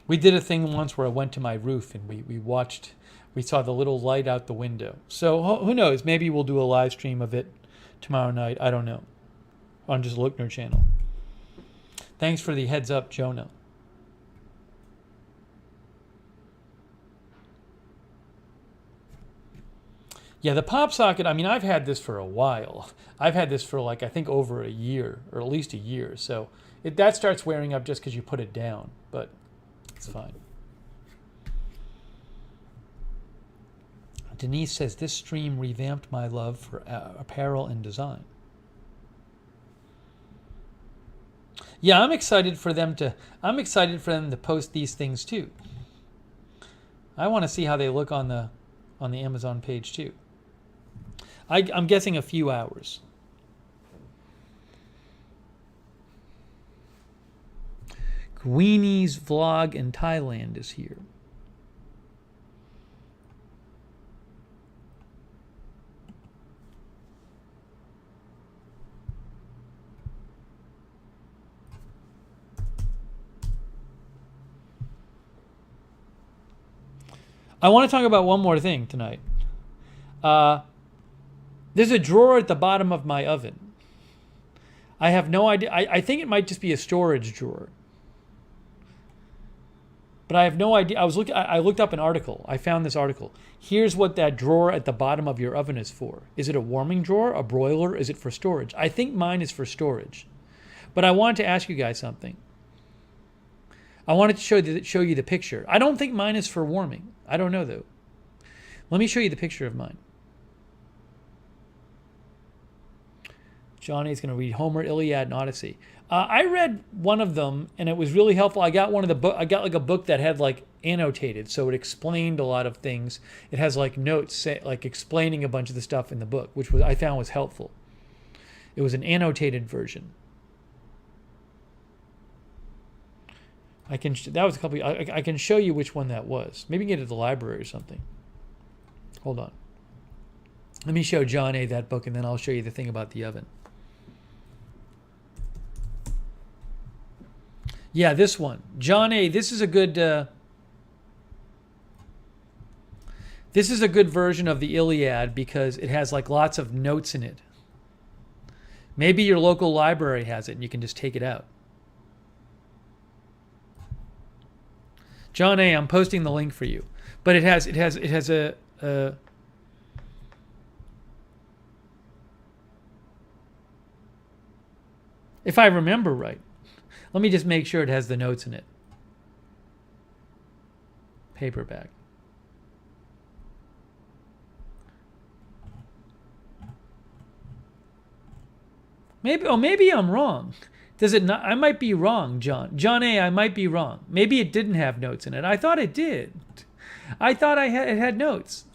We did a thing once where I went to my roof and we saw the little light out the window. So who knows? Maybe we'll do a live stream of it tomorrow night. I don't know. On just Lookner channel. Thanks for the heads up, Jonah. Yeah, the pop socket, I mean, I've had this for a while. I've had this for I think over a year, or at least a year. So that starts wearing up just because you put it down. But it's fine. Denise says, this stream revamped my love for apparel and design. Yeah, I'm excited for them to post these things too. I want to see how they look on the Amazon page too. I'm guessing a few hours. Queenie's vlog in Thailand is here. I want to talk about one more thing tonight. There's a drawer at the bottom of my oven. I have no idea. I think it might just be a storage drawer. But I have no idea. I looked up an article. I found this article. Here's what that drawer at the bottom of your oven is for. Is it a warming drawer, a broiler? Is it for storage? I think mine is for storage. But I wanted to ask you guys something. I wanted to show you the picture. I don't think mine is for warming. I don't know though. Let me show you the picture of mine. Johnny's going to read Homer, Iliad, and Odyssey. I read one of them, and it was really helpful. I got I got a book that had annotated, so it explained a lot of things. It has notes, explaining a bunch of the stuff in the book, which I found was helpful. It was an annotated version. That was a couple. I can show you which one that was. Maybe get it at the library or something. Hold on. Let me show John A. that book, and then I'll show you the thing about the oven. Yeah, this one. John A., this is a good version of the Iliad because it has lots of notes in it. Maybe your local library has it and you can just take it out. John A., I'm posting the link for you. But it has a if I remember right. Let me just make sure it has the notes in it. Paperback. Maybe I'm wrong. Does it not? I might be wrong, John. John A., I might be wrong. Maybe it didn't have notes in it. I thought it did. I thought it had notes.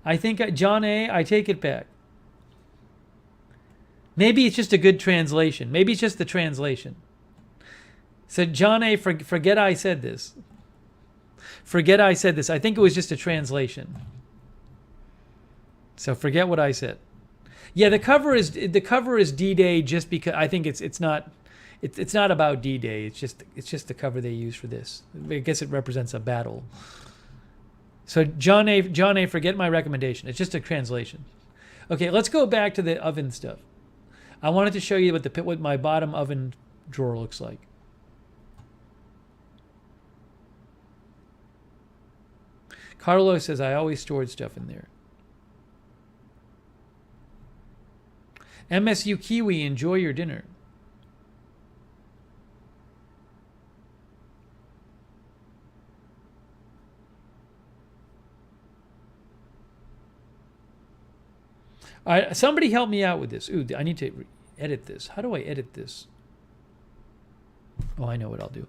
I think, John A., I take it back. Maybe it's just a good translation. Maybe it's just the translation. So John A., forget I said this. Forget I said this. I think it was just a translation. So forget what I said. Yeah, the cover is D-Day just because I think it's not about D-Day. It's just the cover they use for this. I guess it represents a battle. So John A., forget my recommendation. It's just a translation. Okay, let's go back to the oven stuff. I wanted to show you what my bottom oven drawer looks like. Carlos says, I always stored stuff in there. MSU Kiwi, enjoy your dinner. Somebody help me out with this. Ooh, I need to edit this. How do I edit this? Oh, I know what I'll do.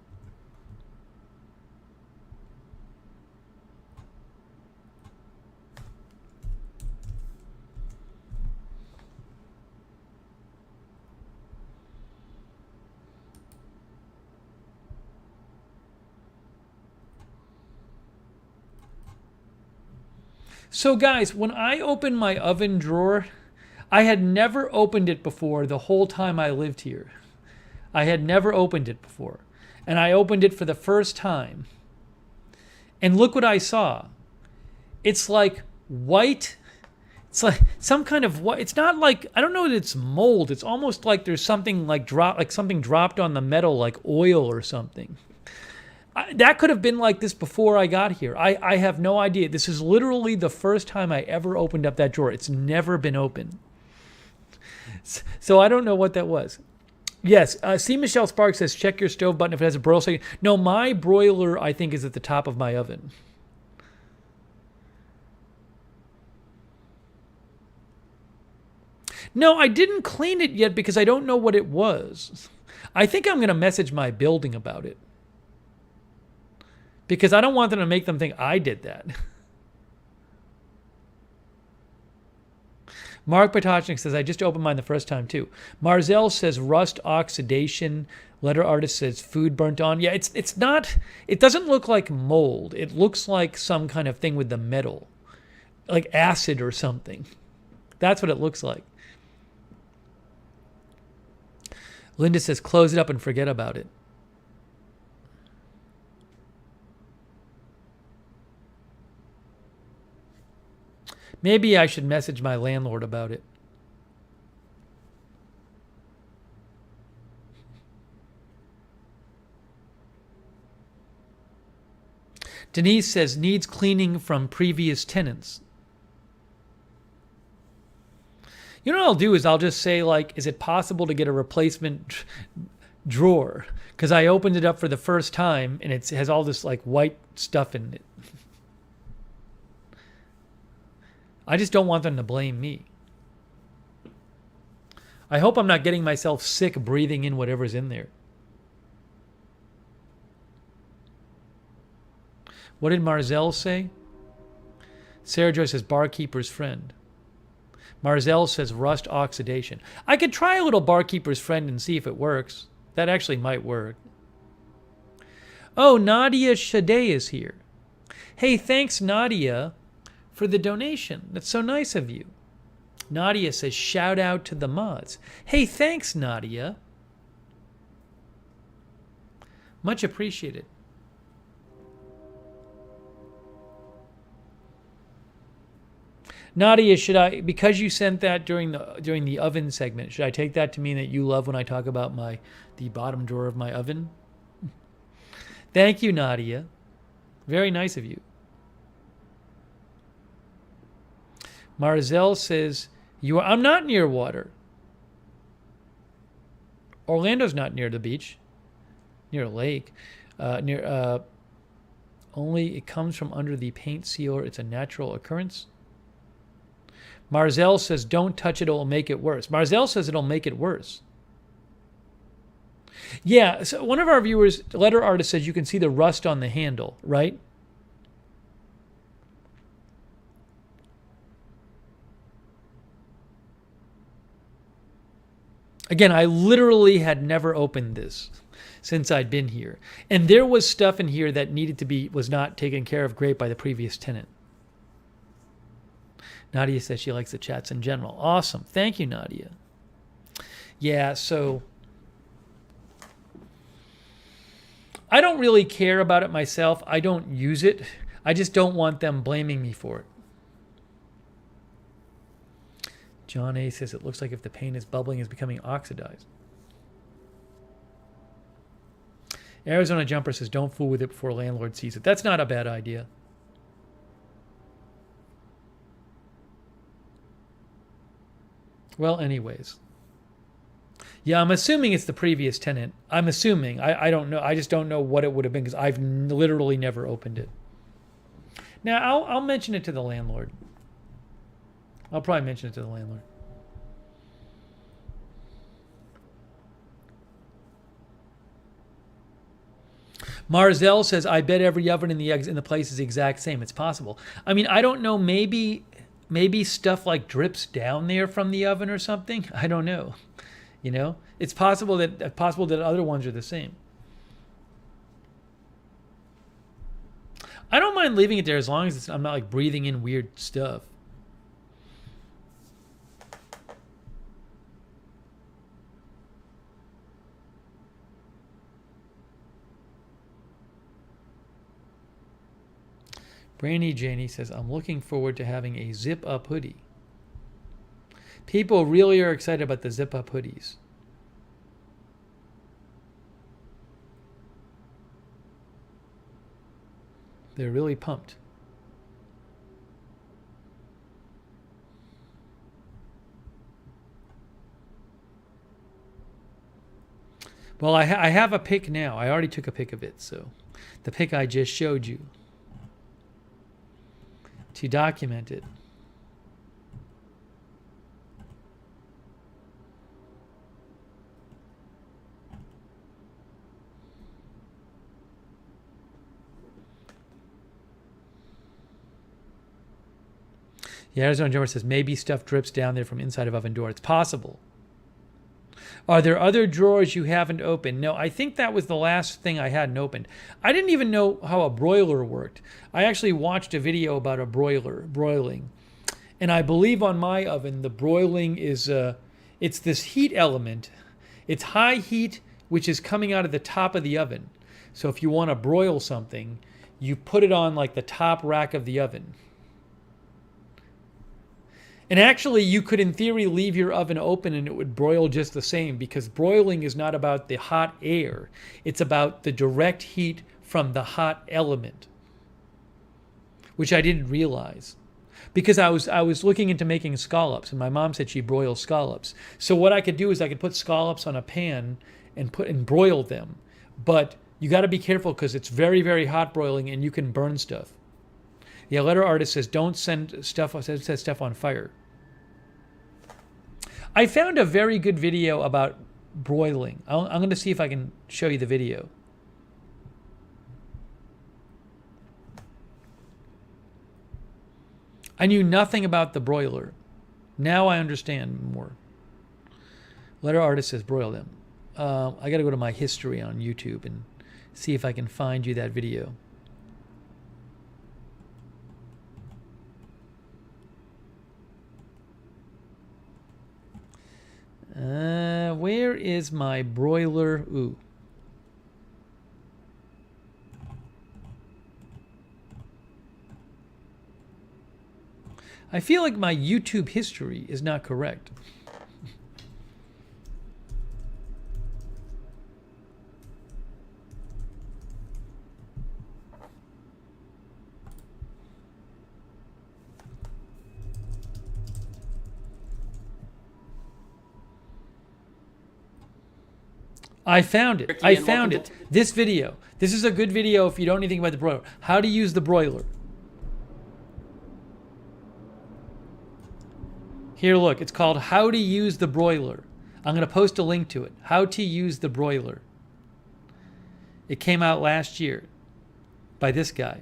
So guys, when I opened my oven drawer, I had never opened it before the whole time I lived here. I had never opened it before. And I opened it for the first time. And look what I saw. It's like white. It's like some kind of what? It's not like, I don't know that it's mold. It's almost like there's something like something dropped on the metal, like oil or something. That could have been like this before I got here. I have no idea. This is literally the first time I ever opened up that drawer. It's never been open. So I don't know what that was. Yes, C. Michelle Sparks says, check your stove button if it has a broil setting. No, my broiler, I think, is at the top of my oven. No, I didn't clean it yet because I don't know what it was. I think I'm going to message my building about it. Because I don't want them to make them think I did that. Mark Potocznik says, I just opened mine the first time too. Marzel says rust oxidation. Letter artist says food burnt on. Yeah, it's not, it doesn't look like mold. It looks like some kind of thing with the metal. Like acid or something. That's what it looks like. Linda says, close it up and forget about it. Maybe I should message my landlord about it. Denise says, needs cleaning from previous tenants. You know what I'll do is I'll just say, like, is it possible to get a replacement drawer? Because I opened it up for the first time and it has all this, like, white stuff in it. I just don't want them to blame me. I hope I'm not getting myself sick breathing in whatever's in there. What did Marzel say? Sarah Joy says barkeeper's friend. Marzel says rust oxidation. I could try a little barkeeper's friend and see if it works. That actually might work. Oh, Nadia Shade is here. Hey, thanks, Nadia, for the donation. That's so nice of you. Nadia says, shout out to the mods. Hey, thanks, Nadia. Much appreciated. Nadia, should I, because you sent that during the oven segment, should I take that to mean that you love when I talk about the bottom drawer of my oven? Thank you, Nadia. Very nice of you. Marzel says, I'm not near water. Orlando's not near the beach, near a lake. Only it comes from under the paint sealer. It's a natural occurrence. Marzel says, don't touch it, it'll make it worse. Marzel says it'll make it worse. Yeah, so one of our viewers, letter artist, says you can see the rust on the handle, right? Again, I literally had never opened this since I'd been here. And there was stuff in here that was not taken care of great by the previous tenant. Nadia says she likes the chats in general. Awesome. Thank you, Nadia. Yeah, so I don't really care about it myself. I don't use it. I just don't want them blaming me for it. John A. says it looks like if the paint is bubbling, it's becoming oxidized. Arizona Jumper says don't fool with it before landlord sees it. That's not a bad idea. Well, anyways. Yeah, I'm assuming it's the previous tenant. I'm assuming. I don't know. I just don't know what it would have been because I've literally never opened it. Now, I'll mention it to the landlord. I'll probably mention it to the landlord. Marzell says, I bet every oven in the place is the exact same. It's possible. I mean, I don't know. Maybe stuff like drips down there from the oven or something. I don't know. You know, it's possible that other ones are the same. I don't mind leaving it there as long as I'm not like breathing in weird stuff. Brainy Janie says, I'm looking forward to having a zip-up hoodie. People really are excited about the zip-up hoodies. They're really pumped. Well, I have a pic now. I already took a pic of it, so the pic I just showed you to document it. Yeah, Arizona Jumper says maybe stuff drips down there from inside of oven door. It's possible. Are there other drawers you haven't opened? No, I think that was the last thing I hadn't opened. I didn't even know how a broiler worked. I actually watched a video about a broiling. And I believe on my oven, the broiling is, it's this heat element. It's high heat, which is coming out of the top of the oven. So if you want to broil something, you put it on like the top rack of the oven. And actually, you could, in theory, leave your oven open and it would broil just the same because broiling is not about the hot air. It's about the direct heat from the hot element, which I didn't realize. Because I was looking into making scallops, and my mom said she broils scallops. So what I could do is I could put scallops on a pan and broil them. But you got to be careful because it's very, very hot broiling and you can burn stuff. Yeah, letter artist says, don't set stuff on fire. I found a very good video about broiling. I'm going to see if I can show you the video. I knew nothing about the broiler. Now I understand more. Letter artist says, broil them. I got to go to my history on YouTube and see if I can find you that video. Where is my broiler? Ooh. I feel like my YouTube history is not correct. I found it. I found it. This video. This is a good video if you don't know anything about the broiler. How to use the broiler. Here, look. It's called How to Use the Broiler. I'm going to post a link to it. How to Use the Broiler. It came out last year by this guy.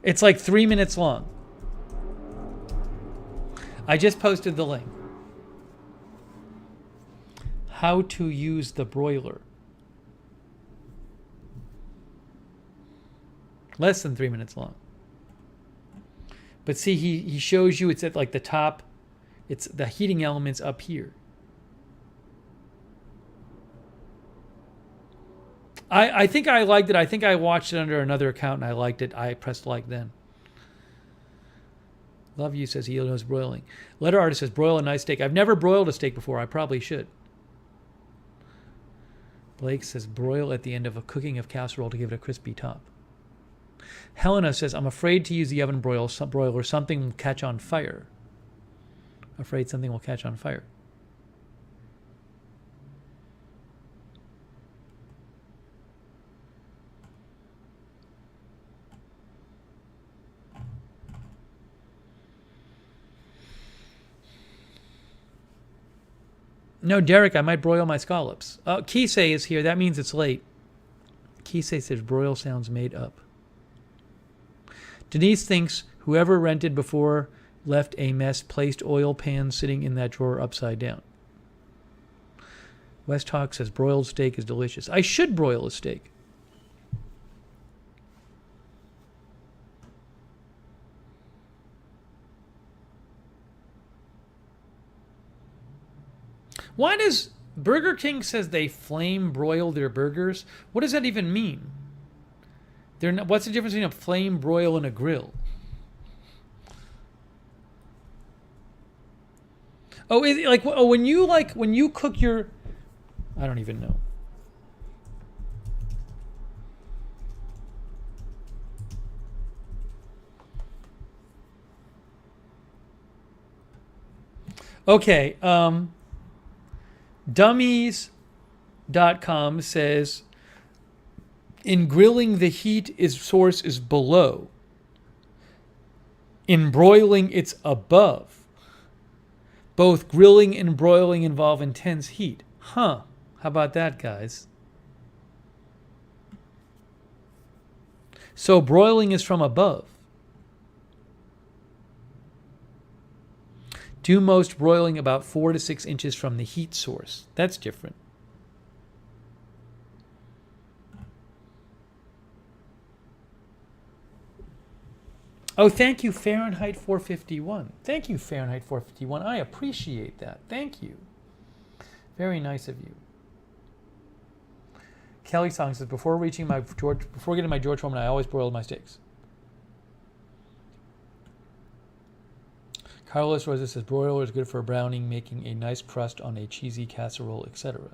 It's like 3 minutes long. I just posted the link. How to use the broiler. Less than 3 minutes long. But see, he shows you it's at like the top. It's the heating elements up here. I think I liked it. I think I watched it under another account and I liked it. I pressed like then. Love You says he knows broiling. Letter artist says broil a nice steak. I've never broiled a steak before. I probably should. Blake says broil at the end of a cooking of casserole to give it a crispy top. Helena says, I'm afraid to use the oven broiler. Something will catch on fire. Afraid something will catch on fire. No, Derek, I might broil my scallops. Kisei is here. That means it's late. Kisei says broil sounds made up. Denise thinks whoever rented before left a mess, placed oil pans sitting in that drawer upside down. West Hawk says broiled steak is delicious. I should broil a steak. Why does Burger King says they flame broil their burgers? What does that even mean? What's the difference between a flame broil and a grill? Oh, is it like when you cook your? I don't even know. Okay. Dummies.com says, in grilling, the heat source is below. In broiling, it's above. Both grilling and broiling involve intense heat. Huh. How about that, guys? So broiling is from above. Do most broiling about 4 to 6 inches from the heat source. That's different. Oh, thank you, Fahrenheit 451. Thank you, Fahrenheit 451. I appreciate that. Thank you. Very nice of you. Kelly Song says, before getting my George Foreman, I always broiled my steaks. Carlos Rosa says, broiler is good for browning, making a nice crust on a cheesy casserole, etc.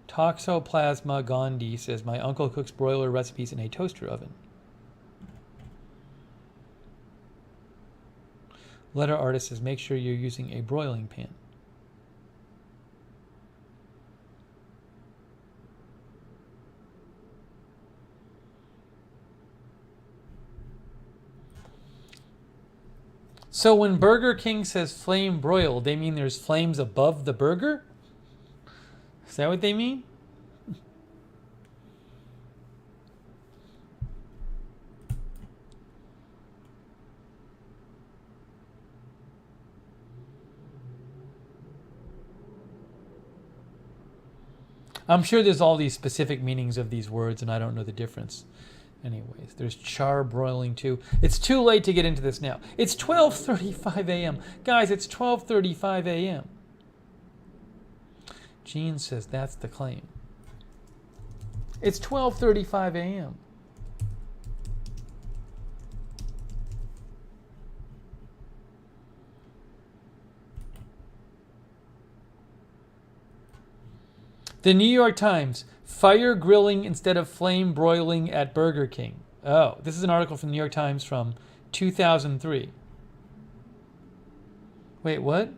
Toxoplasma Gandhi says, my uncle cooks broiler recipes in a toaster oven. Letter Artist says, make sure you're using a broiling pan. So when Burger King says flame broiled, they mean there's flames above the burger? Is that what they mean? I'm sure there's all these specific meanings of these words, and I don't know the difference. Anyways, there's char broiling too. It's too late to get into this now. It's 12:35 a.m. Guys, it's 12:35 a.m. Gene says that's the claim. It's 12:35 a.m. The New York Times, fire grilling instead of flame broiling at Burger King. Oh, this is an article from the New York Times from 2003. Wait, what?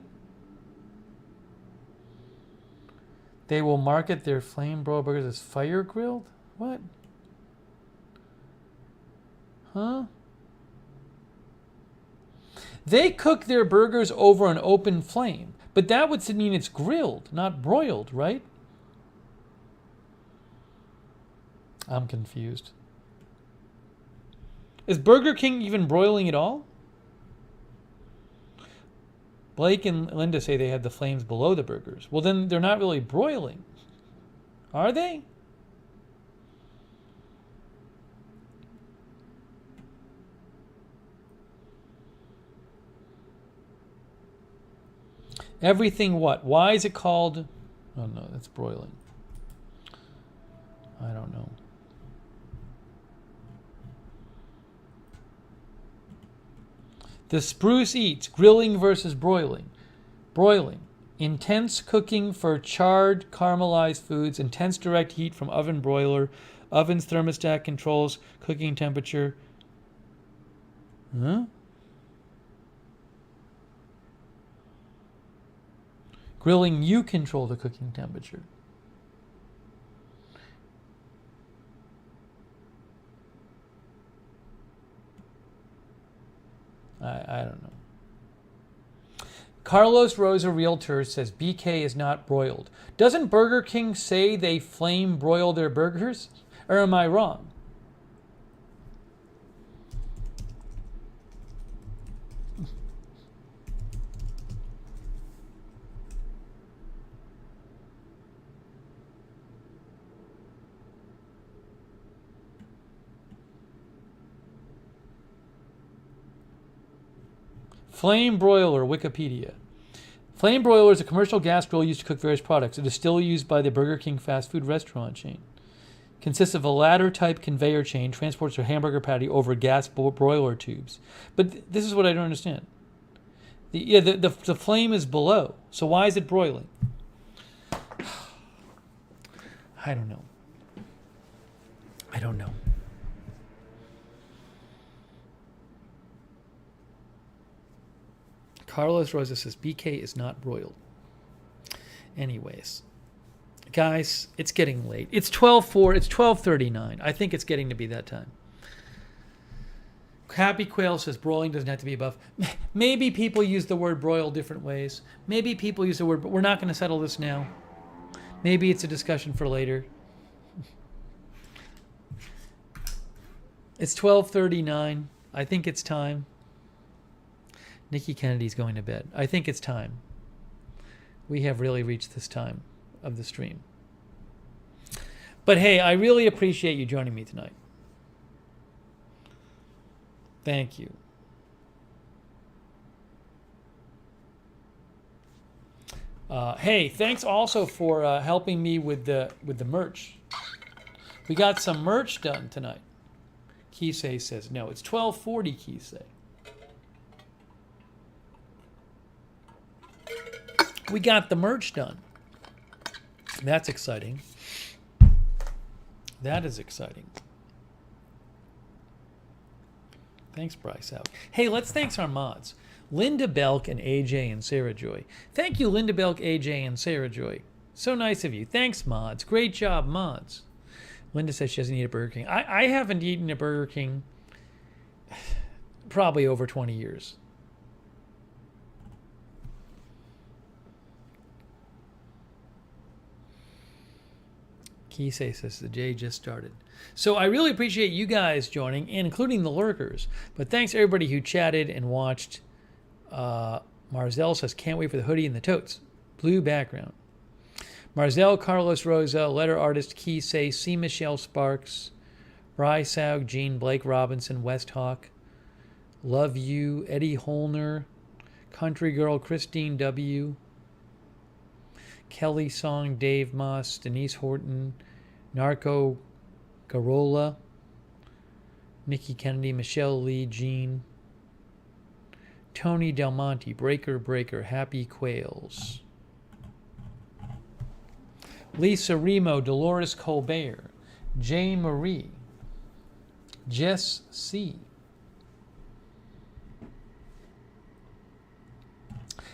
They will market their flame broiled burgers as fire grilled? What? Huh? They cook their burgers over an open flame, but that would mean it's grilled, not broiled, right? I'm confused. Is Burger King even broiling at all? Blake and Linda say they had the flames below the burgers. Well, then they're not really broiling. Are they? Everything what? Why is it called? Oh no, that's broiling. I don't know. The Spruce Eats, grilling versus broiling. Broiling. Intense cooking for charred, caramelized foods, intense direct heat from oven broiler, Ovens thermostat controls cooking temperature. Huh? Grilling, you control the cooking temperature. I don't know. Carlos Rosa Realtor says BK is not broiled. Doesn't Burger King say they flame broil their burgers? Or am I wrong? Flame broiler, Wikipedia. Flame broiler is a commercial gas grill used to cook various products. It is still used by the Burger King fast food restaurant chain. Consists of a ladder-type conveyor chain, transports a hamburger patty over gas broiler tubes. But this is what I don't understand. The flame is below, so why is it broiling? I don't know. I don't know. Carlos Rosa says BK is not broiled. Anyways, guys, it's getting late. It's 12:04. It's 12:39. I think it's getting to be that time. Happy Quail says broiling doesn't have to be above. Maybe people use the word broil different ways. Maybe people use the word, but we're not going to settle this now. Maybe it's a discussion for later. It's 12:39. I think it's time. Nikki Kennedy's going to bed. I think it's time. We have really reached this time of the stream. But hey, I really appreciate you joining me tonight. Thank you. Hey, thanks also for helping me with the merch. We got some merch done tonight. Kisei says no. It's 12:40. Kisei. We got the merch done. That's exciting. That is exciting. Thanks, Bryce out. Hey, let's thank our mods. Linda Belk and AJ and Sarah Joy. Thank you, Linda Belk, AJ, and Sarah Joy. So nice of you. Thanks, mods. Great job, mods. Linda says she doesn't eat a Burger King. I haven't eaten a Burger King probably over 20 years. Kisei says the day just started. So I really appreciate you guys joining, including the lurkers. But thanks everybody who chatted and watched. Marzell says, can't wait for the hoodie and the totes. Blue background. Marzell, Carlos Rosa, letter artist Kisei, C. Michelle Sparks, Bry Saug, Jean, Blake Robinson, West Hawk, Love You, Eddie Holner, Country Girl, Christine W., Kelly Song, Dave Moss, Denise Horton, Narco Garola, Nikki Kennedy, Michelle Lee, Jean, Tony Del Monte, Breaker, Happy Quails, Lisa Remo, Dolores Colbert, Jane Marie, Jess C.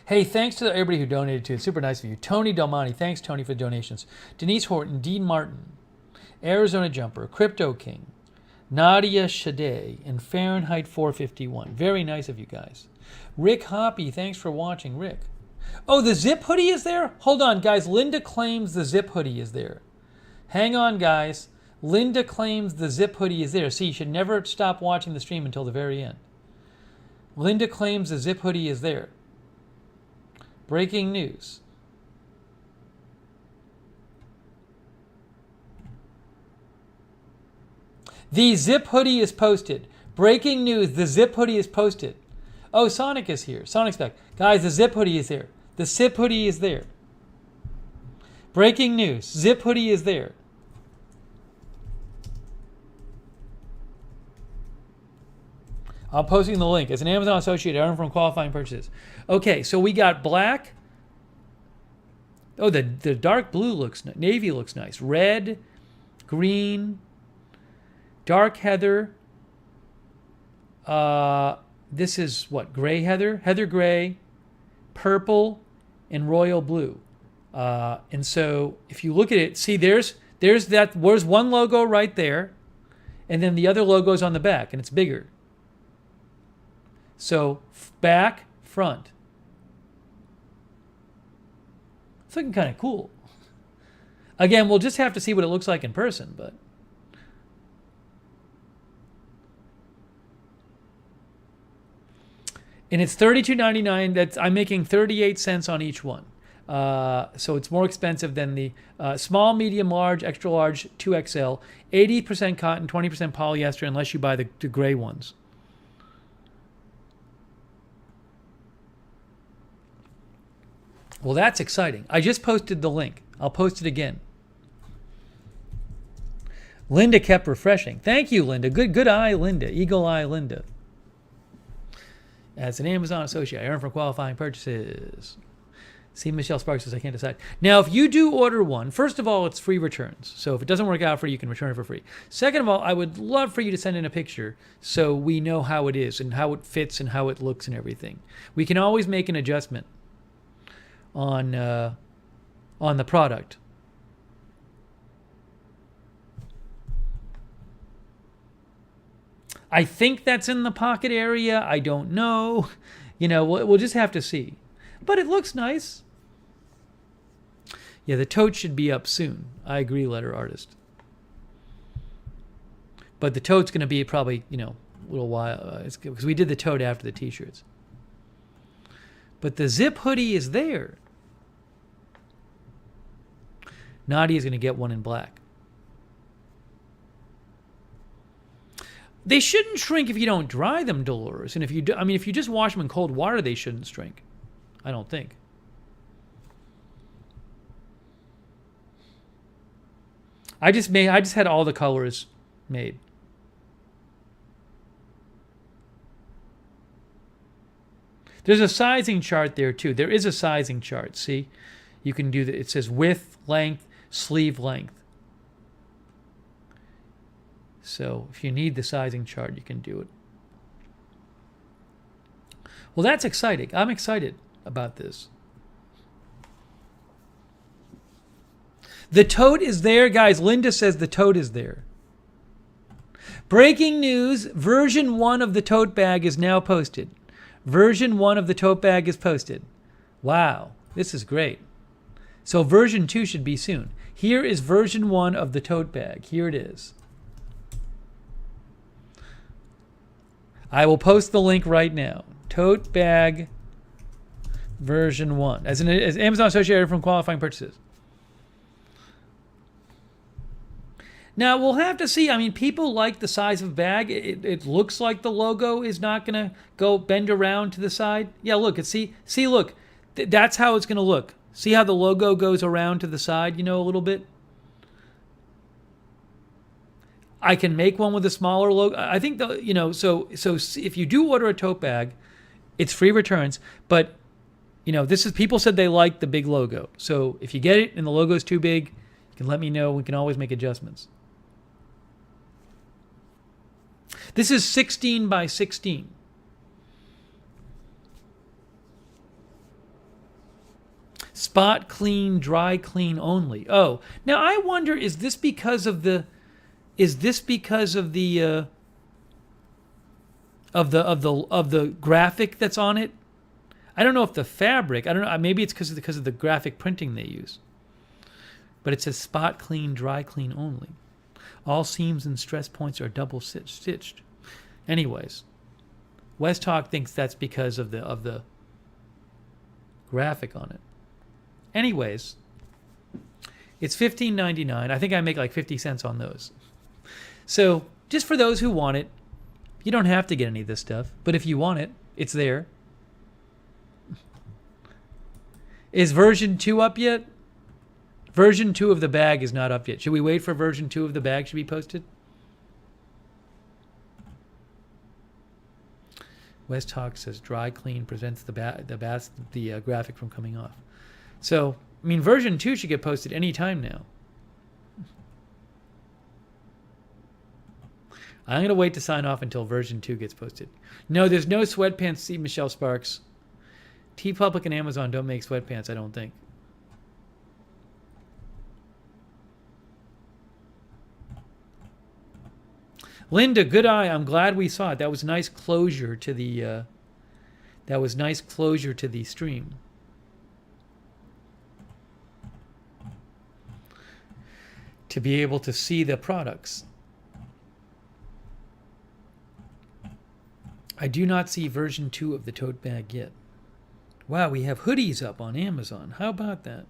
Hey, thanks to everybody who donated too. It's super nice of you. Tony Del Monte, thanks Tony for the donations. Denise Horton, Dean Martin, Arizona Jumper, Crypto King, Nadia Shade, and Fahrenheit 451. Very nice of you guys. Rick Hoppy, thanks for watching, Rick. Oh, the zip hoodie is there? Hold on, guys. Linda claims the zip hoodie is there. Hang on, guys. Linda claims the zip hoodie is there. See, you should never stop watching the stream until the very end. Linda claims the zip hoodie is there. Breaking news. The zip hoodie is posted. Breaking news, the zip hoodie is posted. Oh, Sonic is here. Sonic's back. Guys, the zip hoodie is there. The zip hoodie is there. Breaking news, zip hoodie is there. I'm posting the link. It's an Amazon associate. I earned from qualifying purchases. Okay, so we got black. Oh, the dark blue looks nice. Navy looks nice. Red, green, dark heather. This is what? Gray heather? Heather gray, purple, and royal blue. And so if you look at it, see there's one logo right there, and then the other logo is on the back, and it's bigger. So back, front. It's looking kind of cool. Again, we'll just have to see what it looks like in person, but. And it's $32.99. I'm making 38 cents on each one. So it's more expensive than the small, medium, large, extra large, 2XL, 80% cotton, 20% polyester, unless you buy the gray ones. Well, that's exciting. I just posted the link. I'll post it again. Linda kept refreshing. Thank you, Linda. Good eye, Linda. Eagle eye, Linda. As an Amazon associate, I earn from qualifying purchases. See, Michelle Sparks says, I can't decide. Now, if you do order one, first of all, it's free returns. So if it doesn't work out for you, you can return it for free. Second of all, I would love for you to send in a picture so we know how it is and how it fits and how it looks and everything. We can always make an adjustment on the product. I think that's in the pocket area. I don't know. We'll just have to see. But it looks nice. Yeah, the tote should be up soon. I agree, letter artist. But the tote's going to be probably, a little while. Because we did the tote after the t-shirts. But the zip hoodie is there. Nadia's going to get one in black. They shouldn't shrink if you don't dry them, Dolores. And if you just wash them in cold water, they shouldn't shrink. I don't think. I just had all the colors made. There's a sizing chart there too. There is a sizing chart. See, you can do that. It says width, length, sleeve length. So if you need the sizing chart, you can do it. Well, that's exciting. I'm excited about this. The tote is there, guys. Linda says the tote is there. Breaking news, version 1 of the tote bag is now posted. Version 1 of the tote bag is posted. Wow, this is great. So version 2 should be soon. Here is version 1 of the tote bag. Here it is. I will post the link right now. Tote bag version 1. As Amazon associated from qualifying purchases. Now, we'll have to see. I mean, people like the size of bag. It looks like the logo is not going to go bend around to the side. Yeah, look. Look. That's how it's going to look. See how the logo goes around to the side, a little bit? I can make one with a smaller logo. I think, so if you do order a tote bag, it's free returns. But, people said they like the big logo. So if you get it and the logo is too big, you can let me know. We can always make adjustments. This is 16 by 16. Spot clean, dry clean only. Oh, now I wonder, is this because of the graphic that's on it? I don't know if the fabric. I don't know. Maybe it's because of the graphic printing they use. But it says spot clean, dry clean only. All seams and stress points are double stitched. Anyways, West Talk thinks that's because of the graphic on it. Anyways, it's $15.99. I think I make like 50 cents on those. So just for those who want it, you don't have to get any of this stuff. But if you want it, it's there. Is version 2 up yet? Version 2 of the bag is not up yet. Should we wait for version 2 of the bag should be posted? West Hawk says dry clean prevents the graphic from coming off. So, version 2 should get posted any time now. I'm going to wait to sign off until version 2 gets posted. No, there's no sweatpants. See, Michelle Sparks. TeePublic and Amazon don't make sweatpants, I don't think. Linda, good eye. I'm glad we saw it. That was nice closure to the stream. To be able to see the products. I do not see version 2 of the tote bag yet. Wow, we have hoodies up on Amazon. How about that?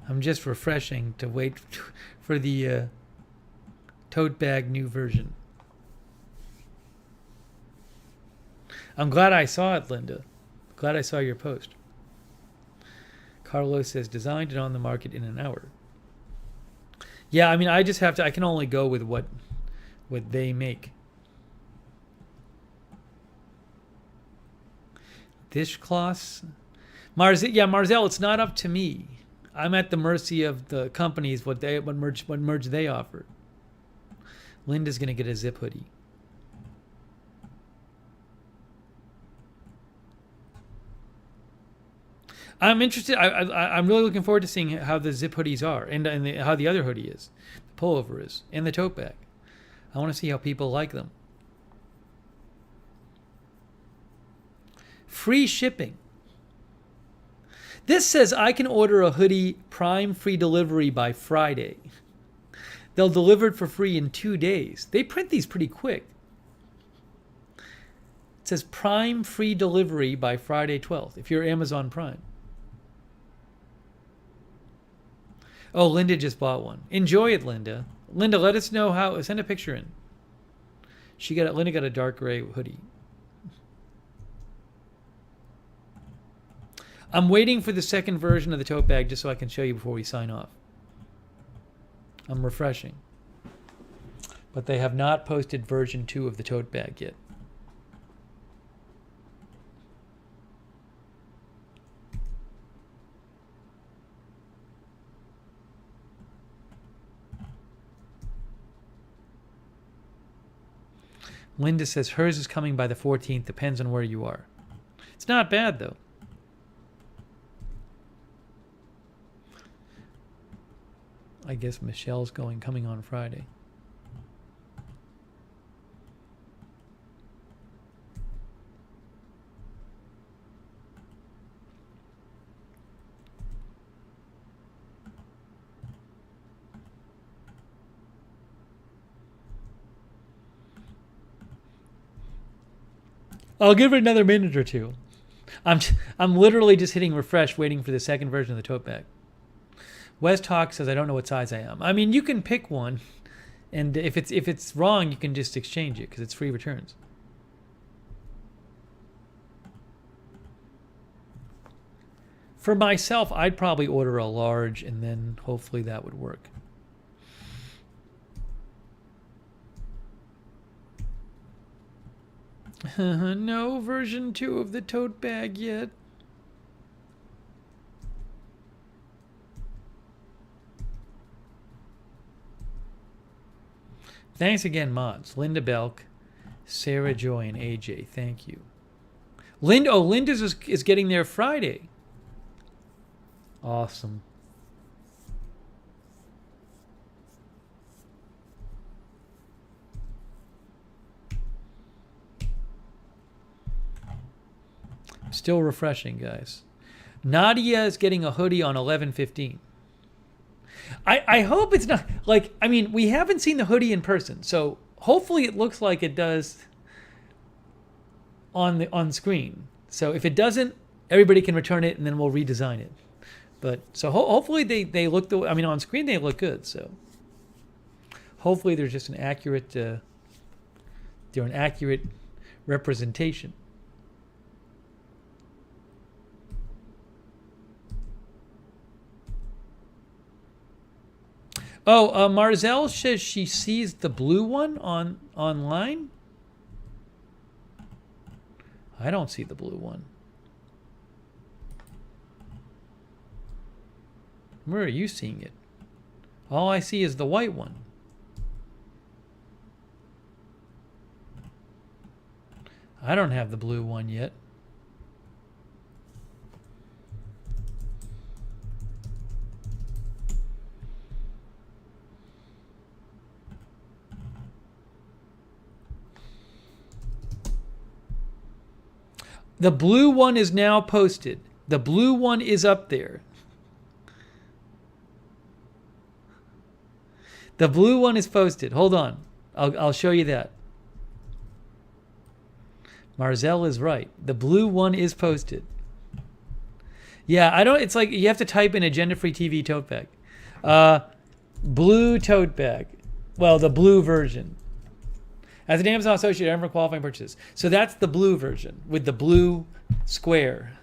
I'm just refreshing to wait for the tote bag new version. I'm glad I saw it, Linda. Glad I saw your post. Carlos says designed and on the market in an hour. Yeah, I mean, I just have to. I can only go with what they make. Dishcloths, Marzell. It's not up to me. I'm at the mercy of the companies. What merch they offer. Linda's gonna get a zip hoodie. I'm interested. I'm really looking forward to seeing how the zip hoodies are and how the other hoodie is, the pullover is, and the tote bag. I want to see how people like them. Free shipping. This says I can order a hoodie Prime free delivery by Friday. They'll deliver it for free in 2 days. They print these pretty quick. It says Prime free delivery by Friday 12th if you're Amazon Prime. Oh, Linda just bought one. Enjoy it, Linda. Linda, let us know how. Send a picture in. Linda got a dark gray hoodie. I'm waiting for the second version of the tote bag just so I can show you before we sign off. I'm refreshing. But they have not posted version 2 of the tote bag yet. Linda says hers is coming by the 14th. Depends on where you are. It's not bad, though. I guess Michelle's coming on Friday. I'll give it another minute or two. I'm literally just hitting refresh, waiting for the second version of the tote bag. West Hawk says I don't know what size I am. I mean, you can pick one, and if it's wrong, you can just exchange it because it's free returns. For myself, I'd probably order a large, and then hopefully that would work. No version 2 of the tote bag yet. Thanks again, mods. Linda Belk, Sarah Joy, and AJ. Thank you. Linda's is getting there Friday. Awesome. Still refreshing, guys. Nadia is getting a hoodie on 11/15. I hope it's not like, I mean, we haven't seen the hoodie in person, so hopefully it looks like it does on screen. So if it doesn't, everybody can return it and then we'll redesign it. But so hopefully they look on screen they look good. So hopefully there's just an accurate representation. Oh, Marzell says she sees the blue one online. I don't see the blue one. Where are you seeing it? All I see is the white one. I don't have the blue one yet. The blue one is now posted. The blue one is up there. The blue one is posted. Hold on. I'll show you that. Marzel is right. The blue one is posted. Yeah, I don't. It's like you have to type in agenda-free TV tote bag. Blue tote bag. Well, the blue version. As an Amazon associate, ever qualifying purchases. So that's the blue version with the blue square.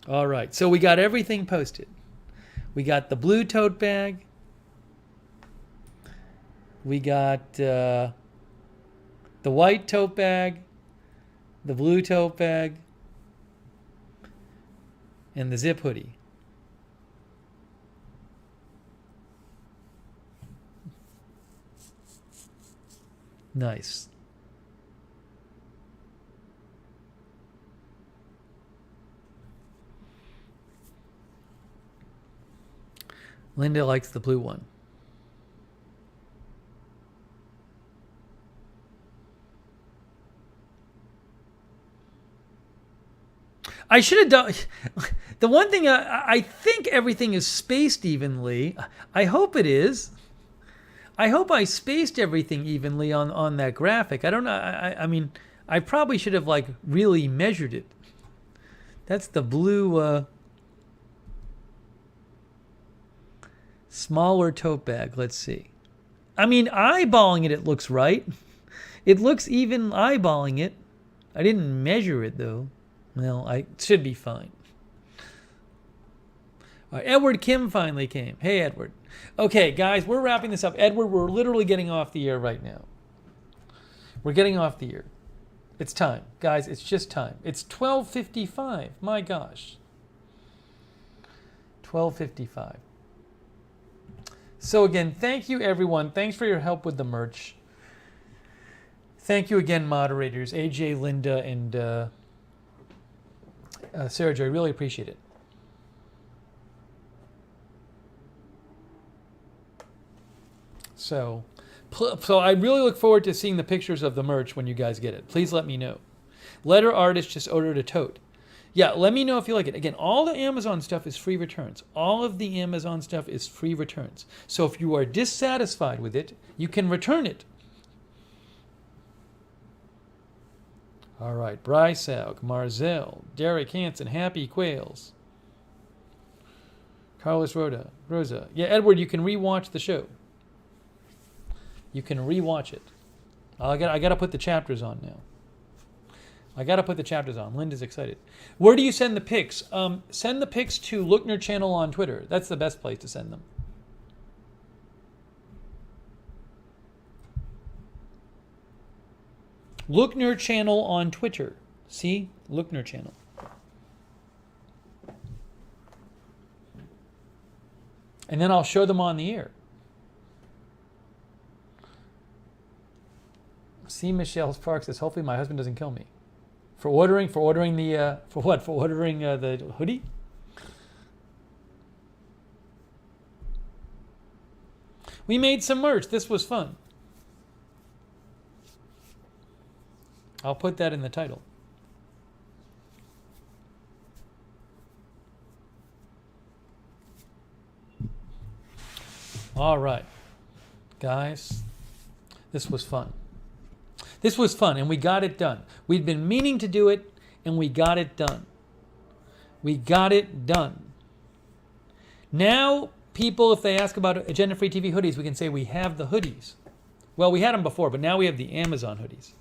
All right. So we got everything posted. We got the blue tote bag. We got the white tote bag, the blue tote bag, and the zip hoodie. Nice. Linda likes the blue one. I should have done the one thing. I think everything is spaced evenly. I hope it is. I hope I spaced everything evenly on that graphic. I don't know. I mean, I probably should have like really measured it. That's the blue smaller tote bag. Let's see. I mean, eyeballing it, it looks right. It looks even eyeballing it. I didn't measure it though. Well, I should be fine. All right, Edward Kim finally came. Hey, Edward. Okay, guys, we're wrapping this up. Edward, we're literally getting off the air right now. We're getting off the air. It's time. Guys, it's just time. It's 12:55. My gosh. 12:55. So again, thank you, everyone. Thanks for your help with the merch. Thank you again, moderators, AJ, Linda, and Sarah Joy. Really appreciate it. So I really look forward to seeing the pictures of the merch when you guys get it. Please let me know. Letter artist just ordered a tote. Yeah, let me know if you like it. Again, all the Amazon stuff is free returns. All of the Amazon stuff is free returns. So if you are dissatisfied with it, you can return it. All right, Bryce Aug, Marzel, Derek Hansen, Happy Quails, Carlos Rosa. Yeah, Edward, you can rewatch the show. You can rewatch it. I got to put the chapters on now. I got to put the chapters on. Linda's excited. Where do you send the pics? Send the pics to Lookner channel on Twitter. That's the best place to send them. Lookner channel on Twitter. See? Lookner channel. And then I'll show them on the air. See, Michelle Sparks says, hopefully my husband doesn't kill me. For ordering the, for what? For ordering the hoodie? We made some merch. This was fun. I'll put that in the title. All right, guys, this was fun. This was fun, and we got it done. We'd been meaning to do it, and we got it done. We got it done. Now, people, if they ask about agenda-free TV hoodies, we can say we have the hoodies. Well, we had them before, but now we have the Amazon hoodies.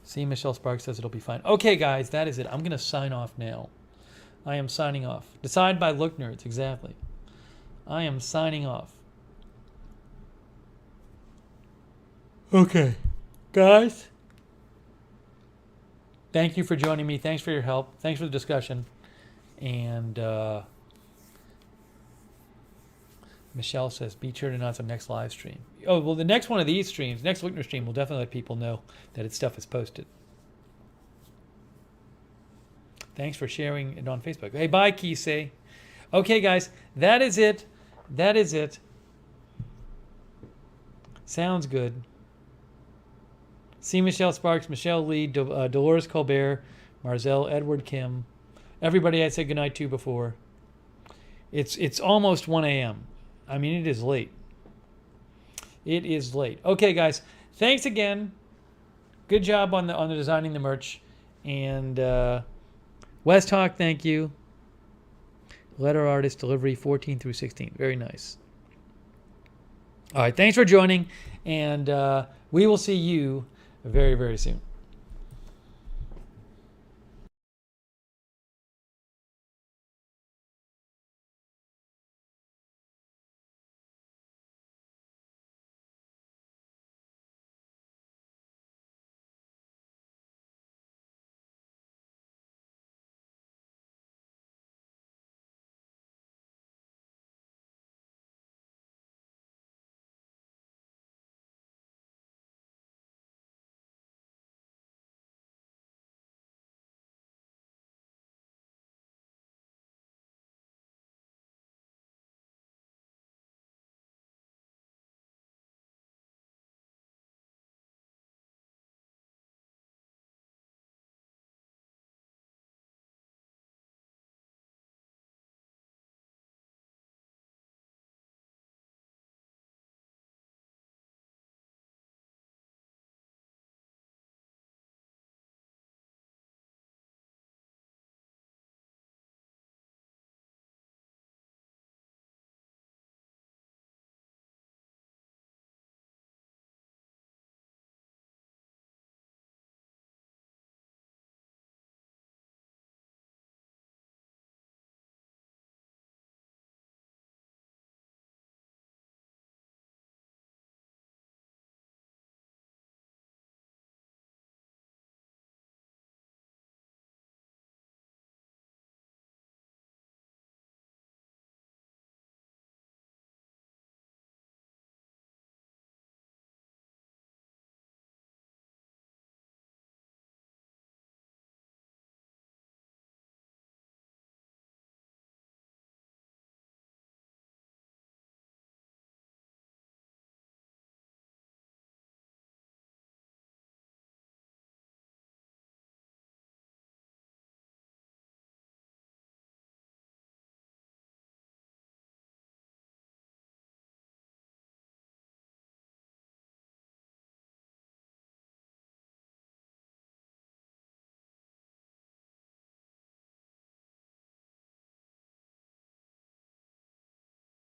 See, Michelle Sparks says it'll be fine. Okay, guys, that is it. I'm going to sign off now. I am signing off. Decide by Look Nerds, exactly. I am signing off. Okay, guys. Thank you for joining me. Thanks for your help. Thanks for the discussion. And Michelle says, be sure to announce the next live stream. Oh, well, the next one of these streams, next Lookner stream, will definitely let people know that its stuff is posted. Thanks for sharing it on Facebook. Hey, bye, Kisei. Okay, guys, that is it. That is it. Sounds good. See Michelle Sparks, Michelle Lee, Dolores Colbert, Marzel, Edward Kim. Everybody I said goodnight to before. It's almost 1 a.m. I mean, it is late. It is late. Okay, guys. Thanks again. Good job on the designing the merch. And West Hawk, thank you. Letter artist delivery 14 through 16. Very nice. All right. Thanks for joining. And we will see you very, very soon.